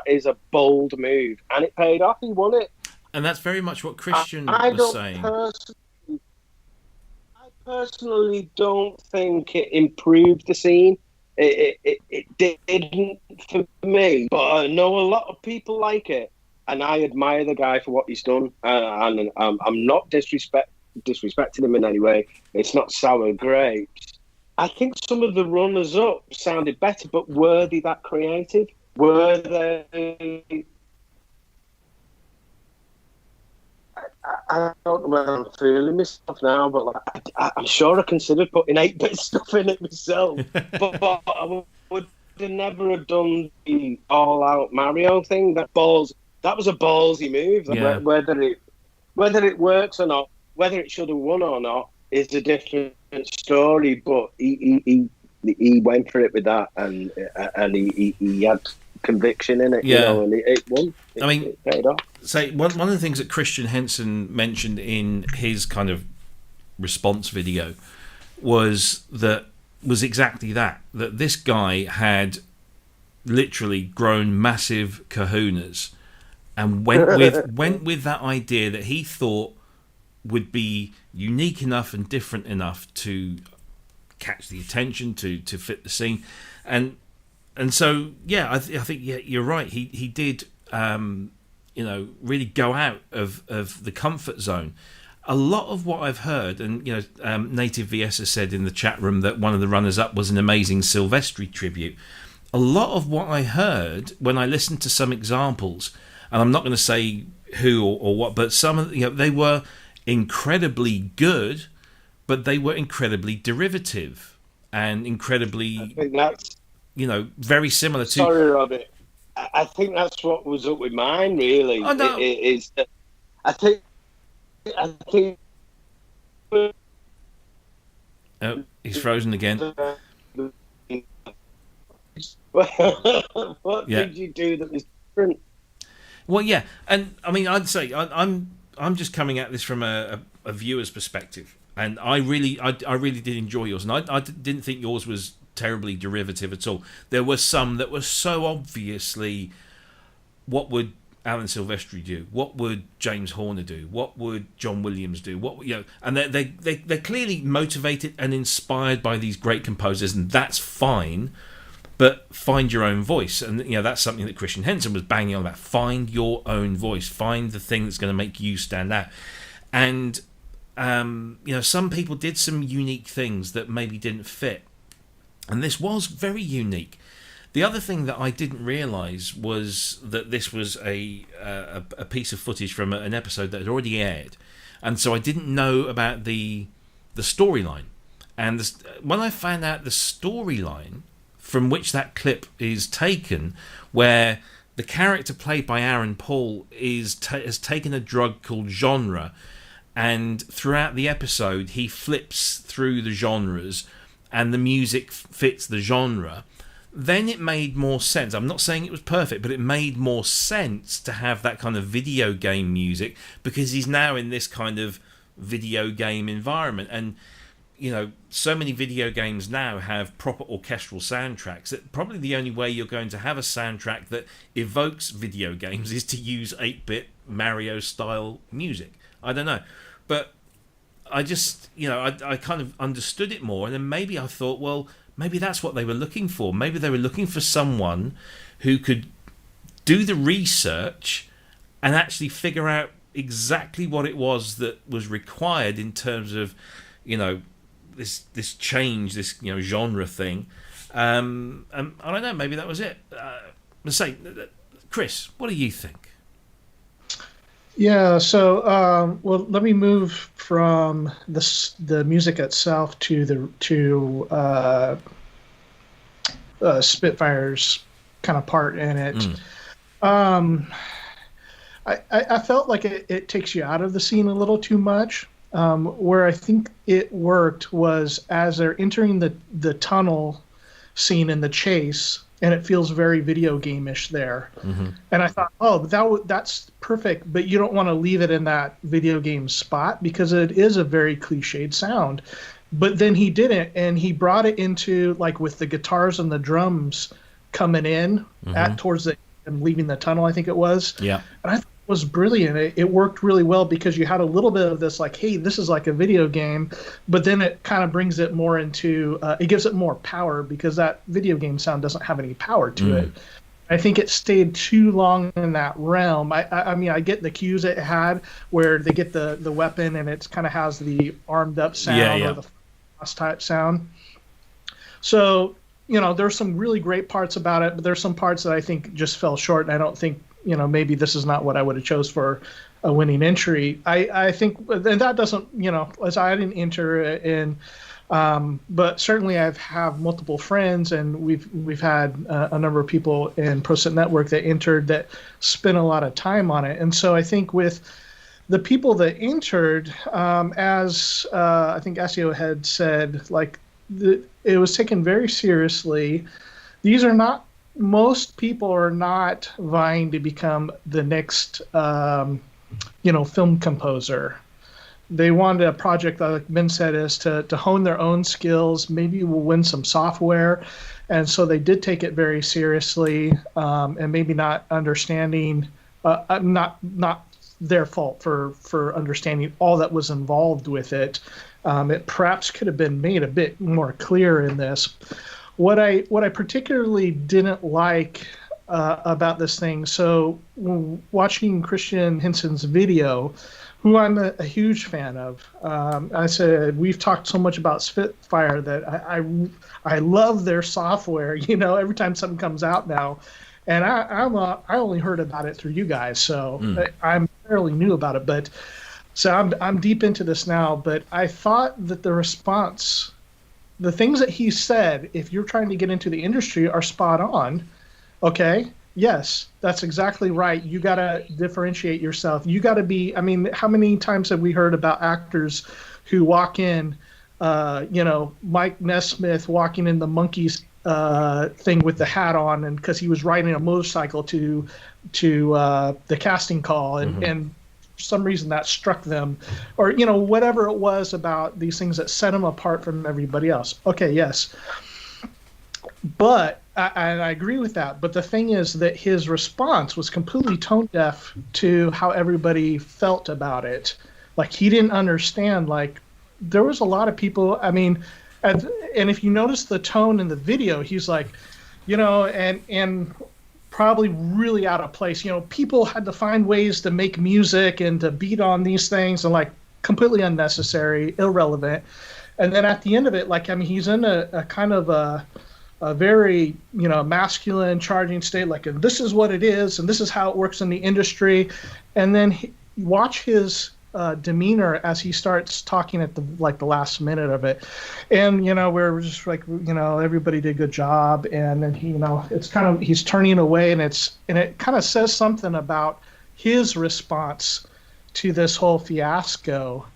is a bold move, and it paid off. He won it, and that's very much what Christian was saying. I personally don't think it improved the scene. It didn't for me, but I know a lot of people like it, and I admire the guy for what he's done. And I'm not disrespecting him in any way. It's not sour grapes. I think some of the runners-up sounded better, but were they that creative? Were they? I don't know whether I'm feeling myself now, but like, I'm sure I considered putting 8-bit stuff in it myself. but I would never have done the all-out Mario thing. That was a ballsy move. Yeah. Whether it works or not, whether it should have won or not, is a different story. But he went for it with that, and he had conviction in it, yeah. You know, and it won. It paid off. So one of the things that Christian Henson mentioned in his kind of response video was exactly that this guy had literally grown massive kahunas and went with that idea that he thought would be unique enough and different enough to catch the attention, to fit the scene, and so I think you're right. He did really go out of the comfort zone. A lot of what I've heard, and Native VS has said in the chat room that one of the runners up was an amazing Silvestri tribute. A lot of what I heard when I listened to some examples, and I'm not going to say who or what, but some of they were incredibly good, but they were incredibly derivative and incredibly, I think that's, very similar to. Sorry, Robert. I think that's what was up with mine. Really, Oh, no. is that I think. Oh, he's frozen again. What Yeah. did you do that was different? Well, yeah, and I mean, I'd say I'm just coming at this from a viewer's perspective, and I really did enjoy yours, and I didn't think yours was terribly derivative at all. There were some that were so obviously, what would Alan Silvestri do? What would James Horner do? What would John Williams do? What, you know, and they're clearly motivated and inspired by these great composers, and that's fine. But find your own voice, and you know that's something that Christian Henson was banging on about. Find your own voice. Find the thing that's going to make you stand out. And you know, some people did some unique things that maybe didn't fit, and this was very unique. The other thing that I didn't realise was that this was a piece of footage from an episode that had already aired, and so I didn't know about the storyline. And when I found out the storyline from which that clip is taken, where the character played by Aaron Paul has taken a drug called genre, and throughout the episode he flips through the genres and the music fits the genre, then it made more sense. I'm not saying it was perfect, but it made more sense to have that kind of video game music, because he's now in this kind of video game environment. And you know, so many video games now have proper orchestral soundtracks that probably the only way you're going to have a soundtrack that evokes video games is to use 8-bit Mario style music. I don't know, but I just, you know, I kind of understood it more, and then maybe I thought, well, maybe that's what they were looking for. Maybe they were looking for someone who could do the research and actually figure out exactly what it was that was required in terms of, you know, this change, this, you know, genre thing. And I don't know, maybe that was it. Let's say, Cryss, what do you think? Yeah, so well, let me move from the music itself to Spitfire's kind of part in it. I felt like it takes you out of the scene a little too much. Where I think it worked was as they're entering the tunnel scene in the chase, and it feels very video game-ish there. Mm-hmm. And I thought, oh, that's perfect, but you don't want to leave it in that video game spot because it is a very cliched sound. But then he didn't, and he brought it into, like, with the guitars and the drums coming in towards the and leaving the tunnel, I think it was. Yeah. And I thought it was brilliant. It worked really well because you had a little bit of this, like, hey, this is like a video game, but then it kind of brings it more into, it gives it more power because that video game sound doesn't have any power to it. I think it stayed too long in that realm. I mean, I get the cues it had where they get the weapon and it kind of has the armed up sound or the fast type sound. So, you know, there's some really great parts about it, but there's some parts that I think just fell short, and I don't think, you know, maybe this is not what I would have chose for a winning entry. I think, and that doesn't, you know, as I didn't enter in, but certainly I have multiple friends, and we've had a number of people in ProSynth Network that entered that spent a lot of time on it. And so I think with the people that entered, as I think Asio had said, like, it was taken very seriously. These are not, most people are not vying to become the next, you know, film composer. They wanted a project, like Ben said, is to hone their own skills. Maybe we'll win some software. And so they did take it very seriously, and maybe not understanding, not their fault for understanding all that was involved with it. It perhaps could have been made a bit more clear in this. What I particularly didn't like about this thing, so watching Christian Henson's video, who I'm a huge fan of, I said, we've talked so much about Spitfire that I love their software. You know, every time something comes out now, and I only heard about it through you guys, so I'm fairly new about it, but. So I'm deep into this now, but I thought that the response, the things that he said, if you're trying to get into the industry, are spot on, okay? Yes, that's exactly right. You got to differentiate yourself. You got to be, I mean, how many times have we heard about actors who walk in, Mike Nesmith walking in the Monkees thing with the hat on, and because he was riding a motorcycle to the casting call, and for some reason that struck them, or, whatever it was about these things that set them apart from everybody else. Okay, yes. But I agree with that. But the thing is that his response was completely tone deaf to how everybody felt about it. Like, he didn't understand. Like, there was a lot of people. I mean, and if you notice the tone in the video, he's like, and probably really out of place. People had to find ways to make music and to beat on these things, and like completely unnecessary, irrelevant. And then at the end of it, like, I mean, he's in a kind of a very, masculine charging state, like, this is what it is, and this is how it works in the industry. And then watch his demeanor as he starts talking at the last minute of it. And, we're just like, everybody did a good job. And then it's kind of, he's turning away, and it kind of says something about his response to this whole fiasco,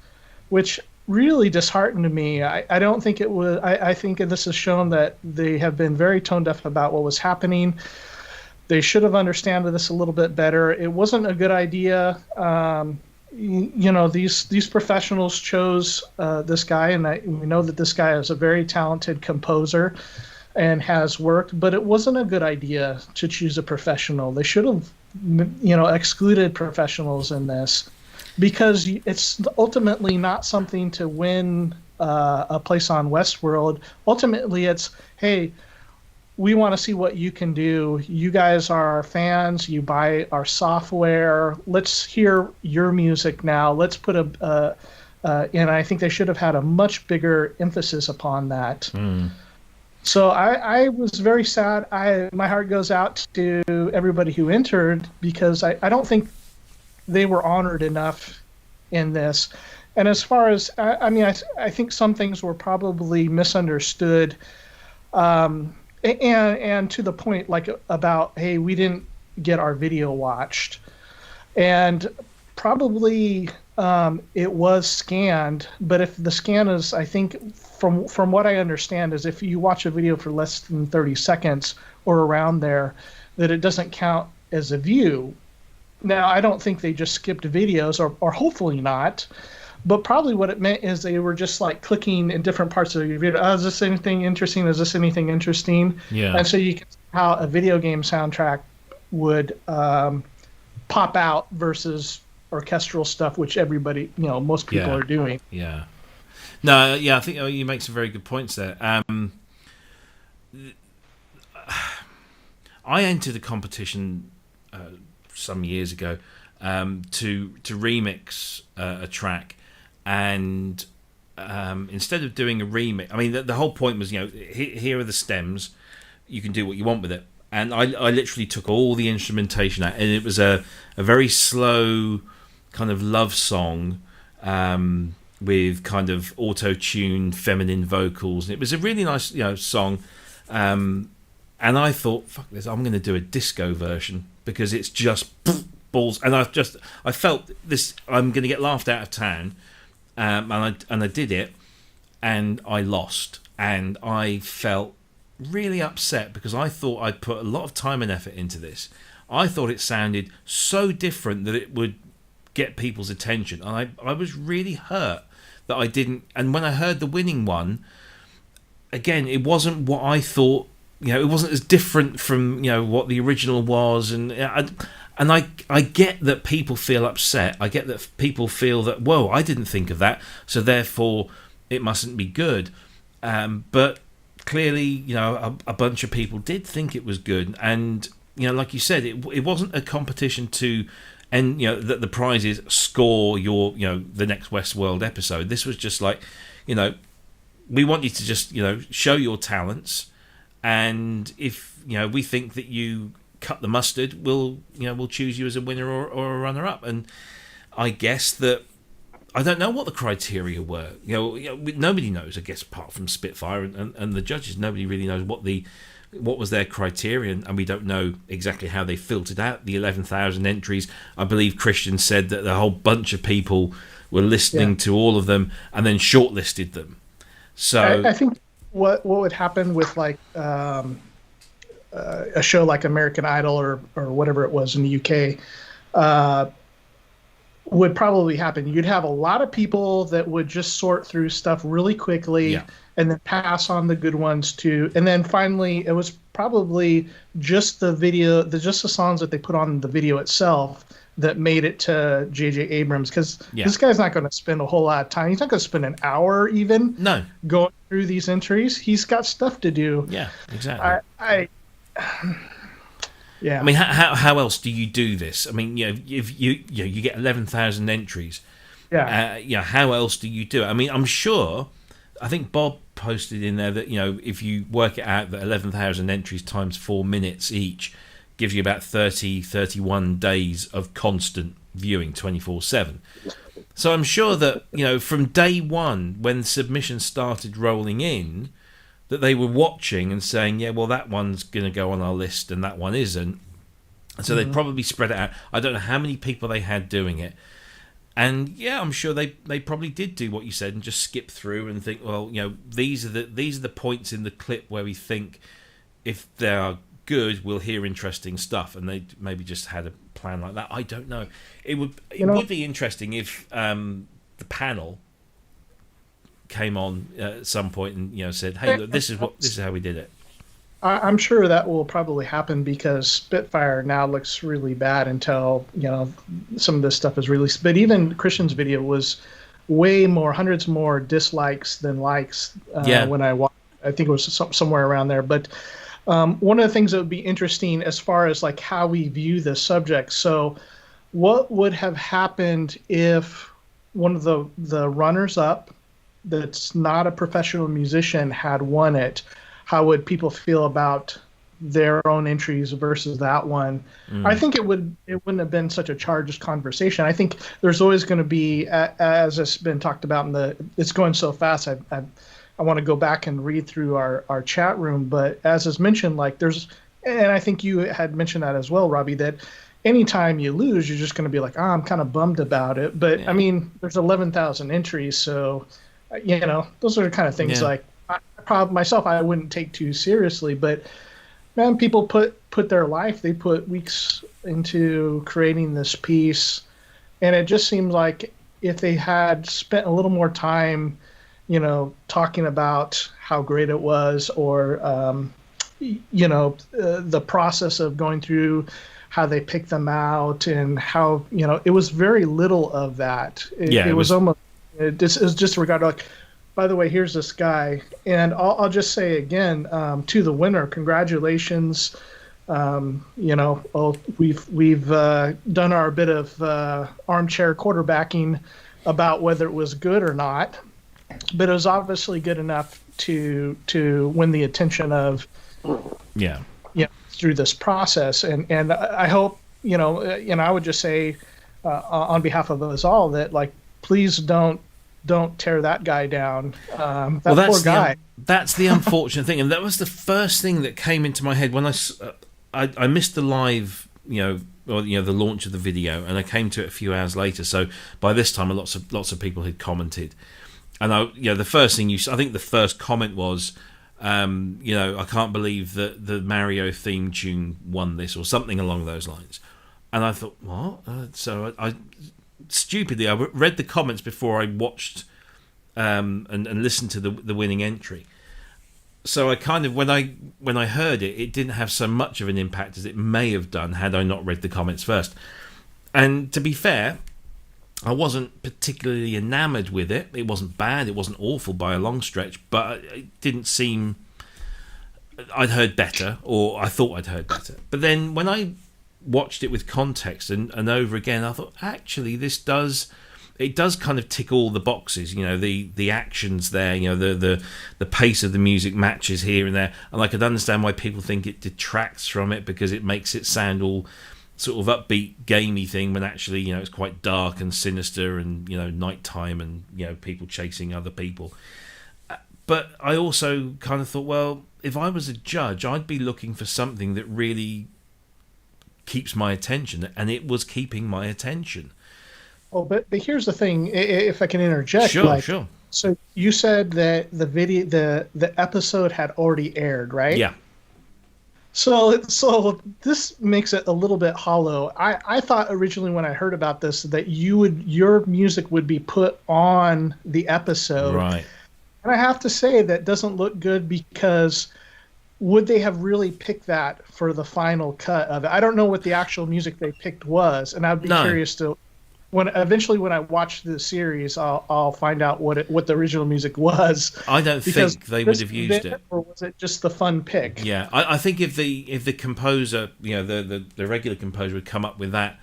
which really disheartened me. I don't think it was. I think this has shown that they have been very tone deaf about what was happening. They should have understood this a little bit better. It wasn't a good idea. These professionals chose this guy, and we know that this guy is a very talented composer and has worked, but it wasn't a good idea to choose a professional. They should have, excluded professionals in this, because it's ultimately not something to win a place on Westworld. Ultimately, it's, hey, we want to see what you can do. You guys are our fans. You buy our software. Let's hear your music now. Let's put and I think they should have had a much bigger emphasis upon that. So I was very sad. My heart goes out to everybody who entered, because I don't think they were honored enough in this. And as far as, I think some things were probably misunderstood, and to the point, like, about, hey, we didn't get our video watched. And probably it was scanned, but if the scan is, I think, from what I understand, is if you watch a video for less than 30 seconds or around there, that it doesn't count as a view. Now, I don't think they just skipped videos, or hopefully not, but probably what it meant is they were just like clicking in different parts of your video. Oh, is this anything interesting? Is this anything interesting? Yeah. And so you can see how a video game soundtrack would pop out versus orchestral stuff, which everybody, most people are doing. Yeah. No, yeah, I think you make some very good points there. I entered a competition some years ago to remix a track, and instead of doing a remix, I mean, the whole point was, here are the stems, you can do what you want with it. And I literally took all the instrumentation out, and it was a very slow kind of love song with kind of auto-tuned feminine vocals, and it was a really nice song. And I thought, fuck this, I'm going to do a disco version, because it's just balls. And I felt this, I'm going to get laughed out of town. And I did it, and I lost. And I felt really upset, because I thought I'd put a lot of time and effort into this. I thought it sounded so different that it would get people's attention. And I was really hurt that I didn't. And when I heard the winning one, again, it wasn't what I thought. It wasn't as different from what the original was, and I get that people feel upset. I get that people feel that, whoa, I didn't think of that, so therefore it mustn't be good. But clearly, a bunch of people did think it was good, and like you said, it wasn't a competition to, and that the prize is score your the next Westworld episode. This was just like, we want you to just show your talents. And if we think that you cut the mustard, we'll choose you as a winner or a runner-up. And I guess that I don't know what the criteria were. Nobody knows, I guess, apart from Spitfire and the judges. Nobody really knows what the what was their criterion, and we don't know exactly how they filtered out the 11,000 entries. I believe Christian said that a whole bunch of people were listening to all of them and then shortlisted them. So I think what would happen with like a show like American Idol or whatever it was in the UK would probably happen. You'd have a lot of people that would just sort through stuff really quickly and then pass on the good ones to, and then finally it was probably just the video, just the songs that they put on the video itself that made it to J.J. Abrams, because this guy's not going to spend a whole lot of time. He's not going to spend an hour even going through these entries. He's got stuff to do. Yeah, exactly. Yeah. I mean, how else do you do this? I mean, if you get 11,000 entries. Yeah. How else do you do it? I mean, I'm sure. I think Bob posted in there that if you work it out, that 11,000 entries times 4 minutes each gives you about 31 days of constant viewing, 24/7. So I'm sure that from day one, when submissions started rolling in, that they were watching and saying, yeah, well, that one's going to go on our list and that one isn't. So they probably spread it out. I don't know how many people they had doing it. And yeah, I'm sure they probably did do what you said and just skip through and think, well, these are the points in the clip where we think if they are good, we'll hear interesting stuff. And they maybe just had a plan like that. I don't know. It would be interesting if the panel came on at some point and said, "Hey, look, this is how we did it." I'm sure that will probably happen because Spitfire now looks really bad until some of this stuff is released. But even Christian's video was way more, hundreds more dislikes than likes when I watched. I think it was somewhere around there. But one of the things that would be interesting as far as like how we view the subject. So, what would have happened if one of the runners up that's not a professional musician had won it? How would people feel about their own entries versus that one? I think it wouldn't have been such a charged conversation. I think there's always going to be, as it's been talked about it's going so fast. I want to go back and read through our chat room, but as is mentioned, like and I think you had mentioned that as well, Robbie, that anytime you lose, you're just going to be like, I'm kind of bummed about it. But I mean, there's 11,000 entries, so those are the kind of things like. Myself, I wouldn't take too seriously, but man, people put their life, they put weeks into creating this piece, and it just seems like if they had spent a little more time, talking about how great it was, or the process of going through how they picked them out and how it was very little of that. It was almost it was just regarded like. By the way, here's this guy, and I'll just say again to the winner, congratulations. We've done our bit of armchair quarterbacking about whether it was good or not, but it was obviously good enough to win the attention of through this process, and I hope I would just say on behalf of us all that please don't tear that guy down. Poor guy. That's the unfortunate thing, and that was the first thing that came into my head when I missed the live, the launch of the video, and I came to it a few hours later. So by this time, lots of people had commented, and the first thing I think the first comment was, I can't believe that the Mario theme tune won this, or something along those lines. And I thought, what? So I stupidly, I read the comments before I watched and listened to the winning entry. So I kind of, when I heard it, it didn't have so much of an impact as it may have done had I not read the comments first. And to be fair, I wasn't particularly enamoured with it. It wasn't bad, it wasn't awful by a long stretch, but it didn't seem I'd heard better, or I thought I'd heard better. But then when I watched it with context and over again, I thought actually it does kind of tick all the boxes. The actions there, the pace of the music matches here and there, and I could understand why people think it detracts from it because it makes it sound all sort of upbeat, gamey thing when actually it's quite dark and sinister and nighttime and people chasing other people. But I also kind of thought, well, if I was a judge, I'd be looking for something that really keeps my attention, and it was keeping my attention. Oh, but here's the thing, if I can interject. Sure. So you said that the episode had already aired, right? Yeah. So this makes it a little bit hollow. I thought originally when I heard about this that your music would be put on the episode. Right. And I have to say that doesn't look good, because would they have really picked that for the final cut of it? I don't know what the actual music they picked was, and I'd be curious to when I watch the series, I'll find out what the original music was. I don't think they would have used it, or was it just the fun pick? Yeah, I think if the composer, the regular composer, would come up with that,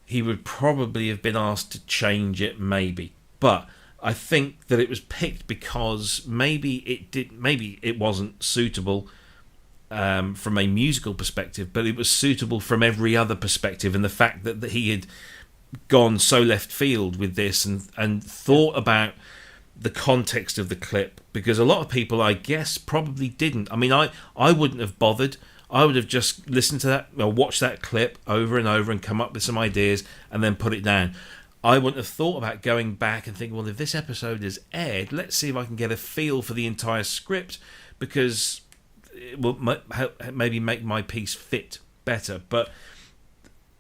he would probably have been asked to change it, maybe. But I think that it was picked because maybe it wasn't suitable from a musical perspective, but it was suitable from every other perspective, and the fact that he had gone so left field with this and thought about the context of the clip, because a lot of people, I guess, probably didn't. I mean, I wouldn't have bothered. I would have just listened to that, watched that clip over and over and come up with some ideas and then put it down. I wouldn't have thought about going back and thinking, well, if this episode is aired, let's see if I can get a feel for the entire script, because it will maybe make my piece fit better. But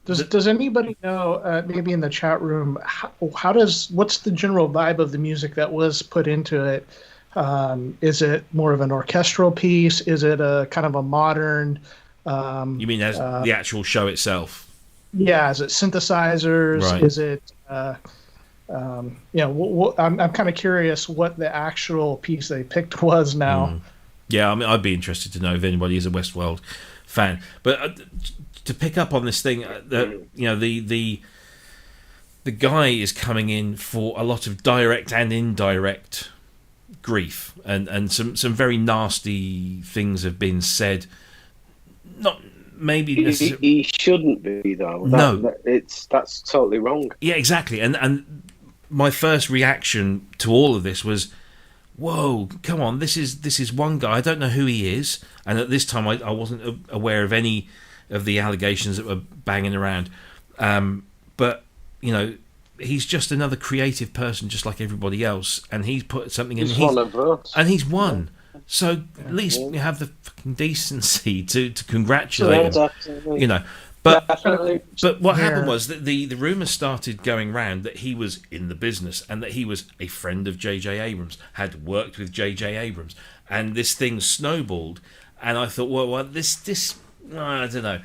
does anybody know, maybe in the chat room, what's the general vibe of the music that was put into it? Is it more of an orchestral piece? Is it a kind of a modern? You mean as the actual show itself? Yeah, is it synthesizers? Right. Is it? I'm kind of curious what the actual piece they picked was now. Yeah, I mean, I'd be interested to know if anybody is a Westworld fan. But to pick up on this thing, the guy is coming in for a lot of direct and indirect grief, and some very nasty things have been said. Not maybe he shouldn't be, though. That's totally wrong. Yeah, exactly. And my first reaction to all of this was, whoa, come on, this is one guy. I don't know who he is, and at this time I wasn't aware of any of the allegations that were banging around. But he's just another creative person, just like everybody else, and he's put something in. He's one of us, and he's won. So at least you have the fucking decency to congratulate him. But what happened was that the rumours started going round that he was in the business and that he was a friend of J.J. Abrams, had worked with J.J. Abrams, and this thing snowballed. And I thought, well, this I don't know.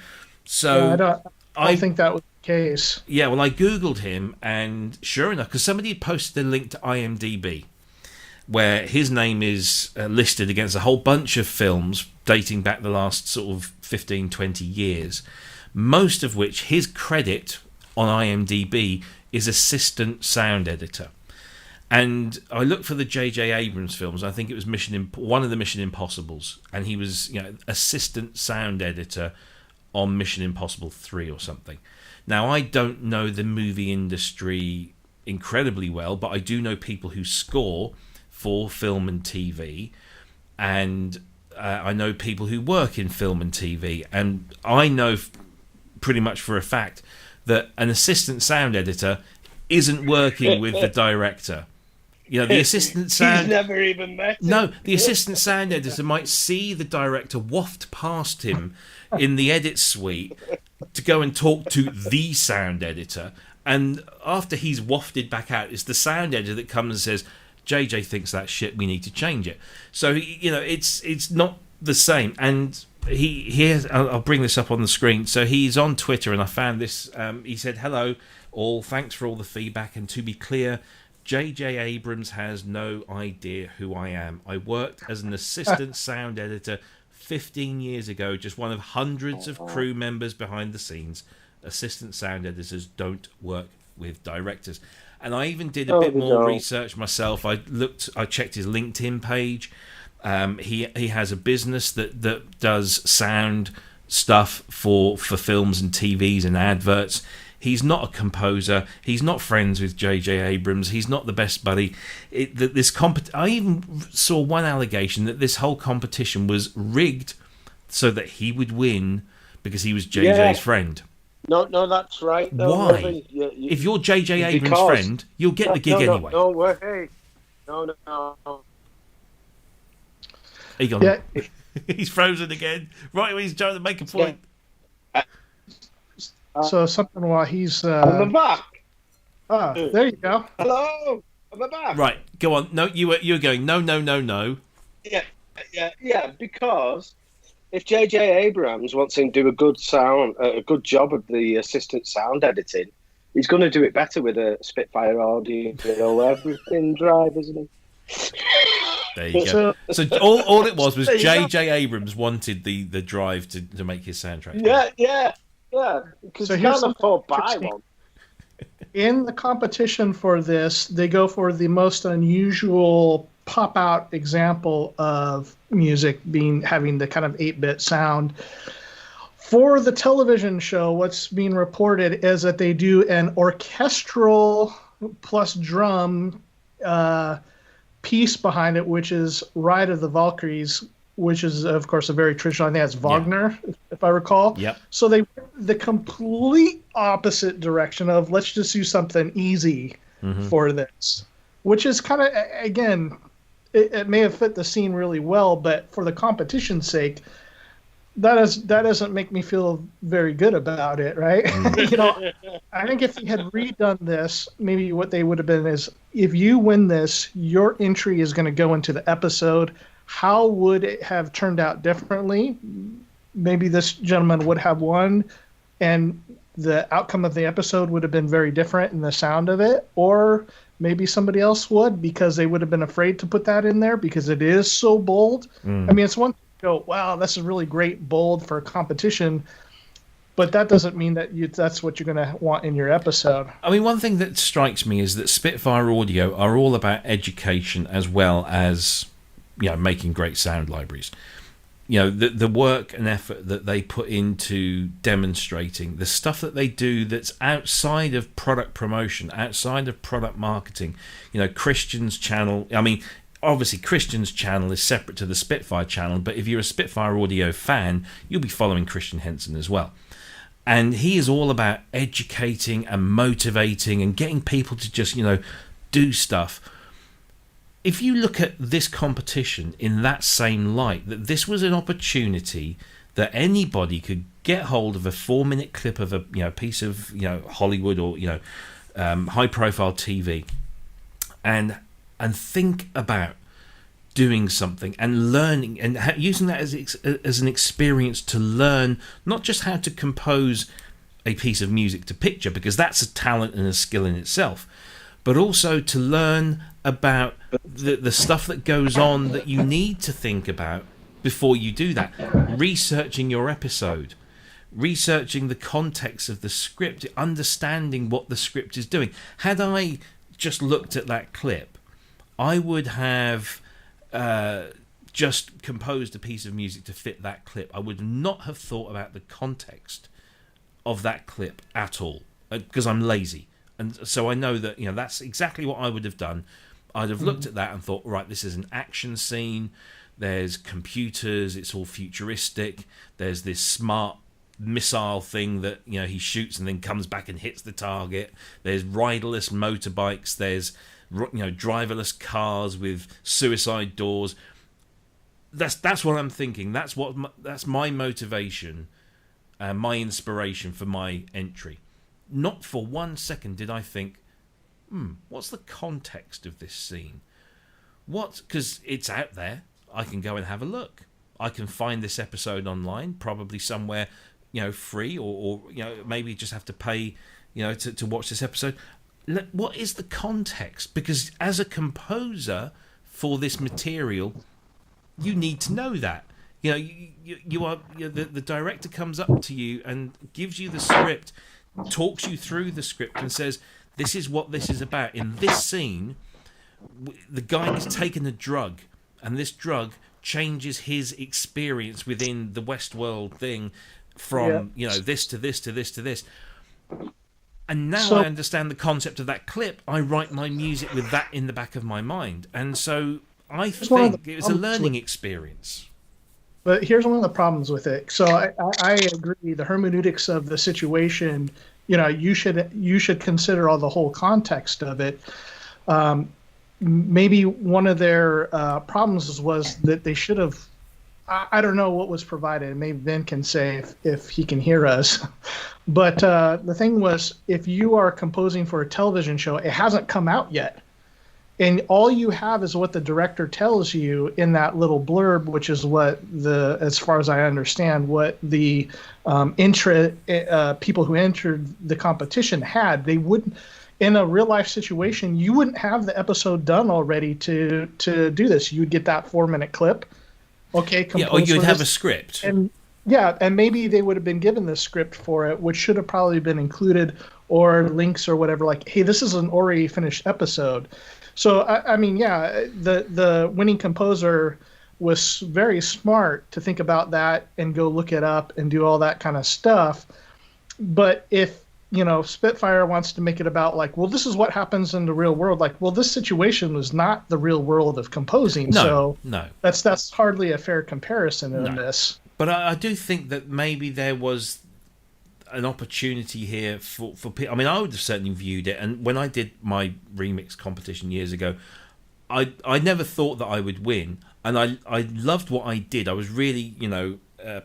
So I don't think that was the case. Yeah, well, I googled him, and sure enough, because somebody had posted a link to IMDb, where his name is listed against a whole bunch of films dating back the last sort of 15, 20 years, most of which his credit on IMDb is assistant sound editor. And I looked for the J.J. Abrams films. I think it was one of the Mission Impossibles, and he was assistant sound editor on Mission Impossible 3 or something. Now, I don't know the movie industry incredibly well, but I do know people who score for film and TV, and I know people who work in film and TV, and I know pretty much for a fact that an assistant sound editor isn't working with the director. The assistant sound... He's never even met him. No, the assistant sound editor might see the director waft past him in the edit suite to go and talk to the sound editor, and after he's wafted back out, it's the sound editor that comes and says, JJ thinks that shit, we need to change it. So, it's not the same. And he has, I'll bring this up on the screen. So he's on Twitter, and I found this. He said, "Hello, all. Thanks for all the feedback. And to be clear, J.J. Abrams has no idea who I am. I worked as an assistant sound editor 15 years ago, just one of hundreds of crew members behind the scenes. Assistant sound editors don't work with directors." And I even did a bit more research myself. I checked his LinkedIn page. He has a business that does sound stuff for films and TVs and adverts. He's not a composer. He's not friends with J.J. Abrams. He's not the best buddy. I even saw one allegation that this whole competition was rigged so that he would win because he was J.J.'s friend. No, that's right. No, why? If you're J.J. Abrams' friend, you'll get the gig anyway. No way. No. He gone. Yeah. He's frozen again. Right when he's trying to make a point. So something while he's... I'm back. Oh, there you go. Hello. I'm back. Right, go on. No, you were going, no. Yeah, because if J.J. Abrams wants him to do a good job of the assistant sound editing, he's going to do it better with a Spitfire audio, everything drive, isn't he? There you go. So all it was J.J. Abrams wanted the drive to make his soundtrack. Yeah. Because you can't afford to buy one. In the competition for this, they go for the most unusual pop-out example of music having the kind of 8-bit sound. For the television show, what's being reported is that they do an orchestral plus drum piece behind it, which is Ride of the Valkyries, which is, of course, a very traditional. I think that's Wagner, if I recall. Yep. So they went the complete opposite direction of let's just do something easy for this, which is kind of, again, it may have fit the scene really well, but for the competition's sake, that doesn't make me feel very good about it, right? I think if he had redone this, maybe what they would have been is, if you win this, your entry is going to go into the episode. How would it have turned out differently? Maybe this gentleman would have won, and the outcome of the episode would have been very different in the sound of it, or maybe somebody else would, because they would have been afraid to put that in there because it is so bold. I mean, it's one thing to go, wow, this is really great, bold for a competition, but that doesn't mean that that's what you're going to want in your episode. I mean, one thing that strikes me is that Spitfire Audio are all about education as well as making great sound libraries. The work and effort that they put into demonstrating the stuff that they do that's outside of product promotion, outside of product marketing. Christian's channel, I mean, obviously Christian's channel is separate to the Spitfire channel, but if you're a Spitfire Audio fan, you'll be following Christian Henson as well. And he is all about educating and motivating and getting people to just, do stuff. If you look at this competition in that same light, that this was an opportunity that anybody could get hold of a 4-minute clip of a piece of Hollywood or high-profile TV, and think about doing something and learning and using that as an experience to learn not just how to compose a piece of music to picture, because that's a talent and a skill in itself, but also to learn about the stuff that goes on that you need to think about before you do that. Researching your episode, researching the context of the script, understanding what the script is doing. Had I just looked at that clip, I would have just composed a piece of music to fit that clip. I would not have thought about the context of that clip at all, because I'm lazy. And so I know that that's exactly what I would have done. I'd have looked at that and thought, right, this is an action scene. There's computers. It's all futuristic. There's this smart missile thing that he shoots and then comes back and hits the target. There's riderless motorbikes. There's driverless cars with suicide doors. That's what I'm thinking. That's my motivation, my inspiration for my entry. Not for 1 second did I think, what's the context of this scene? Because it's out there. I can go and have a look. I can find this episode online, probably somewhere, free, or maybe just have to pay, to watch this episode. What is the context? Because as a composer for this material, you need to know that. You are the director comes up to you and gives you the script, talks you through the script and says, this is what this is about. In this scene, the guy has taken a drug, and this drug changes his experience within the Westworld thing from this to this to this to this. And now I understand the concept of that clip. I write my music with that in the back of my mind. And so I think it was a learning experience. But here's one of the problems with it. So I agree. The hermeneutics of the situation, you should consider all the whole context of it. Maybe one of their problems was that they should have. I don't know what was provided. Maybe Ben can say if he can hear us. But the thing was, if you are composing for a television show, it hasn't come out yet. And all you have is what the director tells you in that little blurb, which is what as far as I understand, what the people who entered the competition had. They wouldn't, in a real life situation, you wouldn't have the episode done already to do this. You'd get that 4-minute clip. Okay, or you'd have a script. And maybe they would have been given the script for it, which should have probably been included, or links or whatever, like, hey, this is an already finished episode. So, the winning composer was very smart to think about that and go look it up and do all that kind of stuff. But if, Spitfire wants to make it about, like, well, this is what happens in the real world, like, well, this situation was not the real world of composing. No. That's hardly a fair comparison in this. But I do think that maybe there was an opportunity here for people. I mean, I would have certainly viewed it. And when I did my remix competition years ago, I never thought that I would win. And I loved what I did. I was really,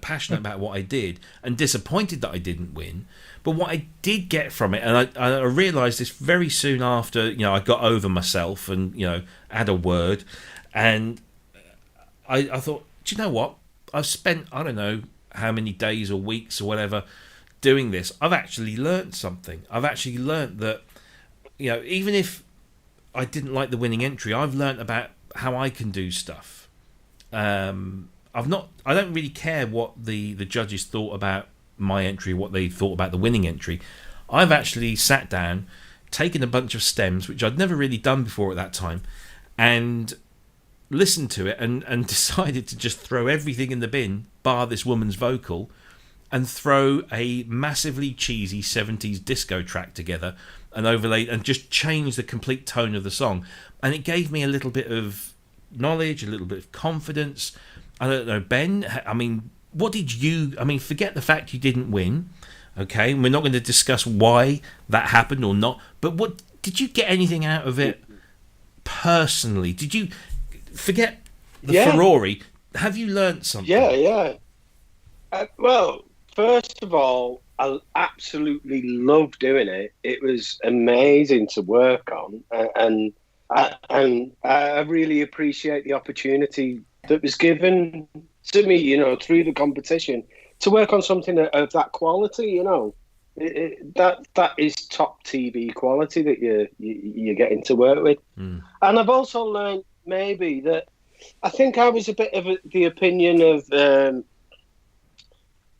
passionate about what I did, and disappointed that I didn't win. But what I did get from it, and I realised this very soon after, I got over myself and, add a word. And I thought, do you know what? I've spent, I don't know how many days or weeks or whatever doing this. I've actually learnt something. I've actually learnt that, even if I didn't like the winning entry, I've learnt about how I can do stuff. I don't really care what the judges thought about my entry, what they thought about the winning entry. I've actually sat down, taken a bunch of stems, which I'd never really done before at that time, and listened to it and decided to just throw everything in the bin, bar this woman's vocal, and throw a massively cheesy 70s disco track together and overlaid and just change the complete tone of the song. And it gave me a little bit of knowledge, a little bit of confidence. I don't know, Ben, I mean, what did you... I mean, forget the fact you didn't win, okay? We're not going to discuss why that happened or not, but what did you get anything out of it personally? Did you... Forget the Furore. Have you learnt something? Yeah. Well, first of all, I absolutely love doing it. It was amazing to work on, and I really appreciate the opportunity that was given to me, through the competition, to work on something of that quality. That is top TV quality that you're getting to work with. And I've also learned maybe that I think I was a bit of the opinion of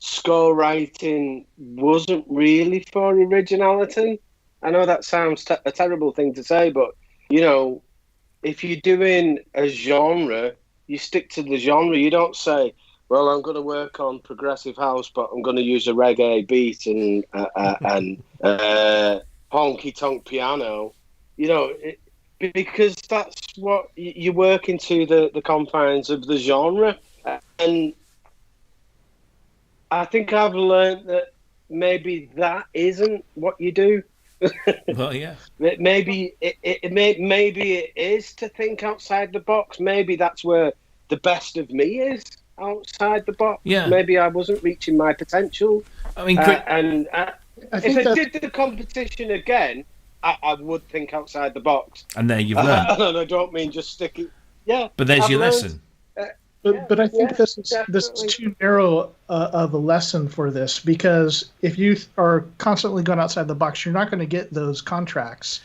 score writing wasn't really for originality. I know that sounds a terrible thing to say, but if you're doing a genre, you stick to the genre. You don't say, well, I'm going to work on progressive house, but I'm going to use a reggae beat and honky tonk piano. Because that's what you work into the confines of the genre. And I think I've learned that maybe that isn't what you do. Well, yeah. Maybe it is to think outside the box. Maybe that's where the best of me is, outside the box. Yeah. Maybe I wasn't reaching my potential. I mean, if I did the competition again, I would think outside the box. And there you've learned. And I don't mean just stick it. Yeah. But there's your lesson. But I think this is too narrow of a lesson for this, because if you are constantly going outside the box, you're not going to get those contracts.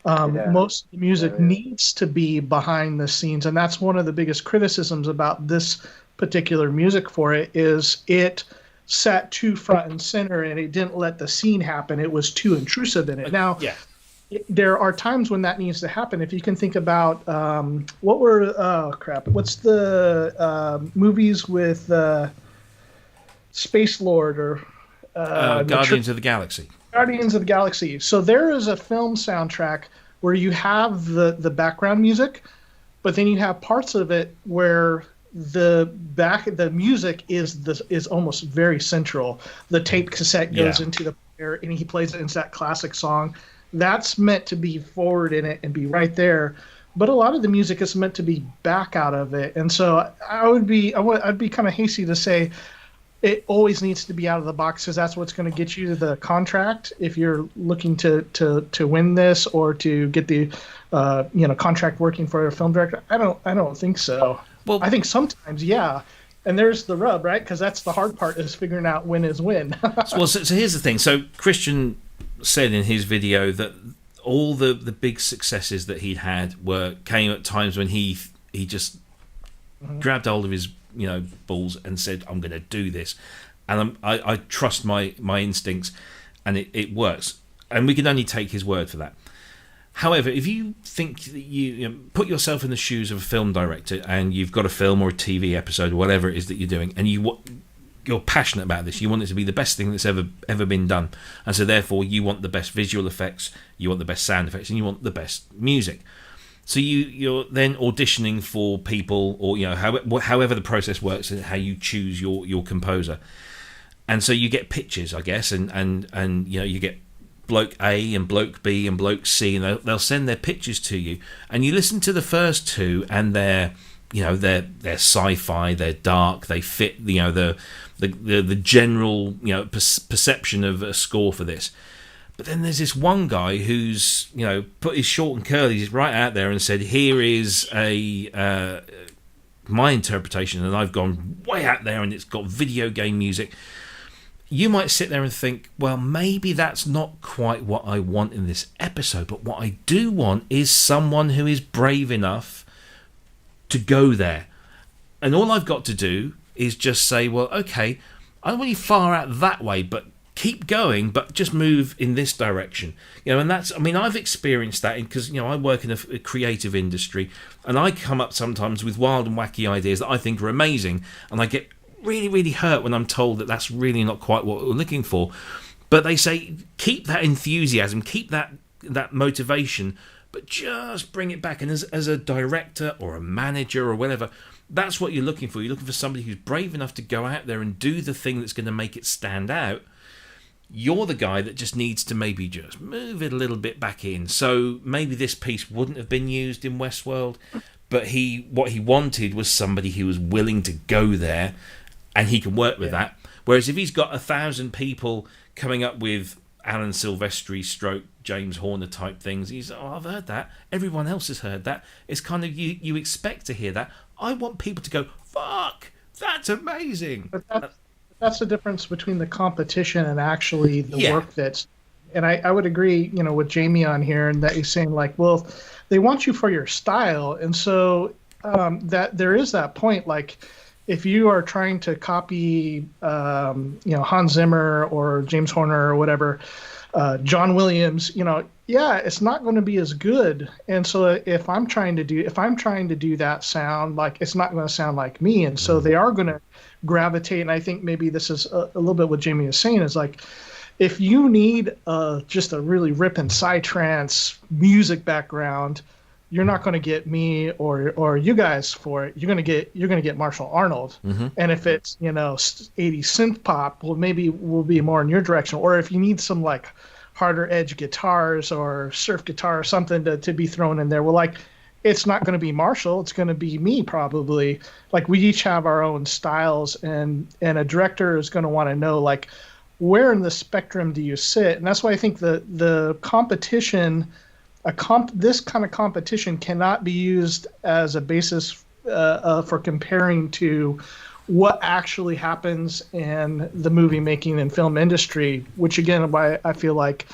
Most of the music needs to be behind the scenes, and that's one of the biggest criticisms about this particular music for it, is it sat too front and center and it didn't let the scene happen. It was too intrusive in it. Now, there are times when that needs to happen. If you can think about what's the movies with Space Lord or Guardians of the Galaxy. Guardians of the Galaxy. So there is a film soundtrack where you have the background music, but then you have parts of it where the music is almost very central. The tape cassette goes into the player, and he plays it into that classic song. That's meant to be forward in it and be right there. But a lot of the music is meant to be back out of it, and so I'd be kind of hasty to say it always needs to be out of the box because that's what's going to get you the contract if you're looking to win this or to get the contract working for a film director. I don't think so. Well, I think sometimes, yeah. And there's the rub, right? Because that's the hard part is figuring out when is when. so here's the thing. So Christian said in his video that all the big successes that he'd had came at times when he just grabbed hold of his balls and said, I'm going to do this. And I trust my instincts, and it works. And we can only take his word for that. However, if you think that you put yourself in the shoes of a film director and you've got a film or a TV episode or whatever it is that you're doing, and you're passionate about this, you want it to be the best thing that's ever been done, and so therefore you want the best visual effects, you want the best sound effects, and you want the best music. So you're then auditioning for people, or however the process works and how you choose your composer, and so you get pitches, I guess, and you get bloke A and bloke B and bloke C, and they'll send their pitches to you, and you listen to the first two, and they're sci-fi, they're dark, they fit the general perception of a score for this. But then there's this one guy who's put his short and curlies right out there and said, here is my interpretation, and I've gone way out there and it's got video game music. You might sit there and think, well, maybe that's not quite what I want in this episode, but what I do want is someone who is brave enough to go there. And all I've got to do is just say, well, okay, I don't want you far out that way, but keep going, but just move in this direction. And I've experienced that because, I work in a creative industry, and I come up sometimes with wild and wacky ideas that I think are amazing, and I get really, really hurt when I'm told that that's really not quite what we're looking for. But they say, keep that enthusiasm, keep that motivation, but just bring it back. And as a director or a manager or whatever, that's what you're looking for. You're looking for somebody who's brave enough to go out there and do the thing that's going to make it stand out. You're the guy that just needs to maybe just move it a little bit back in. So maybe this piece wouldn't have been used in Westworld, but what he wanted was somebody who was willing to go there, and he can work with that. Whereas if he's got 1,000 people coming up with Alan Silvestri stroke James Horner type things, he's, I've heard that, everyone else has heard that, it's kind of you expect to hear that. I want people to go, fuck, that's amazing. But that's the difference between the competition and actually the work that's... And I would agree, with Jamie on here, and that he's saying, like, well, they want you for your style. And so that there is that point, like, if you are trying to copy, Hans Zimmer or James Horner or whatever, John Williams, it's not going to be as good. And so if I'm trying to do that sound, like, it's not going to sound like me. And so they are going to gravitate. And I think maybe this is a little bit what Jamie is saying is, like, if you need just a really ripping psytrance music background, you're not going to get me or you guys for it. You're going to get Marshall Arnold. Mm-hmm. And if it's 80s synth pop, well, maybe we'll be more in your direction. Or if you need some like harder edge guitars or surf guitar or something to be thrown in there, well, like, it's not going to be Marshall. It's going to be me probably. Like, we each have our own styles, and a director is going to want to know, like, where in the spectrum do you sit? And that's why I think the competition. This kind of competition cannot be used as a basis for comparing to what actually happens in the movie making and film industry, which again, why I feel like,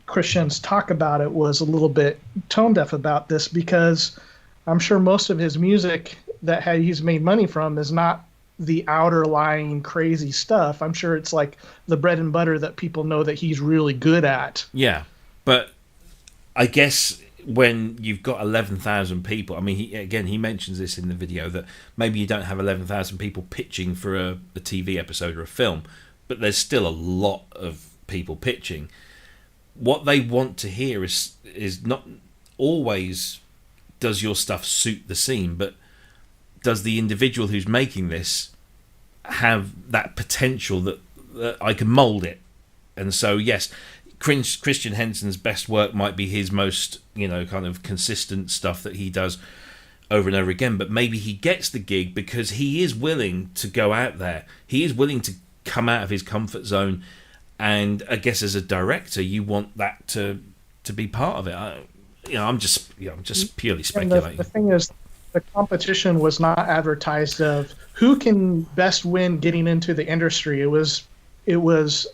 Christian's talk about it was a little bit tone deaf about this, because I'm sure most of his music that he's made money from is not the outer lying crazy stuff. I'm sure it's like the bread and butter that people know that he's really good at. Yeah, but I guess when you've got 11,000 people, he mentions this in the video, that maybe you don't have 11,000 people pitching for a TV episode or a film, but there's still a lot of people pitching. What they want to hear is not always does your stuff suit the scene, but does the individual who's making this have that potential that I can mould it. And so, yes, Christian Henson's best work might be his most, kind of consistent stuff that he does over and over again, but maybe he gets the gig because he is willing to go out there. He is willing to come out of his comfort zone, and I guess as a director, you want that to be part of it. I'm just purely speculating. The thing is, the competition was not advertised of who can best win getting into the industry. It was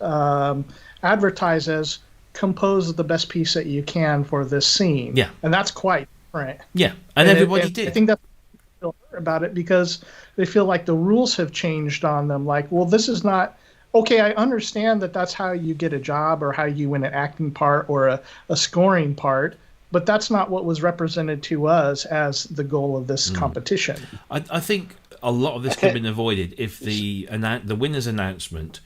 advertised as compose the best piece that you can for this scene. Yeah, and that's quite different. Yeah, and everybody did. I think that's what people heard about it because they feel like the rules have changed on them. Like, well, this is not okay. I understand that that's how you get a job or how you win an acting part or a scoring part. But that's not what was represented to us as the goal of this competition. I think a lot of this could have been avoided if the winner's announcement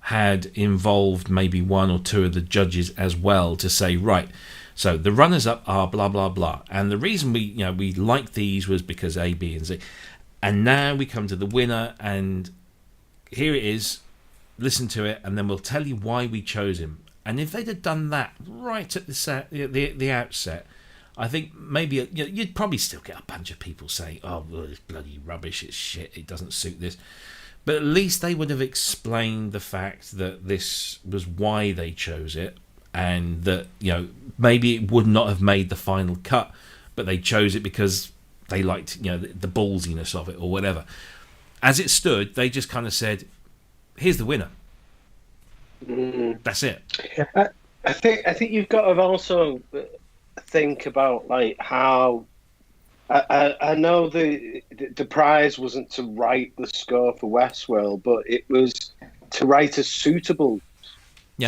had involved maybe one or two of the judges as well to say, right, so the runners-up are blah, blah, blah. And the reason we liked these was because A, B, and Z. And now we come to the winner, and here it is. Listen to it, and then we'll tell you why we chose him. And if they'd have done that right at the outset, I think maybe you'd probably still get a bunch of people saying, "Oh, well, it's bloody rubbish! It's shit! It doesn't suit this." But at least they would have explained the fact that this was why they chose it, and that maybe it would not have made the final cut, but they chose it because they liked the ballsiness of it or whatever. As it stood, they just kind of said, "Here's the winner." That's it. I think you've got to also think about like how I know the prize wasn't to write the score for Westworld, but it was to write a suitable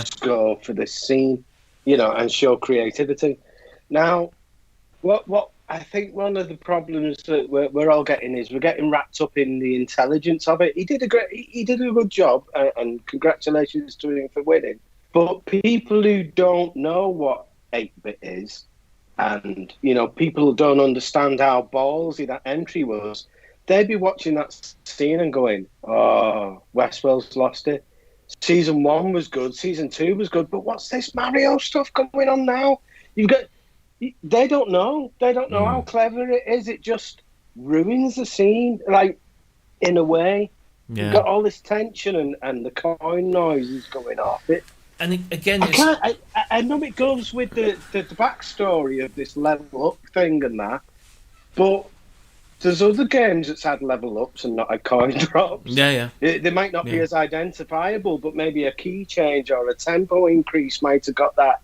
score for this scene, and show creativity. Now, what I think one of the problems that we're all getting is we're getting wrapped up in the intelligence of it. He did a good job, and congratulations to him for winning. But people who don't know what 8-bit is, and people who don't understand how ballsy that entry was, they'd be watching that scene and going, "Oh, Westworld's lost it. Season 1 was good, season 2 was good, but what's this Mario stuff going on now?" They don't know. They don't know how clever it is. It just ruins the scene, like, in a way. Yeah. You've got all this tension and the coin noises going off. And again, I know it goes with the backstory of this level up thing and that, but there's other games that's had level ups and not had coin drops. Yeah. They might not be as identifiable, but maybe a key change or a tempo increase might have got that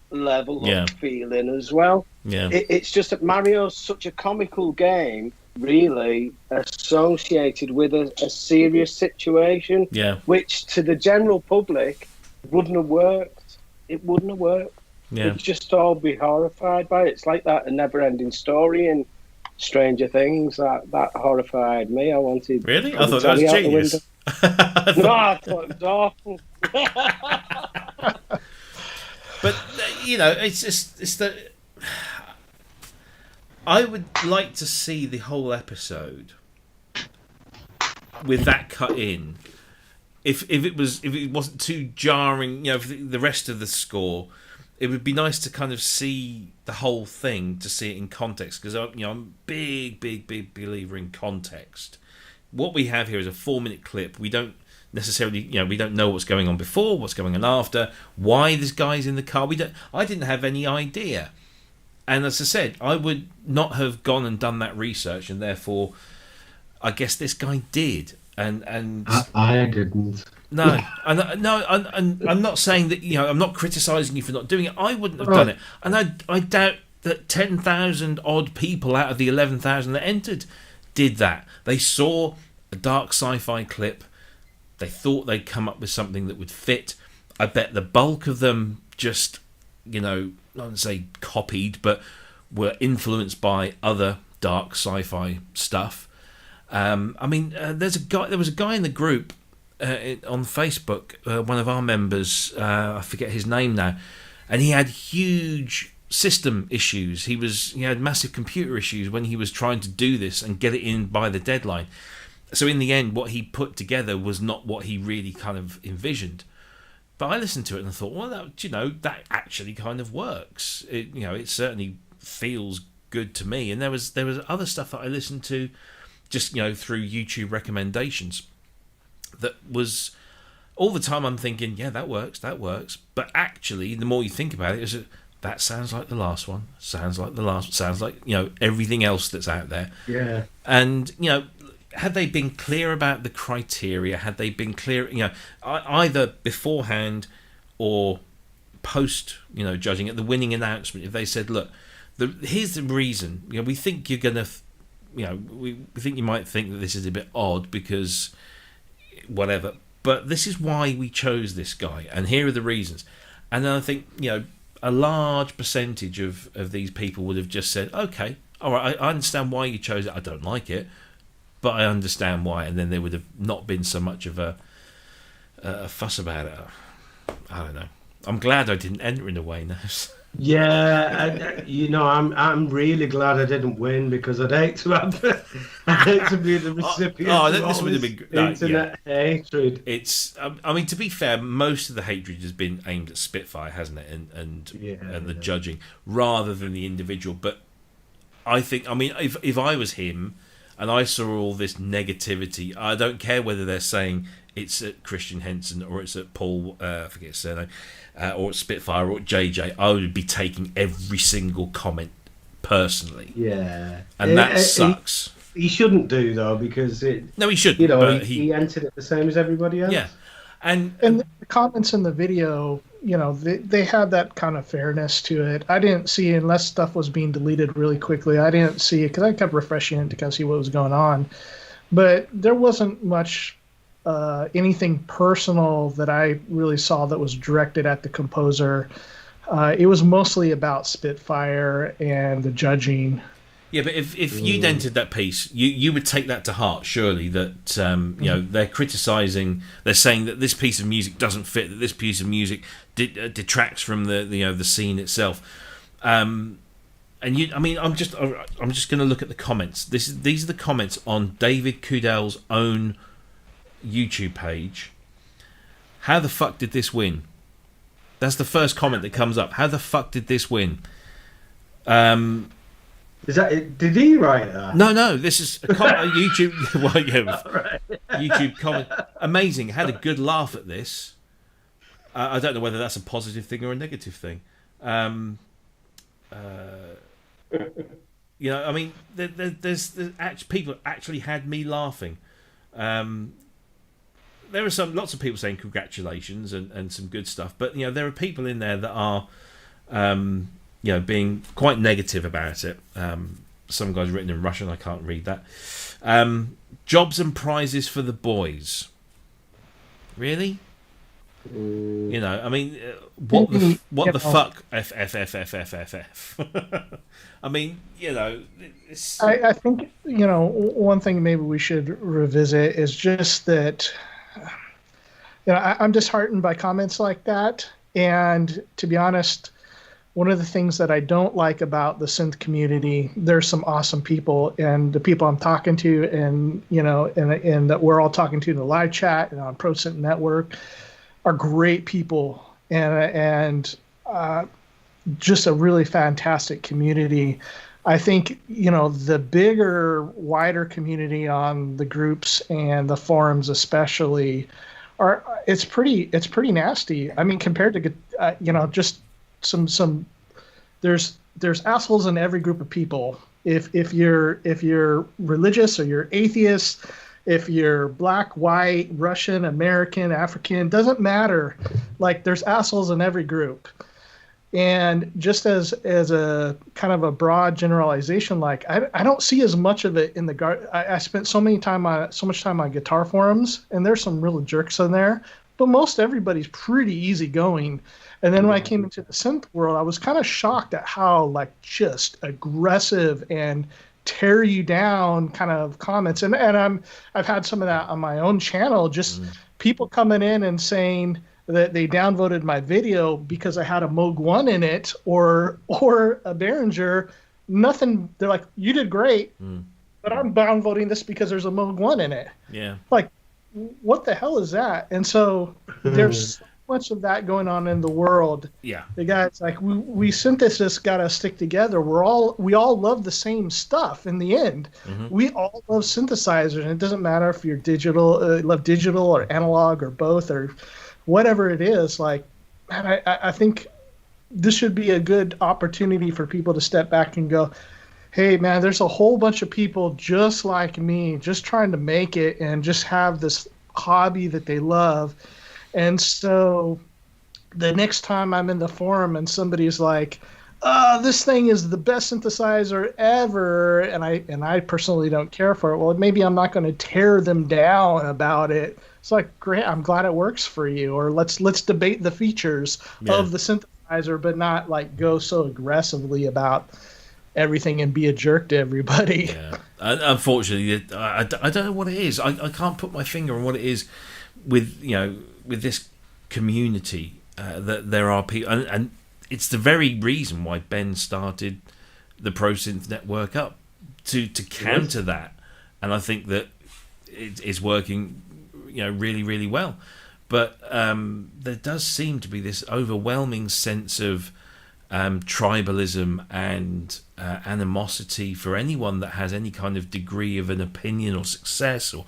level up feeling as well. Yeah. It's just that Mario's such a comical game, really associated with a serious situation, which to the general public wouldn't have worked. It wouldn't have worked. Yeah. We'd just all be horrified by it. It's like that a never-ending story in Stranger Things. That horrified me. I wanted. Really? I thought that was genius. No, I thought it was awful. But it's that I would like to see the whole episode with that cut in. If it wasn't too jarring, for the rest of the score, it would be nice to kind of see the whole thing, to see it in context, because I'm a big believer in context. What we have here is a 4-minute clip. We don't necessarily, we don't know what's going on before, what's going on after, why this guy's in the car. I didn't have any idea. And as I said, I would not have gone and done that research, and therefore, I guess this guy did. And I didn't. No, and I'm not saying that. I'm not criticising you for not doing it. I wouldn't have done it, and I doubt that 10,000 odd people out of the 11,000 that entered did that. They saw a dark sci-fi clip. They thought they'd come up with something that would fit. I bet the bulk of them just, not to say copied, but were influenced by other dark sci-fi stuff. There was a guy in the group, on Facebook, one of our members, I forget his name now, and he had huge system issues. He had massive computer issues when he was trying to do this and get it in by the deadline. So in the end, what he put together was not what he really kind of envisioned. But I listened to it and I thought, well, that actually kind of works. It certainly feels good to me. And there was other stuff that I listened to just through YouTube recommendations that was all the time. I'm thinking, yeah, that works. But actually, the more you think about it, is that sounds like the last one. Sounds like everything else that's out there. Yeah. And had they been clear about the criteria, had they been clear, either beforehand or post, judging at the winning announcement, if they said, look, here's the reason, we think you're going to, we think you might think that this is a bit odd because whatever, but this is why we chose this guy, and here are the reasons. And then I think, a large percentage of these people would have just said, okay, all right, I understand why you chose it, I don't like it, but I understand why, and then there would have not been so much of a fuss about it. I don't know. I'm glad I didn't enter in a way now. Yeah, I'm really glad I didn't win because I'd hate to be the recipient of this would have been internet hatred. It's, I mean, to be fair, most of the hatred has been aimed at Spitfire, hasn't it, and the judging rather than the individual. But I think, I mean, if I was him and I saw all this negativity, I don't care whether they're saying it's at Christian Henson or it's at Paul, I forget his surname, or at Spitfire or at JJ. I would be taking every single comment personally. Yeah. And that sucks. He shouldn't do, though, because No, he shouldn't. He entered it the same as everybody else. Yeah. And the comments in the video, they had that kind of fairness to it. I didn't see, unless stuff was being deleted really quickly, I didn't see it because I kept refreshing it to kind of see what was going on. But there wasn't much anything personal that I really saw that was directed at the composer. It was mostly about Spitfire and the judging. Yeah, but if you'd entered that piece, you would take that to heart, surely, that they're criticising, they're saying that this piece of music doesn't fit, that this piece of music detracts from the scene itself. And I'm just going to look at the comments. These are the comments on David Kudell's own YouTube page. How the fuck did this win? That's the first comment that comes up. How the fuck did this win? Is that it? Did he write that? No. This is a YouTube. Well, yeah, right. YouTube comment. Amazing. Had a good laugh at this. I don't know whether that's a positive thing or a negative thing. I mean, there's people actually had me laughing. There are lots of people saying congratulations and some good stuff, but there are people in there that are being quite negative about it. Some guy's written in Russian, I can't read that. Jobs and prizes for the boys. Really? I mean, what the fuck? F. I mean, it's... I think, one thing maybe we should revisit is just that, I'm disheartened by comments like that. And to be honest, one of the things that I don't like about the synth community, there's some awesome people, and the people I'm talking to, and and that we're all talking to in the live chat and on ProSynth Network, are great people, and just a really fantastic community. I think the bigger, wider community on the groups and the forums, especially, it's pretty nasty. I mean, compared to just some there's assholes in every group of people. If you're religious or you're atheist, if you're black, white, Russian, American, African, doesn't matter. Like, there's assholes in every group. And just as a kind of a broad generalization, like I don't see as much of it in the I spent so much time on guitar forums, and there's some real jerks in there, but most everybody's pretty easygoing. And then when I came into the synth world, I was kind of shocked at how just aggressive and tear you down kind of comments. And I've had some of that on my own channel, just people coming in and saying that they downvoted my video because I had a Moog 1 in it or a Behringer. Nothing. They're like, you did great, but I'm downvoting this because there's a Moog 1 in it. Yeah. Like, what the hell is that? And so there's so much of that going on in the world. Yeah. The guys like we synthesists got to stick together. We all love the same stuff in the end. We all love synthesizers, and it doesn't matter if you're digital, love digital or analog or both or whatever it is. Like, man, I think this should be a good opportunity for people to step back and go, hey, man, there's a whole bunch of people just like me, just trying to make it and just have this hobby that they love. And so the next time I'm in the forum and somebody's like, this thing is the best synthesizer ever, and I personally don't care for it, well, maybe I'm not going to tear them down about it. It's like, great, I'm glad it works for you. Or let's debate the features of the synthesizer, but not like go so aggressively about everything and be a jerk to everybody. Yeah. Unfortunately, I don't know what it is. I can't put my finger on what it is with this community that there are people, and it's the very reason why Ben started the ProSynth network up to counter that, and I think that it is working, really, really well. But there does seem to be this overwhelming sense of tribalism and animosity for anyone that has any kind of degree of an opinion or success, or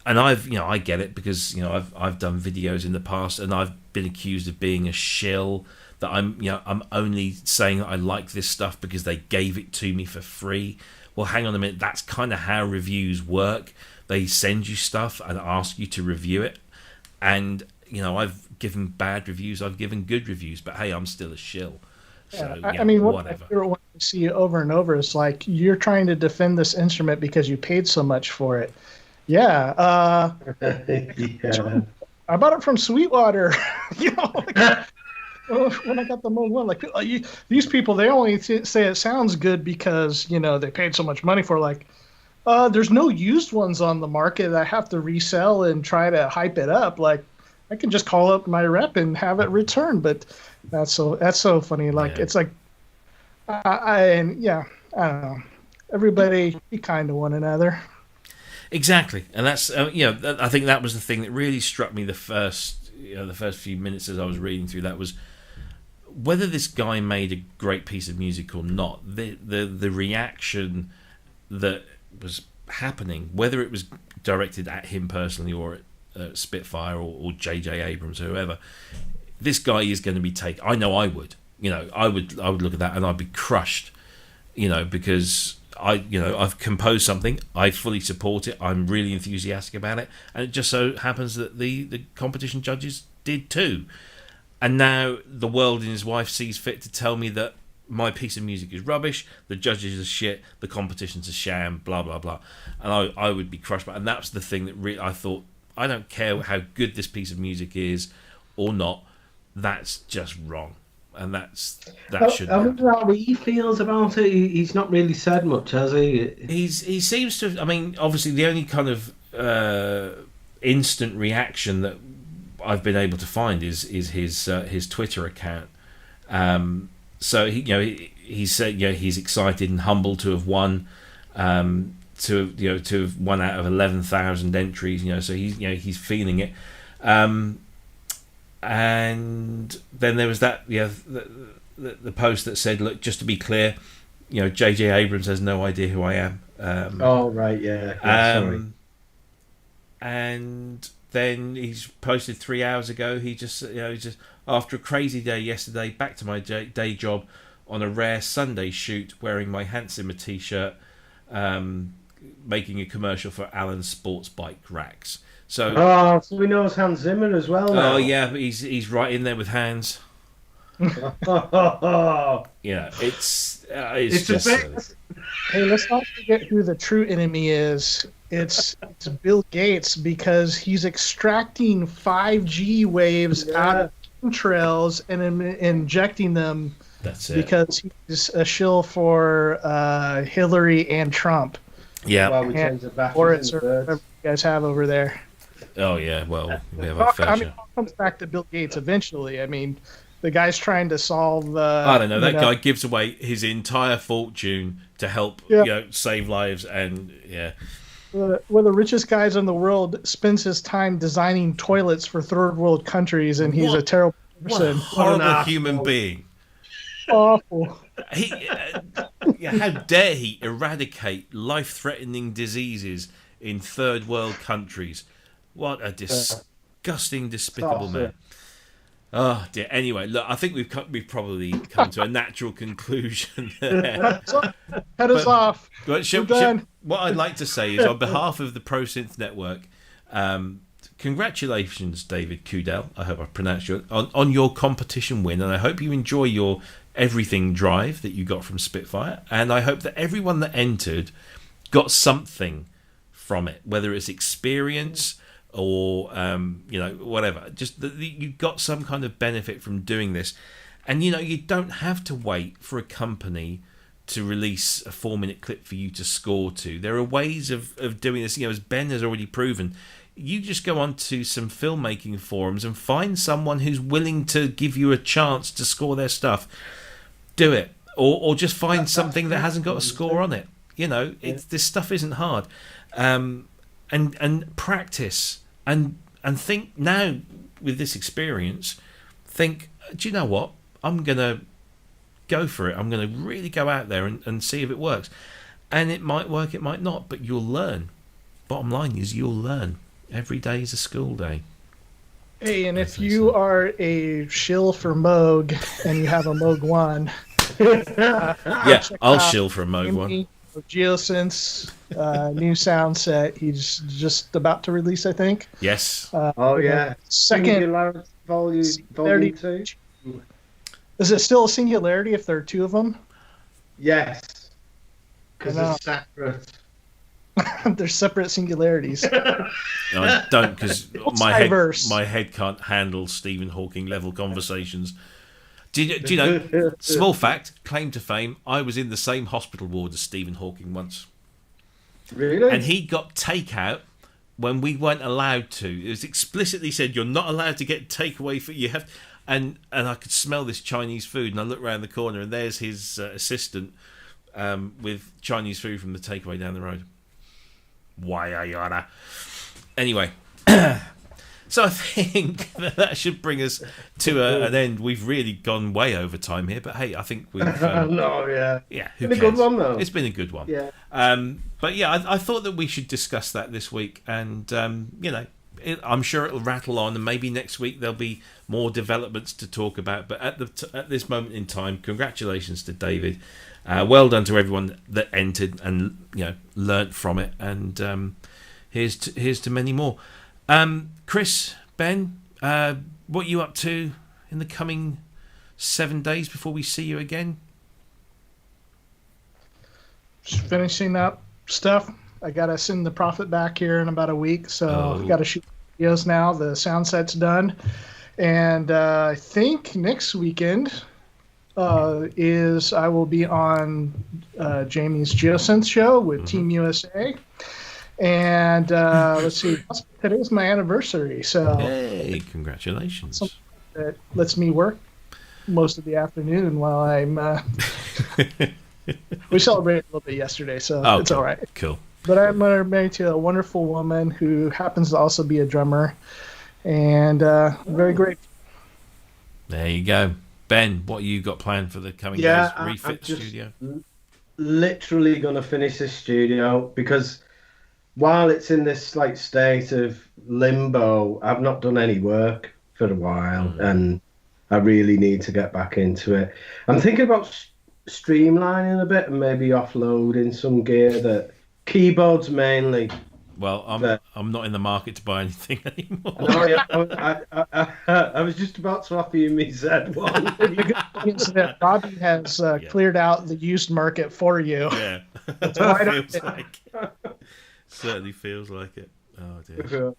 and I get it because I've done videos in the past and I've been accused of being a shill, that I'm only saying that I like this stuff because they gave it to me for free. Well, hang on a minute, that's kind of how reviews work. They send you stuff and ask you to review it, and I've given bad reviews, I've given good reviews, but hey, I'm still a shill. So, I mean, whatever. What I see over and over is like, you're trying to defend this instrument because you paid so much for it. Yeah. I bought it from Sweetwater. When I got the Moog 1, like, these people, they only say it sounds good because they paid so much money for it. Like, there's no used ones on the market that I have to resell and try to hype it up. Like, I can just call up my rep and have it returned. But that's so funny. Like, it's like, I don't know. Everybody be kind to one another. Exactly, and that's I think that was the thing that really struck me the first few minutes as I was reading through that, was whether this guy made a great piece of music or not. The reaction that was happening, whether it was directed at him personally or at Spitfire or J.J. Abrams or whoever, this guy is going to be taken. I know I would. I would look at that and I'd be crushed. Because I've composed something, I fully support it, I'm really enthusiastic about it, and it just so happens that the competition judges did too. And now the world and his wife sees fit to tell me that my piece of music is rubbish, the judges are shit, the competition's a sham, blah blah blah, and I would be crushed by it. And that's the thing that I thought, I don't care how good this piece of music is or not, that's just wrong. And that should. I wonder how he feels about it. He's not really said much, has he? He seems to. I mean, obviously, the only kind of instant reaction that I've been able to find is his Twitter account. So he said he's excited and humbled to have won. To have won out of 11,000 entries. So he's feeling it. And then there was that, the post that said, "Look, just to be clear, J.J. Abrams has no idea who I am." Right, sorry. And then he's posted 3 hours ago. He just after a crazy day yesterday, back to my day job on a rare Sunday shoot, wearing my Hans Zimmer t-shirt, making a commercial for Allen's sports bike racks. So he knows Hans Zimmer as well now. Oh yeah, he's right in there with Hans. It's just silly. Hey, let's not forget who the true enemy is. It's Bill Gates, because he's extracting 5G waves out of trails and injecting them That's it. Because he's a shill for Hillary and Trump. Yeah. Well, we change the batteries Or in it's the whatever birds. you guys have over there. Oh yeah. Well, we have our fair I mean, share. it comes back to Bill Gates eventually. I mean, the guy's trying to solve. I don't know. That guy gives away his entire fortune to help, save lives, and one of the richest guys in the world spends his time designing toilets for third world countries, and he's a terrible what person. a horrible human being. Awful. How dare he eradicate life-threatening diseases in third world countries? What a disgusting, despicable man. Oh dear. Anyway, look, I think we've probably come to a natural conclusion there. Cut us off. But what I'd like to say is, on behalf of the ProSynth Network, congratulations, David Kudell. I hope I pronounced you on your competition win, and I hope you enjoy your everything drive that you got from Spitfire, and I hope that everyone that entered got something from it, whether it's experience or whatever, just that you got some kind of benefit from doing this. And you don't have to wait for a company to release a 4-minute clip for you to score to. There are ways of doing this, as Ben has already proven. You just go onto some filmmaking forums and find someone who's willing to give you a chance to score their stuff. Do it, or just find something that hasn't got a score on it. This stuff isn't hard. And practice and think now with this experience. Think, do you know what? I'm gonna go for it. I'm gonna really go out there and see if it works. And it might work, it might not, but you'll learn. Bottom line is you'll learn. Every day is a school day. Hey, and if you are a shill for Moog and you have a Moog 1, I'll shill for a Moog 1. Geosynth's new sound set. He's just about to release, I think. Yes. Second volume 2. Is it still a singularity if there are two of them? Yes. Because they're separate. They're separate singularities. No, I don't, because my head can't handle Stephen Hawking level conversations. Do you know? Small fact, claim to fame. I was in the same hospital ward as Stephen Hawking once. Really? And he got takeout when we weren't allowed to. It was explicitly said you're not allowed to get takeaway food. You have, and I could smell this Chinese food, and I looked around the corner, and there's his assistant with Chinese food from the takeaway down the road. Why anyway. So I think that should bring us to an end. We've really gone way over time here, but hey, I think we've... who it's been cares? a good one, though. It's been a good one. Yeah. But yeah, I thought that we should discuss that this week, and I'm sure it'll rattle on, and maybe next week there'll be more developments to talk about. But at this moment in time, congratulations to David. Well done to everyone that entered and learnt from it, and here's to many more. Cryss, Ben, what are you up to in the coming 7 days before we see you again? Just finishing up stuff. I gotta send the Prophet back here in about a week, so I've got to shoot videos now. The sound set's done, and I think next weekend is I will be on Jamie's Geosynth show with Team USA. And let's see, today's my anniversary, so hey, congratulations! That lets me work most of the afternoon while I'm. We celebrated a little bit yesterday, so it's all right. Cool. But I'm married to a wonderful woman who happens to also be a drummer, and I'm very grateful. There you go, Ben. What you got planned for the coming days? Refit the studio. Literally going to finish this studio because while it's in this state of limbo, I've not done any work for a while, and I really need to get back into it. I'm thinking about streamlining a bit and maybe offloading some gear, that keyboards mainly. Well, I'm not in the market to buy anything anymore. I was just about to offer you me Z1. That Robbie has cleared out the used market for you. Yeah, It's right feels like it. Certainly feels like it. Oh dear.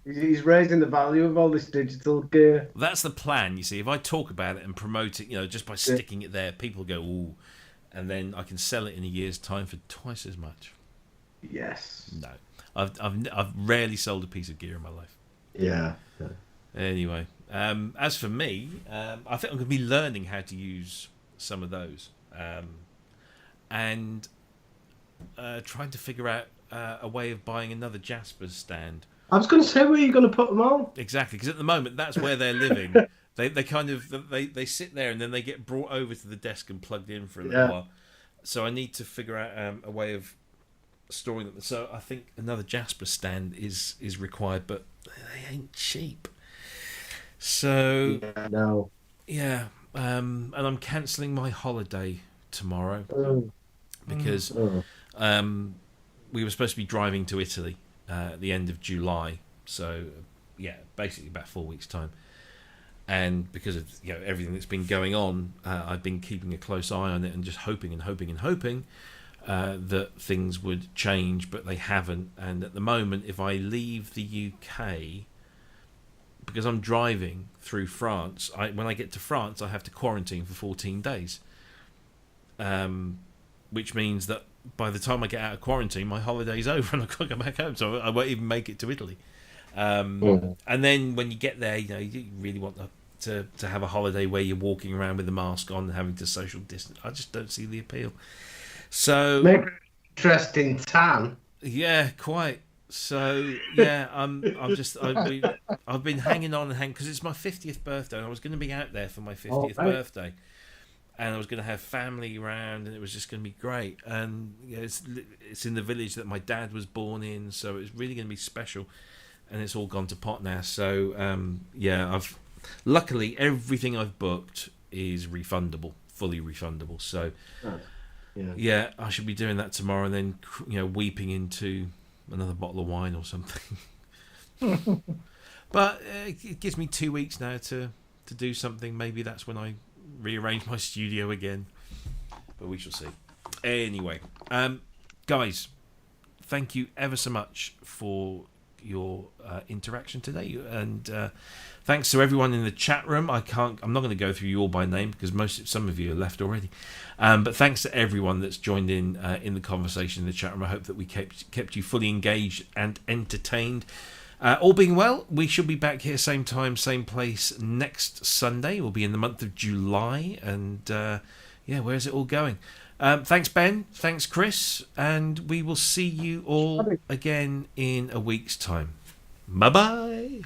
He's raising the value of all this digital gear. That's the plan, you see. If I talk about it and promote it, just by sticking it there, people go, ooh, and then I can sell it in a year's time for twice as much. Yes. No, I've rarely sold a piece of gear in my life. Yeah. Anyway, as for me, I think I'm going to be learning how to use some of those, and trying to figure out a way of buying another Jasper's stand. I was going to say, where are you going to put them on? Exactly, because at the moment that's where they're living. They kind of they sit there and then they get brought over to the desk and plugged in for a little while. So I need to figure out a way of storing them. So I think another Jasper stand is required, but they ain't cheap. So and I'm cancelling my holiday tomorrow because we were supposed to be driving to Italy at the end of July. So basically about 4 weeks' time. And because of everything that's been going on, I've been keeping a close eye on it and just hoping that things would change, but they haven't. And at the moment, if I leave the UK, because I'm driving through France, when I get to France, I have to quarantine for 14 days, which means that by the time I get out of quarantine, my holiday's over and I've got to go back home, so I won't even make it to Italy. And then when you get there, you really want to have a holiday where you're walking around with a mask on and having to social distance. I just don't see the appeal. So maybe interesting tan. Yeah, quite. So I've been hanging on because it's my 50th birthday and I was going to be out there for my 50th birthday, and I was going to have family around and it was just going to be great. And it's in the village that my dad was born in, so it's really going to be special. And it's all gone to pot now. So I've luckily everything I've booked is refundable, fully refundable. So I should be doing that tomorrow, and then weeping into another bottle of wine or something. But it gives me 2 weeks now to do something. Maybe that's when I rearrange my studio again, but we shall see. Anyway, guys, thank you ever so much for your interaction today, and thanks to everyone in the chat room. I'm not going to go through you all by name because some of you are left already, but thanks to everyone that's joined in the conversation in the chat room. I hope that we kept you fully engaged and entertained. All being well, we should be back here same time, same place next Sunday. We'll be in the month of July, and where's it all going? Thanks, Ben. Thanks, Cryss. And we will see you all again in a week's time. Bye-bye.